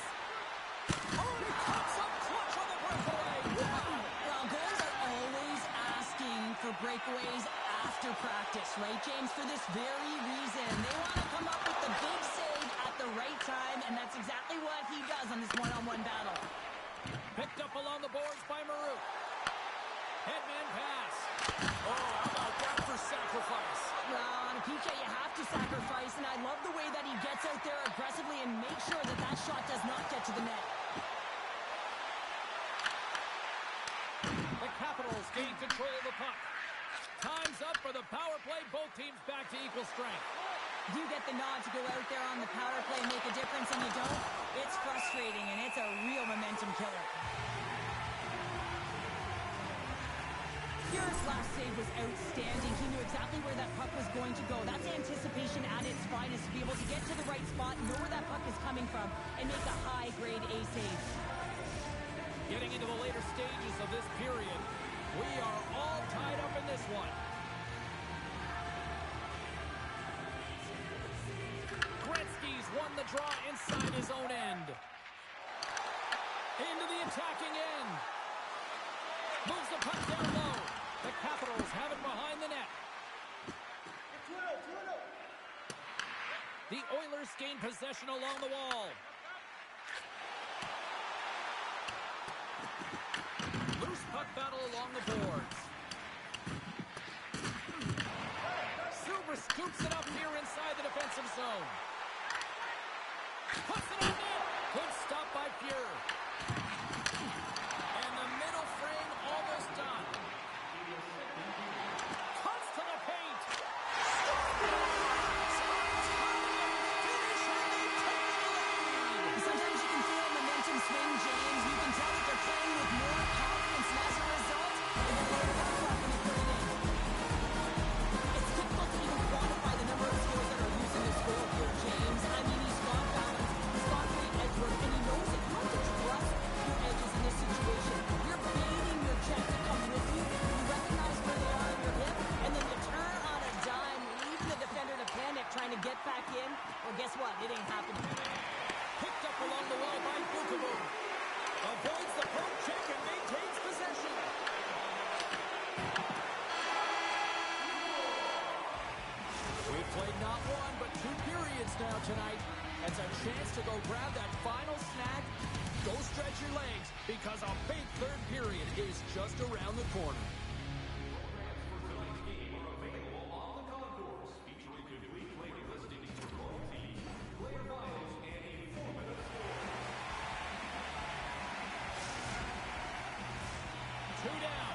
Oh, he comes up clutch on the breakaway. Wow. Well, goals are always asking for breakaways after practice, right, James? For this very reason. They want to come up with the big save at the right time, and that's exactly what he does on this one-on-one battle. Picked up along the boards by Maroon. Headman pass. Oh, how about that for sacrifice? Well, on a PK, you have to sacrifice, and I love the way that he gets out there aggressively and makes sure that that shot does not get to the net. The Capitals gain control of the puck. Time's up for the power play. Both teams back to equal strength. You get the nod to go out there on the power play and make a difference, and you don't. It's frustrating, and it's a real momentum killer. Pierce's last save was outstanding. He knew exactly where that puck was going to go. That's anticipation at its finest, to be able to get to the right spot, know where that puck is coming from, and make a high-grade A save. Getting into the later stages of this period, we are all tied up in this one. Gretzky's won the draw inside his own end. Into the attacking end. Moves the puck down low. The Capitals have it behind the net. The Oilers gain possession along the wall. Loose puck battle along the boards. Silver scoops it up here inside the defensive zone. Puts it on net. Good stop by Fuhr. And the middle frame almost done. Cuts to the paint. Sometimes you can feel momentum swing, James. You can tell that they're playing with more confidence, and as a result, they're going to load that puck when they put it in. It's difficult to even quantify the number of skills that are used in this goal here, James. I mean, he's got balance, he's got great edge work, and he knows it. You have to trust your edges in this situation. You're baiting your check to come with you. You recognize where they are in your hip, and then you turn on a dime, leaving the defender to panic, trying to get back in. Well, guess what? It ain't happening. Picked up along the wall by Bukavu. Avoids the poke check and maintains possession. We've played not one, but 2 periods now tonight. It's a chance to go grab that final snack. Go stretch your legs, because a big third period is just around the corner. For tonight's game are available on the concourse, featuring complete player listings for both teams, player bios, and informative stories. 2 down,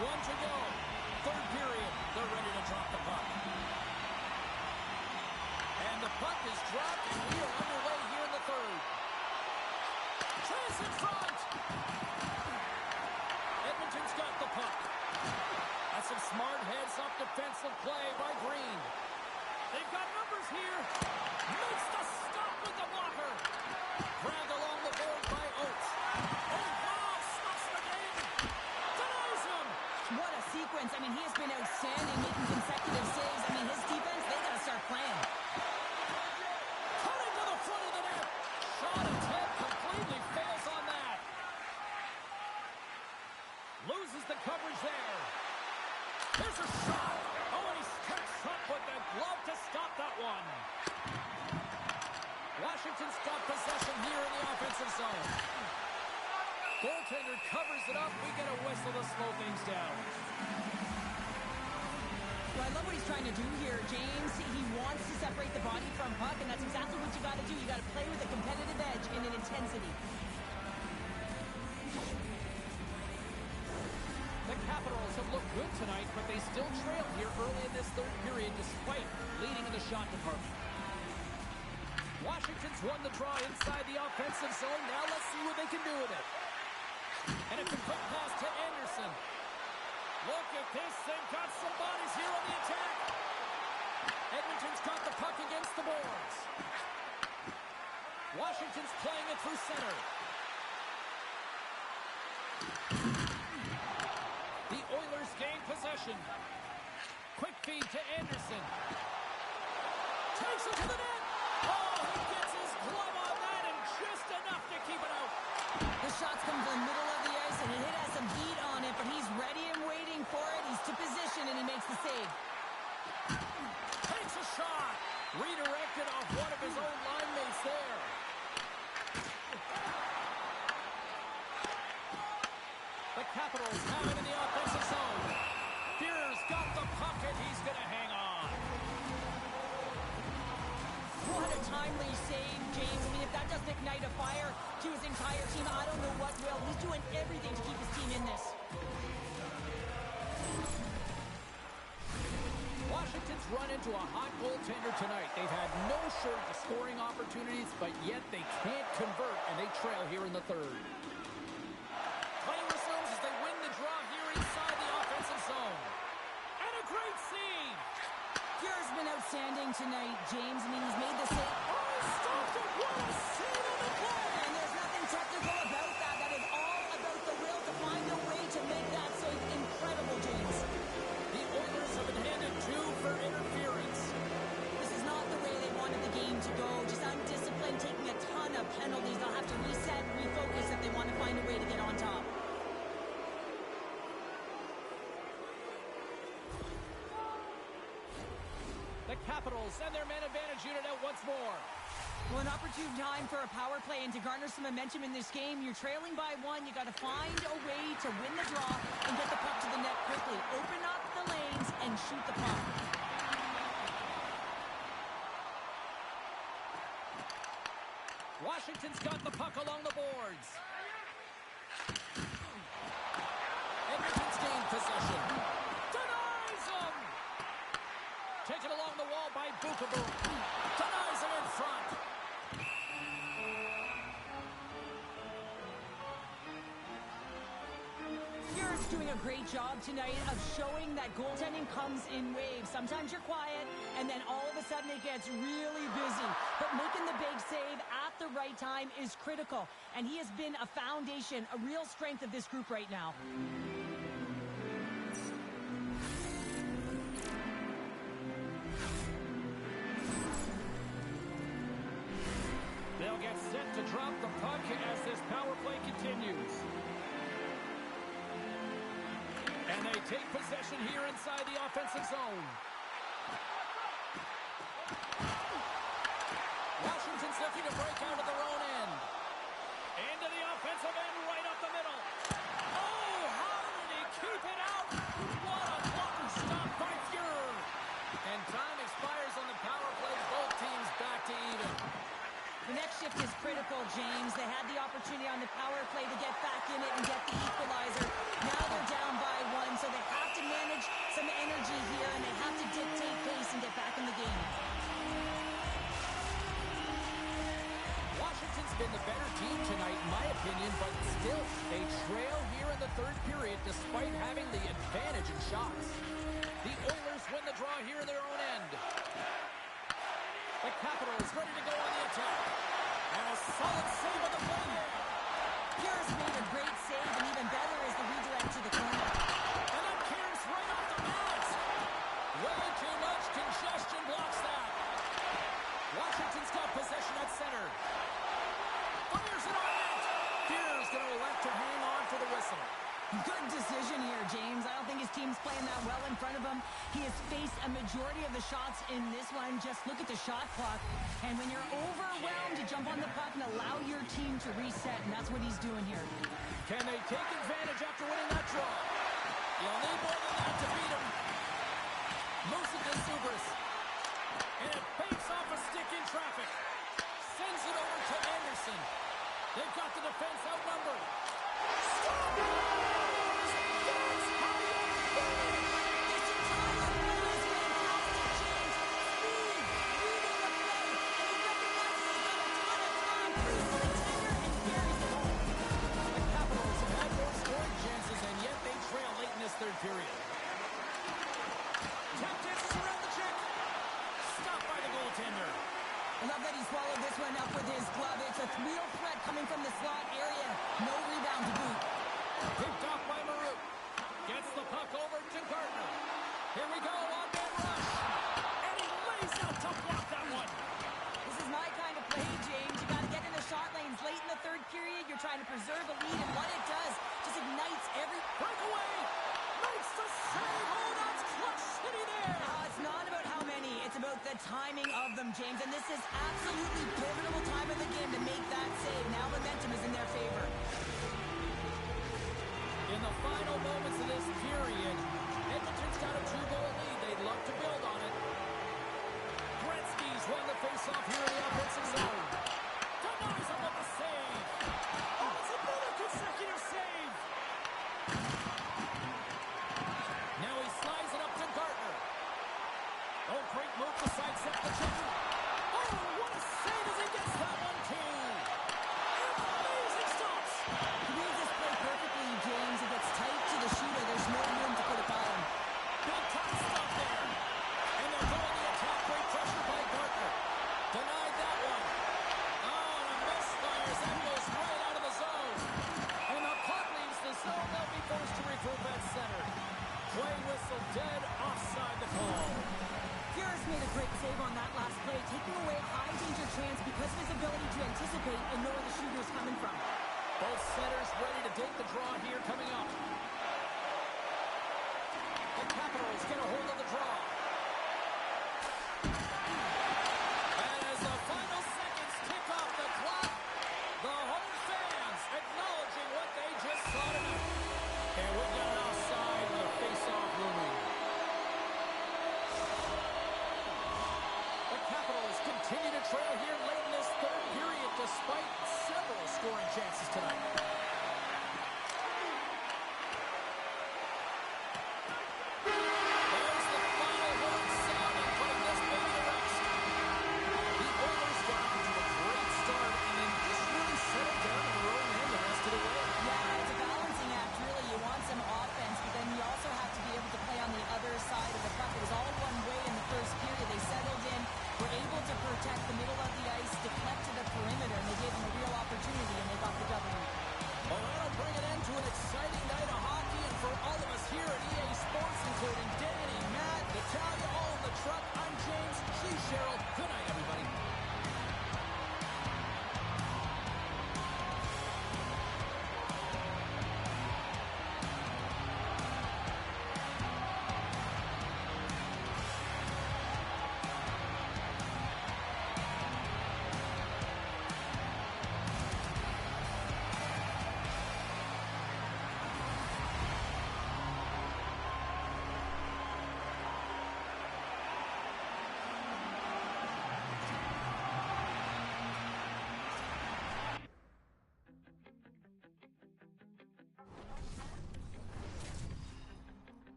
1 to go. Third period, they're ready to drop the puck. And the puck is dropped, and we are underway here in the third. Chase in front! Edmonton's got the puck. That's some smart heads-up defensive play by Green. They've got numbers here. Makes the stop with the blocker. Grabbed along the board by Oates. Oh, wow! Stops the game. Denies him. What a sequence. I mean, he has been outstanding, making consecutive saves. I mean, his defense, they got to start playing. Cutting to the front of the net. Shot attempt completely fails on that. Loses the coverage there. There's a shot. Oh, and he steps up with the glove to stop that one. Washington's got possession here in the offensive zone. Goaltender covers it up. We get a whistle to slow things down. Well, I love what he's trying to do here, James. He wants to separate the body from puck, and that's exactly what you got to do. You got to play with a competitive edge and an intensity. The Capitals have looked good tonight, but they still trail here early in this third period despite leading in the shot department. Washington's won the draw inside the offensive zone. Now let's see what they can do with it. And it's a quick pass to Anderson. Look at this. They've got some bodies here on the attack. Edmonton's got the puck against the boards. Washington's playing it through center. The Oilers gain possession. Quick feed to Anderson. Takes it to the net. Oh, he gets his glove on that and just enough to keep it out. The shots come from the middle of the ice, and he has some heat on it, but he's ready and waiting for it. He's to position, and he makes the save. Takes a shot. Redirected off one of his own line mates there. timely save, James. I mean, if that doesn't ignite a fire to his entire team, I don't know what will. He's doing everything to keep his team in this. Washington's run into a hot goaltender tonight. They've had no shortage of scoring opportunities, but yet they can't convert, and they trail here in the third. Play resumes as they win the draw here inside the offensive zone. And a great save! Pierre's been outstanding tonight, James. I mean, he's made the save. Oh, stopped it! What a save on the play! And there's nothing technical about that. That is all about the will to find a way to make that save incredible, James. The Oilers have been handed 2 for interference. This is not the way they wanted the game to go. Just undisciplined, taking a ton of penalties. They'll have to reset, refocus if they want to find a way to get on top. The Capitals send their man advantage unit out once more. Well, an opportune time for a power play and to garner some momentum in this game. You're trailing by 1. You got to find a way to win the draw and get the puck to the net quickly. Open up the lanes and shoot the puck. Washington's got the puck along the boards. Edmonton's gained possession. Denies him! Taken along the wall by Bukabu. Denies him in front. Pierre's doing a great job tonight of showing that goaltending comes in waves. Sometimes you're quiet, and then all of a sudden it gets really busy. But making the big save at the right time is critical. And he has been a foundation, a real strength of this group right now. They'll get set to drop the puck as this power play continues. And they take possession here inside the offensive zone. Washington's looking to break out of their own end. Into the offensive end, right up the middle. Oh, how did he keep it out? What a blocker stop by Fuhrer. And time expires on the power play. Both teams back to even. The next shift is critical, James. They had the opportunity on the power play to get back in it and get the equalizer. Now they're down by 1, so they have to manage some energy here, and they have to dictate pace and get back in the game. Washington's been the better team tonight, in my opinion, but still, they trail here in the third period despite having the advantage in shots. The Oilers win the draw here in their own end. The Capitals ready to go on the attack. And a solid save on the play there. Pierre's made a great save, and even better is the redirect to the corner. And then Pierce right off the pads. Way too much congestion blocks that. Washington's got possession at center. Fires it on net. Pierre's going to elect to hang on to the whistle. Good decision here, James. I don't think his team's playing that well in front of him. He has faced a majority of the shots in this one. Just look at the shot clock. And when you're overwhelmed, you jump on the puck and allow your team to reset, and that's what he's doing here. Can they take advantage after winning that draw? You'll need more than that to beat him. Moves it to Subras. And it banks off a stick in traffic. Sends it over to Anderson. They've got the defense outnumbered. Stop it! Third period. Tapped in around the check. Stopped by the goaltender. I love that he swallowed this one up with his glove. It's a real threat coming from the slot area. No rebound to boot. Picked off by Maroon. Gets the puck over to Gardner. Here we go, one-man rush. And he lays out to block that one. This is my kind of play, James. You got to get in the shot lanes late in the third period. You're trying to preserve a lead, and what it does just ignites every breakaway. Makes the save. Oh, that's clutch city there. It's not about how many. It's about the timing of them, James. And this is absolutely pivotal time of the game to make that save. Now momentum is in their favor. In the final moments of this period, Edmonton's got a 2-goal lead. They'd love to build on it. Gretzky's won the faceoff here in the offensive coming from. Both centers ready to take the draw here coming up. The Capitals get a hold of the draw. And as the final seconds tick off the clock, the home fans acknowledging what they just saw tonight. And we've got an offside with a face-off looming. The Capitals continue to trail here late in this third period despite several scoring chances tonight. There's the final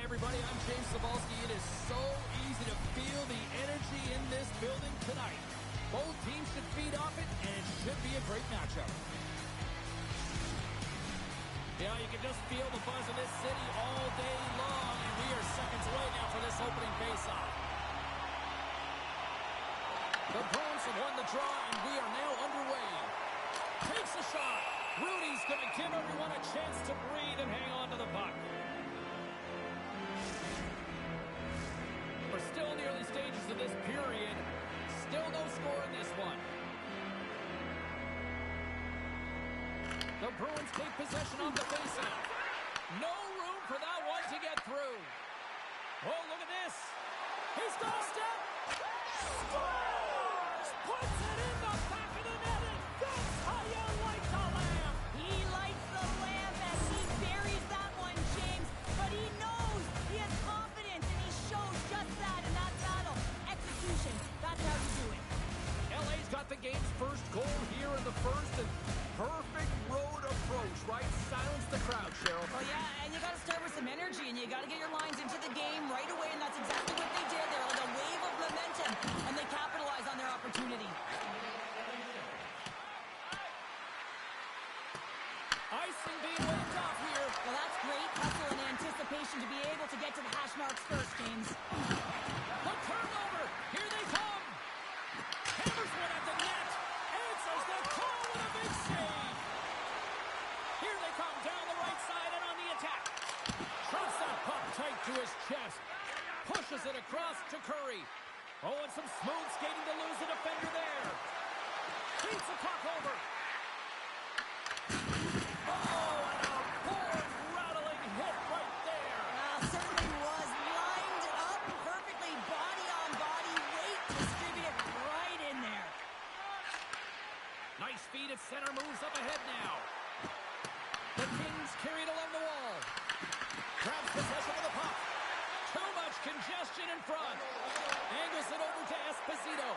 everybody, I'm James Cebulski. It is so easy to feel the energy in this building tonight. Both teams should feed off it, and it should be a great matchup. Yeah, you can just feel the buzz in this city all day long, and we are seconds away now for this opening faceoff. The Bruins have won the draw, and we are now underway. Takes a shot. Rudy's going to give everyone a chance to breathe and hang on to the puck. We're still in the early stages of this period. Still no score in this one. The Bruins take possession of the faceoff. No room for that one to get through. Oh, look at this. He's got a step. Scores! Puts it in the back of the net, and that's how you light the lamp. He lights the lamp and he buries that one, James. But he knows he has confidence, and he shows just that in that battle. Execution, that's how you do it. LA's got the game's first goal here in the first, and perfect road approach, right? Silence the crowd, Cheryl. Well, yeah, and you got to start with some energy, and you got to get your lines into the game right away, and that's exactly what they did. They're like a wave of momentum, and they capitalize on their opportunity. Icing being waved off here. Well, that's great hustle and anticipation to be able to get to the hash marks first, James. The turnover. Here they come. Hammers one at the net. Answers the call with a big save. Here they come down the right side and on the attack. Drops that puck tight to his chest. Pushes it across to Curry. Oh, and some smooth skating to lose the defender there. Beats the puck over. Oh, and a board-rattling hit right there. Certainly was lined up perfectly, body on body, weight distributed right in there. Nice feed at center, moves up ahead now. The Kings carried along the wall. Grabs possession of the puck. Too much congestion in front. Angles it over to Esposito.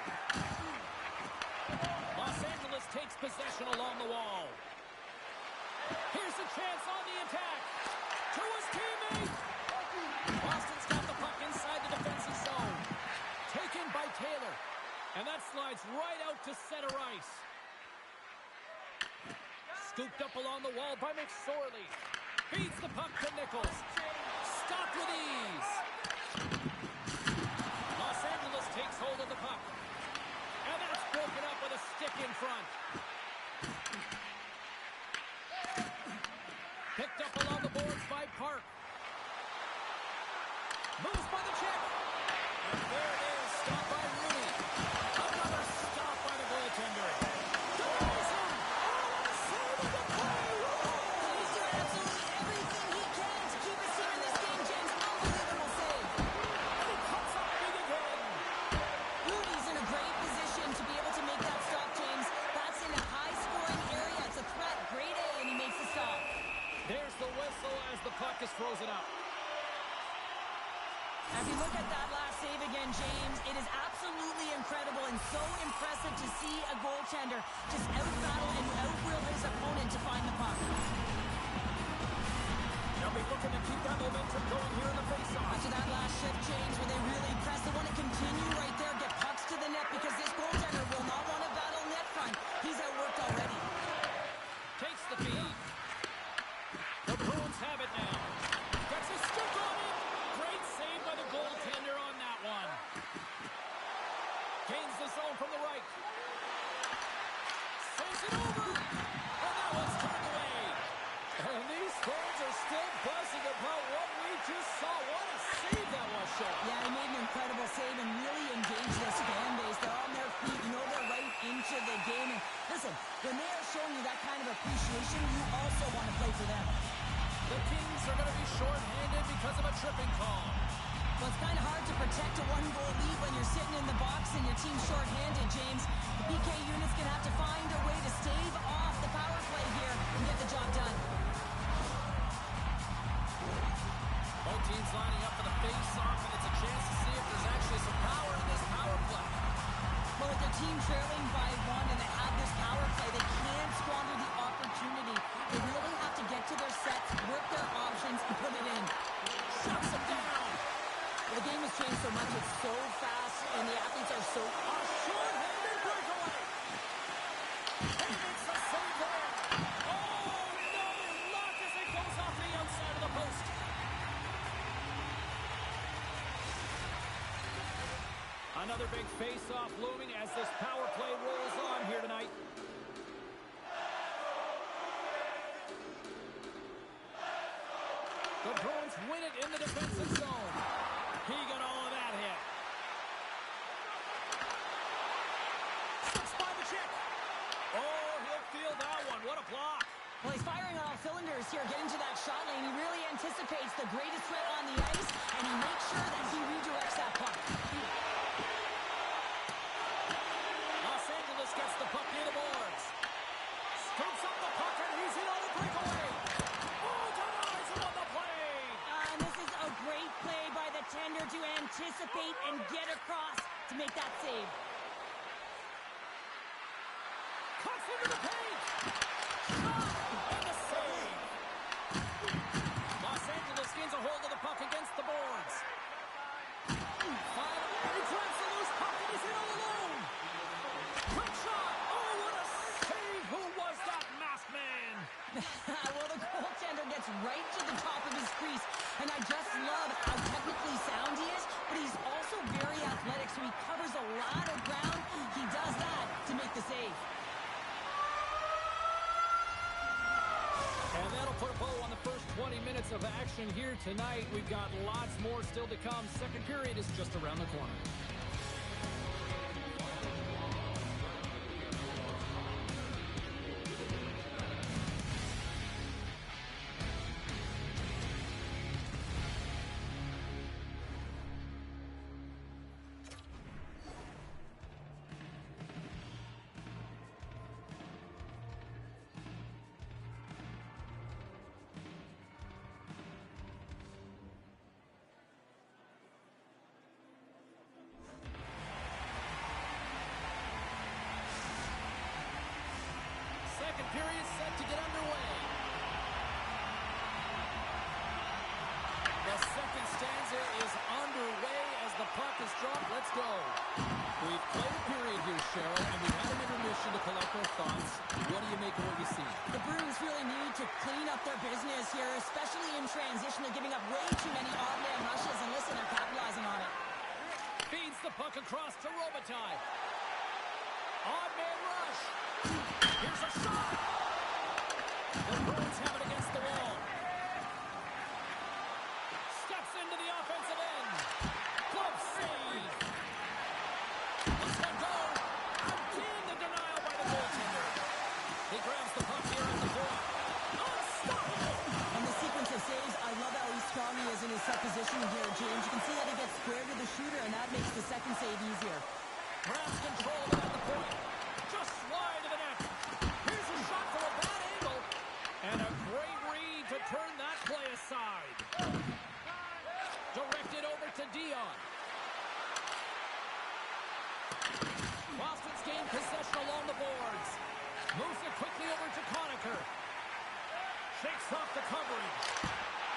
Los Angeles takes possession along the wall. Here's a chance on the attack. To his teammate. Boston's got the puck inside the defensive zone. Taken by Taylor. And that slides right out to center ice. Scooped up along the wall by McSorley. Feeds the puck to Nichols. Stopped with ease. Los Angeles takes hold of the puck. And that's broken up with a stick in front. Picked up along the boards by Park. Moves by the check. And there it is. Stopped by Rudy. Another stop by the goaltender. Denies him. Oh, what a save of the play. He's doing absolutely everything he can to keep us here in this game, James. Unbelievable save. And he comes up big again. Rudy's in a great position to be able to make that stop, James. That's in a high-scoring area. It's a threat. Grade A, and he makes the stop. There's the whistle as the puck is frozen up. As you look at that last save again, James, it is absolutely incredible and so impressive to see a goaltender just out-battle and out-will his opponent to find the puck. They'll be looking to keep that momentum going here in the faceoff. After that last shift, James, where they really press, they want to continue right there, get pucks to the net, because this goaltender will not want to battle net front. He's outworked already. Takes the feed. The Bruins have it now. Gets a stick on it. Great save by the goaltender on that one. Gains the zone from the right. Sends it over. And that one's turned away. And these fans are still buzzing about what we just saw. What a save that was, Sean. Yeah, he made an incredible save and really engaged this fan base. They're on their feet. You know they're right into the game. And listen, when they are showing you that kind of appreciation, you also want to play for them. The Kings are going to be short-handed because of a tripping call. Well, it's kind of hard to protect a one-goal lead when you're sitting in the box and your team's short-handed, James. The PK unit's going to have to find a way to stave off the power play here and get the job done. Both teams lining up for the face-off, and it's a chance to see if there's actually some power in this power play. Well, with their team trailing by one and they have this power play, they can't squander the opportunity. They really have to get to their sets, work their options, and put it in. Shuts them down. Another big face-off looming as this power play rolls on here tonight. The Bruins win it in the defensive zone. He got all of that hit. Slips by the check. Oh, he'll feel that one. What a block. Well, he's firing on all cylinders here, getting to that shot lane. He really anticipates the greatest threat on the ice, and he makes sure that he redirects that puck. Los Angeles gets the puck near the boards. Scoops up the puck, and he's in on the breakaway. Oh, denies him on the play. And this is a great play by the tender to anticipate and get across to make that save. Cuts into the paint. Shot, and the save. Los Angeles gains a hold of the puck against the boards. He grabs the loose puck, and he's in all alone. Quick shot. Oh, what a save. Who was that masked man? Well, the goaltender gets right to the top of his crease, and I just love how technically sound he is, but he's also very athletic, so he covers a lot of ground. He does that to make the save. And that'll put a bow on the first 20 minutes of action here tonight. We've got lots more still to come. Second period is just around the corner. Second period set to get underway. The second stanza is underway as the puck is dropped. Let's go. We've played a period here, Cheryl, and we've had an intermission to collect our thoughts. What do you make of what you see? The Bruins really need to clean up their business here, especially in transition. They're giving up way too many odd man rushes, and listen, they're capitalizing on it. Feeds the puck across to Robitaille. Odd man rush. Here's a shot. The Bruins have it against the wall. Steps into the offensive end. Glove save. Let's let go. Again, the denial by the goaltender. He grabs the puck here at the point. Unstoppable. And the sequence of saves, I love how strong he is in his set position here, James. You can see that he gets square to the shooter, and that makes the second save easier. Grabs control of it at the point. Just wide of the net. Here's a shot from a bad angle. And a great read to turn that play aside. Directed over to Dion. Boston's gained possession along the boards. Moves it quickly over to Conacher. Shakes off the coverage.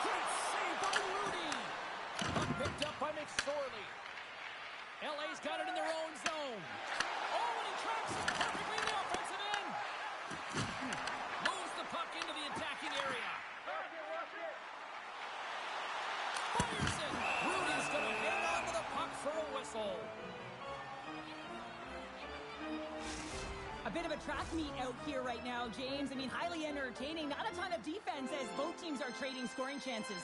Great save by Rudy. Puck picked up by McSorley. LA's got it in their own zone. Oh, and he tracks it perfectly in the offensive end. Moves the puck into the attacking area. Fires it. Rudy's going to hang on to the puck for a whistle. A bit of a track meet out here right now, James. I mean, highly entertaining. Not a ton of defense as both teams are trading scoring chances.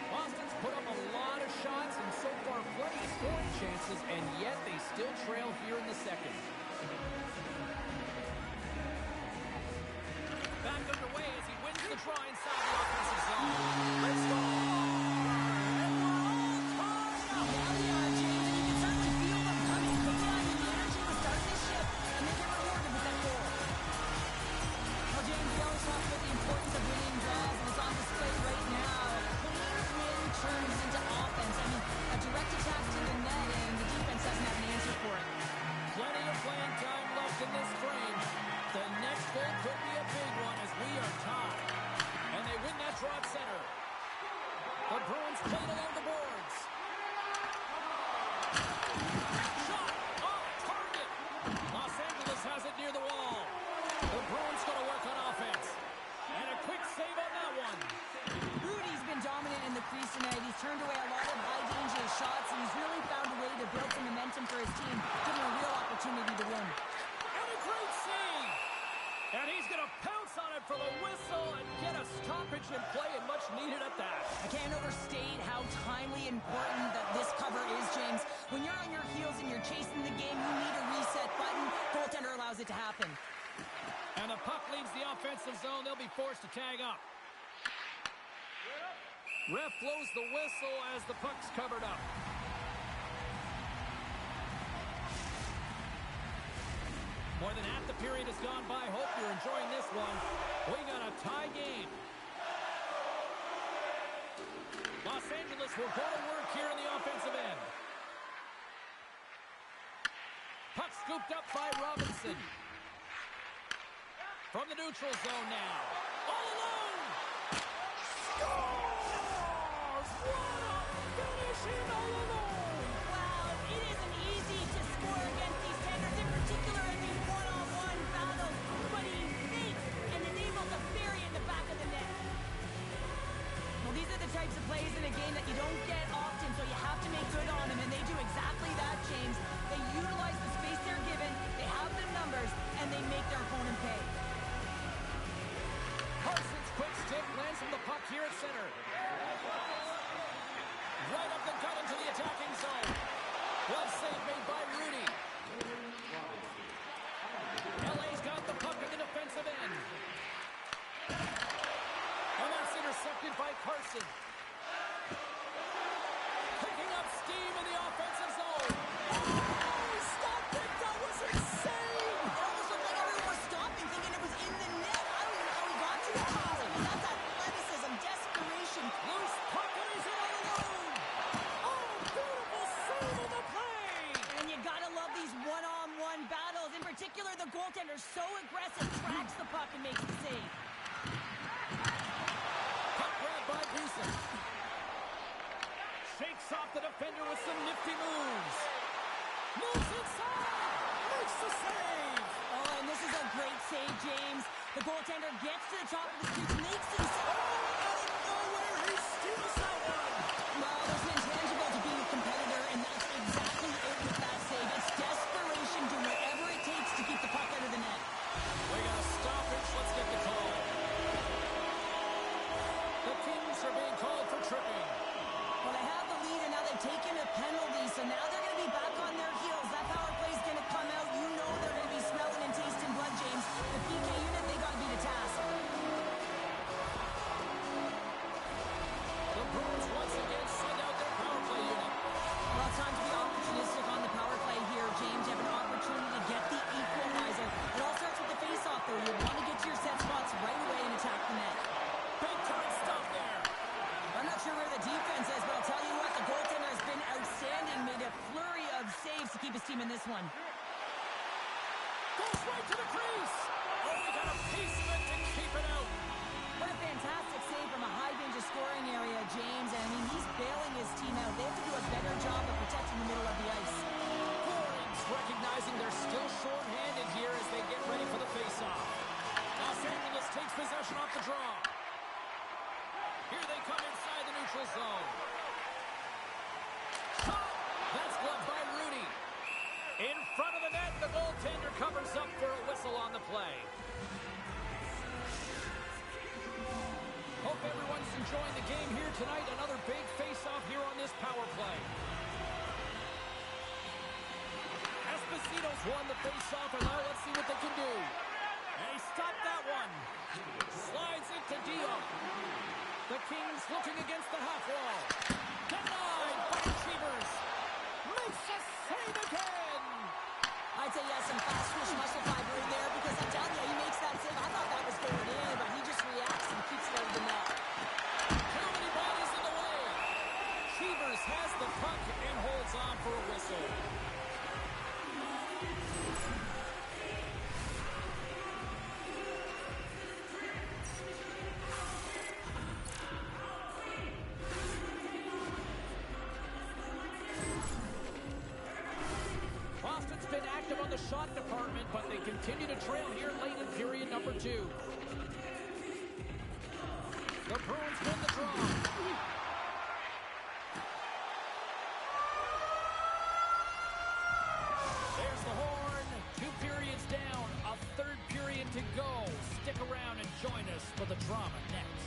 Boston's put up a lot of shots and so far plenty of scoring chances, and yet they still trail here in the second. Back underway as he wins the draw inside the offensive zone. Let's go! And we're all tied up. Yeah, we are, James, and you can certainly feel them coming. But yeah, I mean, the energy was starting to shift, and they get rewarded with that goal. Well, James, we always talk about the importance of winning draws, and it's on display right now. Clean win turns into offense. I mean, a direct attack to the net, and the defense doesn't have an answer for it. Plenty of playing time left in this frame. The next goal could be a big one as we are tied. And they urgent play and much needed at that. I can't overstate how timely and important that this cover is, James. When you're on your heels and you're chasing the game, you need a reset button. Goaltender allows it to happen. And the puck leaves the offensive zone. They'll be forced to tag up. Ref blows the whistle as the puck's covered up. More than half the period has gone by. Hope you're enjoying this one. We got a tie game. Los Angeles will go to work here in the offensive end. Puck scooped up by Robinson. From the neutral zone now. All alone! Scores! What a finish in all alone! Wow, it isn't easy to score against these Tenders, in particular in these one-on-one battles. But he thinks and is able to bury it in the back of the net. Well, these are the types of plays in a game that you don't get often, so you have to make good on them, and they do exactly that, James. They utilize the space they're given, they have the numbers, and they make their opponent pay. Carson's quick stick lands from the puck here at center. Right up the gut into the attacking zone. Glove save made by Rudy. LA's got the puck in the defensive end. And that's intercepted by Carson. Picking up steam in the offensive zone. Oh, he stopped it. That was insane. It almost looked like everyone was stopping, thinking it was in the net. I don't even know how he got to it, Colin. That's athleticism, desperation. Loose puck and he's in on alone. Oh, beautiful save of the play. And you gotta love these one-on-one battles. In particular, the goaltender so aggressive, tracks the puck and makes the save. Puck grab by Beeson. Shakes off the defender with some nifty moves. Moves inside. Makes the save. Oh, and this is a great save, James. The goaltender gets to the top of the crease, makes the save. Out of nowhere, he steals that one. Well, there's an intangible to being a competitor, and that's exactly it with that save. It's desperation, do whatever it takes to keep the puck out of the net. We got a stoppage. Let's get the call. The Kings are being called for tripping. Well, they have the lead, and now they've taken a penalty, so now they're going to be back on their heels. That power play is going to come out. You know they're going to be smelling and tasting blood, James. The PK unit, they got to be the task. The Bruins once again send out their power play unit. Well, it's time to be opportunistic on the power play here, James. You have an opportunity to get the equalizer. It all starts with the face-off, though. You want to get to your set spots right away and attack the net. Big time stuff there. I'm not sure where the defense is, but I'll tell you what, the goaltender has been outstanding, made a flurry of saves to keep his team in this one. Goes right to the crease. Oh, we got a piece of it to keep it out. What a fantastic save from a high-danger scoring area, James. And, I mean, he's bailing his team out. They have to do a better job of protecting the middle of the ice. Bruins recognizing they're still short-handed here as they get ready for the face-off. Los Angeles takes possession off the draw. Here they come inside the neutral zone. Shot! That's gloved by Rudy. In front of the net, the goaltender covers up for a whistle on the play. Hope everyone's enjoying the game here tonight. Another big face-off here on this power play. Esposito's won the face-off, and now let's see what they can do. And he stopped that one. Slides it to Dion. The Kings looking against the half wall. Denied by Cheevers. Makes a save again. I'd say yes, some fast twitch muscle fiber in there, because I'm telling you, he makes that save. I thought that was going in, but he just reacts and keeps it out of the net. Too many bodies in the way. Cheevers has the puck and holds on for a whistle. Boston's been active on the shot department, but they continue to trail here late in period number 2. The Bruins win the draw. There's the horn. 2 periods down. A third period to go. Stick around and join us for the drama next.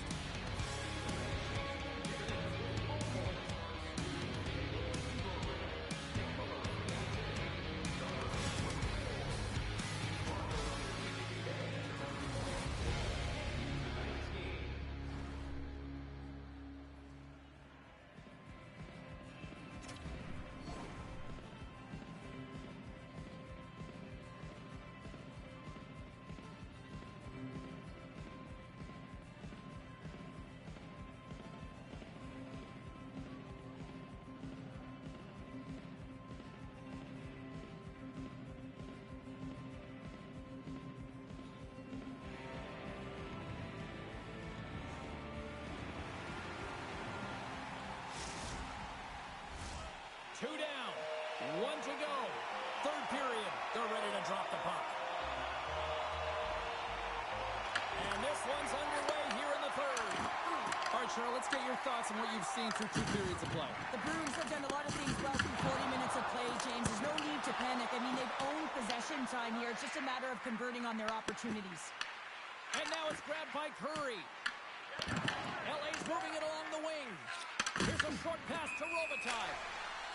Two down. One to go. Third period. They're ready to drop the puck. And this one's underway here in the third. All right, Cheryl, let's get your thoughts on what you've seen through 2 periods of play. The Bruins have done a lot of things well through 40 minutes of play, James. There's no need to panic. I mean, they've owned possession time here. It's just a matter of converting on their opportunities. And now it's grabbed by Curry. LA's moving it along the wing. Here's a short pass to Robitaille.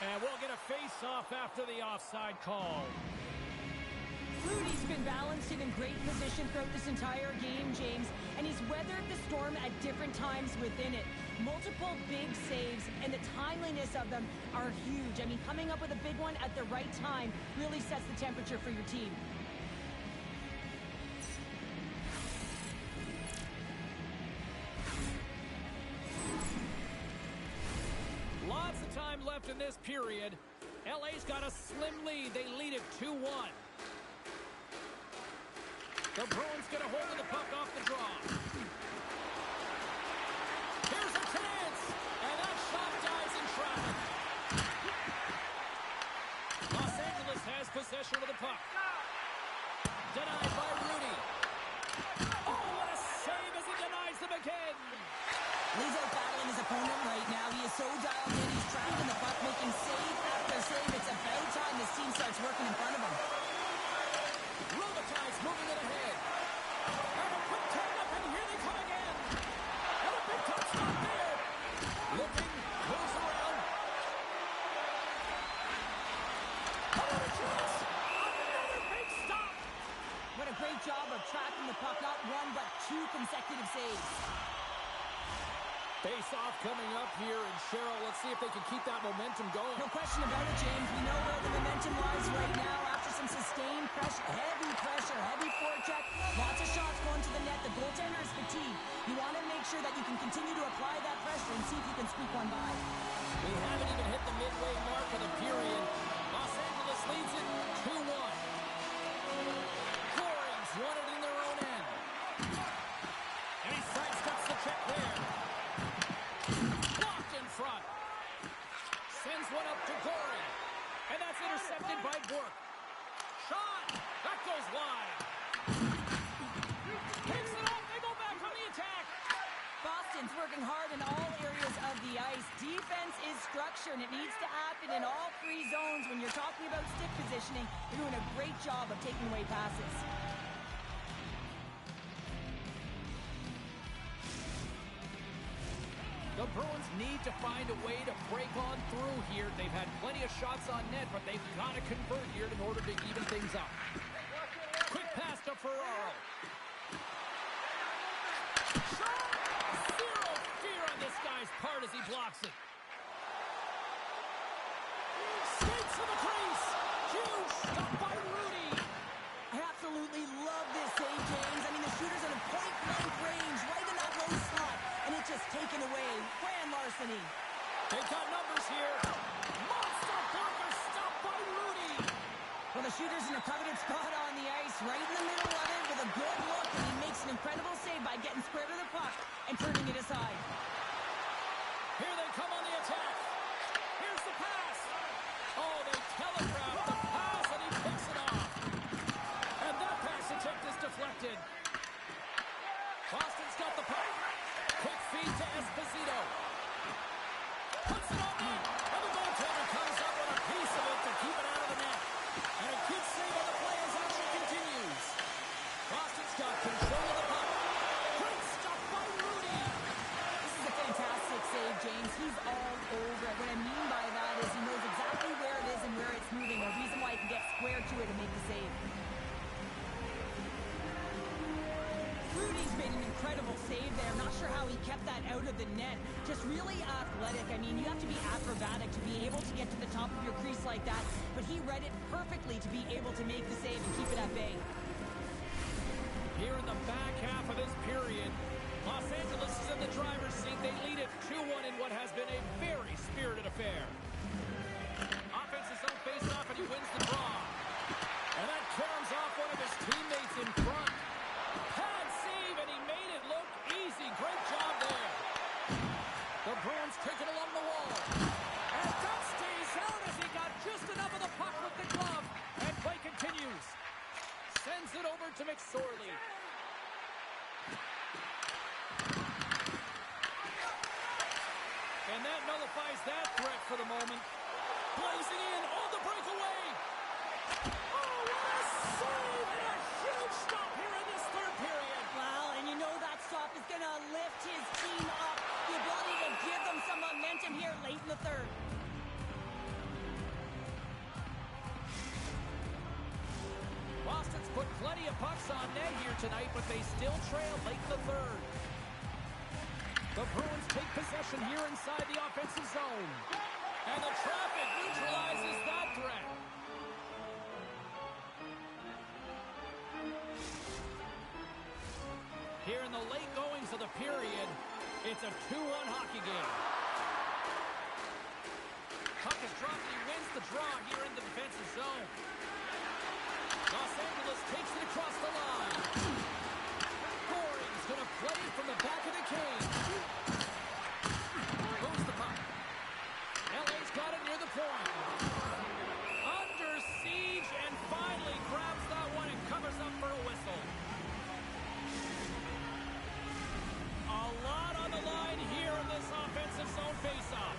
And we'll get a face-off after the offside call. Rudy's been balanced and in great position throughout this entire game, James, and he's weathered the storm at different times within it. Multiple big saves, and the timeliness of them are huge. I mean, coming up with a big one at the right time really sets the temperature for your team. Lots of time left in this period. LA's got a slim lead. They lead it 2-1. The Bruins get a hold of the puck off the draw. Here's a chance, and that shot dies in traffic. Los Angeles has possession of the puck. Denied by Rudy. Oh, what a save as he denies them again. He's out battling his opponent right now. He is so dialed in. He's tracking the puck, making save after save. It's about time this team starts working in front of him. Robitaille's moving it ahead. And a quick turn-up, and here they come again. And a big touch stop there. Looking, moves around. Another chance. Another big stop. What a great job of tracking the puck. Not one, but 2 consecutive saves. Face-off coming up here, and Cheryl, let's see if they can keep that momentum going. No question about it, James. We know where the momentum lies right now after some sustained pressure, heavy forecheck. Lots of shots going to the net. The goaltender is fatigued. You want to make sure that you can continue to apply that pressure and see if you can squeak one by. We haven't even hit the midway mark of the period. Los Angeles leads it 2-1. Goring's won it in their own end. And he sidesteps the check there. Blocked in front. Sends one up to Goring. And that's intercepted by Bork. Shot! That goes wide. Picks it up. They go back on the attack. Boston's working hard in all areas of the ice. Defense is structure, and it needs to happen in all 3 zones. When you're talking about stick positioning, they're doing a great job of taking away passes. The Bruins need to find a way to break on through here. They've had plenty of shots on net, but they've got to convert here in order to even things up. Quick pass to Ferraro. Shot! Zero fear on this guy's part as he blocks it. Skates to the crease. Huge stop by Rudy. I absolutely love this save, James. I mean, the shooter's in a point-blank range, right in that low slot, and it's just taken away. Grand larceny. They've got numbers here. Monster blocker stopped by Rudy. Well, the shooter's in a coveted spot on the ice, right in the middle of it, with a good look, and he makes an incredible save by getting square to the puck and turning it aside. Here they come on the attack. Here's the pass. Oh, they telegraph the pass, and he picks it off. And that pass attempt is deflected. Boston's got the puck. Quick feed to Esposito. Puts it on net. And the goaltender comes up with a piece of it to keep it out of the net. And a good save on the play as action continues. Boston's got control of the puck. Great stuff by Rudy. This is a fantastic save, James. He's all over it. What I mean by that is he knows exactly where it is and where it's moving. A reason why he can get square to it and make the save. Rudy's made an incredible save there. I'm not sure how he kept that out of the net. Just really athletic. I mean, you have to be acrobatic to be able to get to the top of your crease like that. But he read it perfectly to be able to make the save and keep it at bay. Here in the back half of this period, Los Angeles is in the driver's seat. They lead it 2-1 in what has been a very spirited affair. Offense is on face-off, and he wins the draw. And that caroms off one of his teammates in front. Pad save, and he made it look easy. Great job there. The Bruins take it along the wall. And that stays out as he for the moment. Blazing in on the breakaway. Oh, what a save and a huge stop here in this third period. Well, and you know that stop is going to lift his team up. The ability to give them some momentum here late in the third. Boston's put plenty of pucks on net here tonight, but they still trail late in the third. The Bruins take possession here inside the offensive zone. And the traffic neutralizes that threat. Here in the late goings of the period, it's a 2-1 hockey game. Puck is dropped and he wins the draw here in the defensive zone. Los Angeles takes it across the line. Goring's going to play from the back of the cage. Moves the puck. LA's got it near the point. Under siege and finally grabs that one and covers up for a whistle. A lot on the line here in this offensive zone faceoff.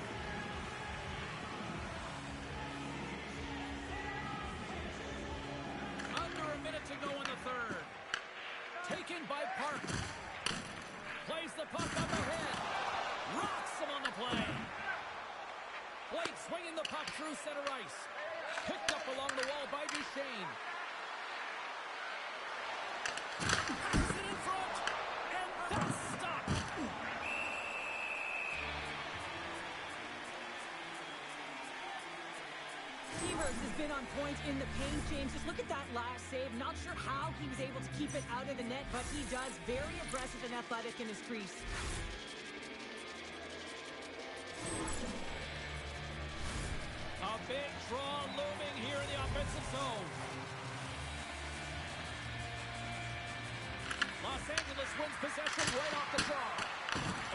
Under a minute to go in the third. Taken by Park. Plays the puck on the head. Rocks him on the play. Blake swinging the puck through center ice. Picked up along the wall by Duchesne. Has it in front. And that's stopped. Stevers has been on point in the paint, James. Just look at that last save. Not sure how he was able to keep it out of the net, but he does. Very aggressive and athletic in his crease. A big draw looming here in the offensive zone. Los Angeles wins possession right off the draw.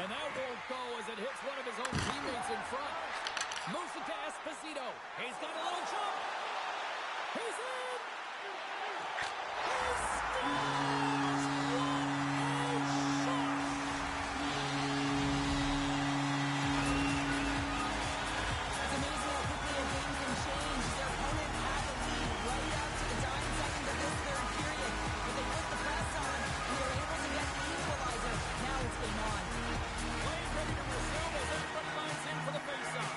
And that won't go as it hits one of his own teammates in front. Moves it to Esposito. He's got a little jump. He's in. He scores! What a shot! It's amazing how quickly a game can change. Their opponent had the lead right up to the dying seconds of this third period. But they put the press on, and they were able to get the equalizer. Now it's game on. Play ready to resume as everybody lines in for the faceoff.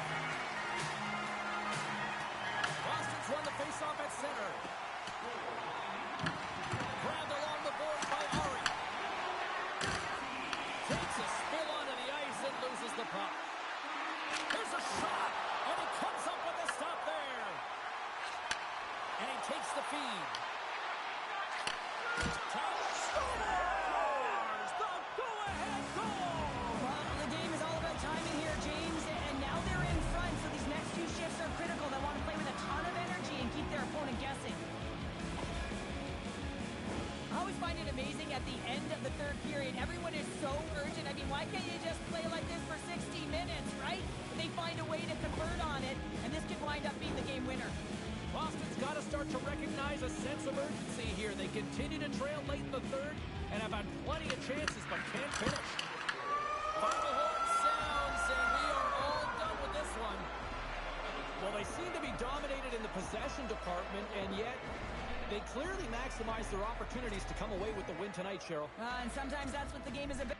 Boston's won the faceoff at center. Grabbed along the boards by Ari. Takes a spill onto the ice and loses the puck. Here's a shot, and he comes up with a stop there. And he takes the feed. Top scores! The go-ahead goal! Well, the game is all about timing here, James, and now they're in front, so these next two shifts are critical. They want to play with a ton of energy and keep their opponent guessing. I always find it amazing at the end of the third period. Everyone is so urgent. I mean, why can't you just play like this for 60 minutes, right? They find a way to convert on it, and this could wind up being the game winner. Boston's got to start to recognize a sense of urgency here. They continue to trail late in the third and have had plenty of chances but can't finish. Final horn sounds, and we are all done with this one. Well, they seem to be dominated in the possession department, and yet they clearly maximize their opportunities to come away with the win tonight, Cheryl. And sometimes that's what the game is about.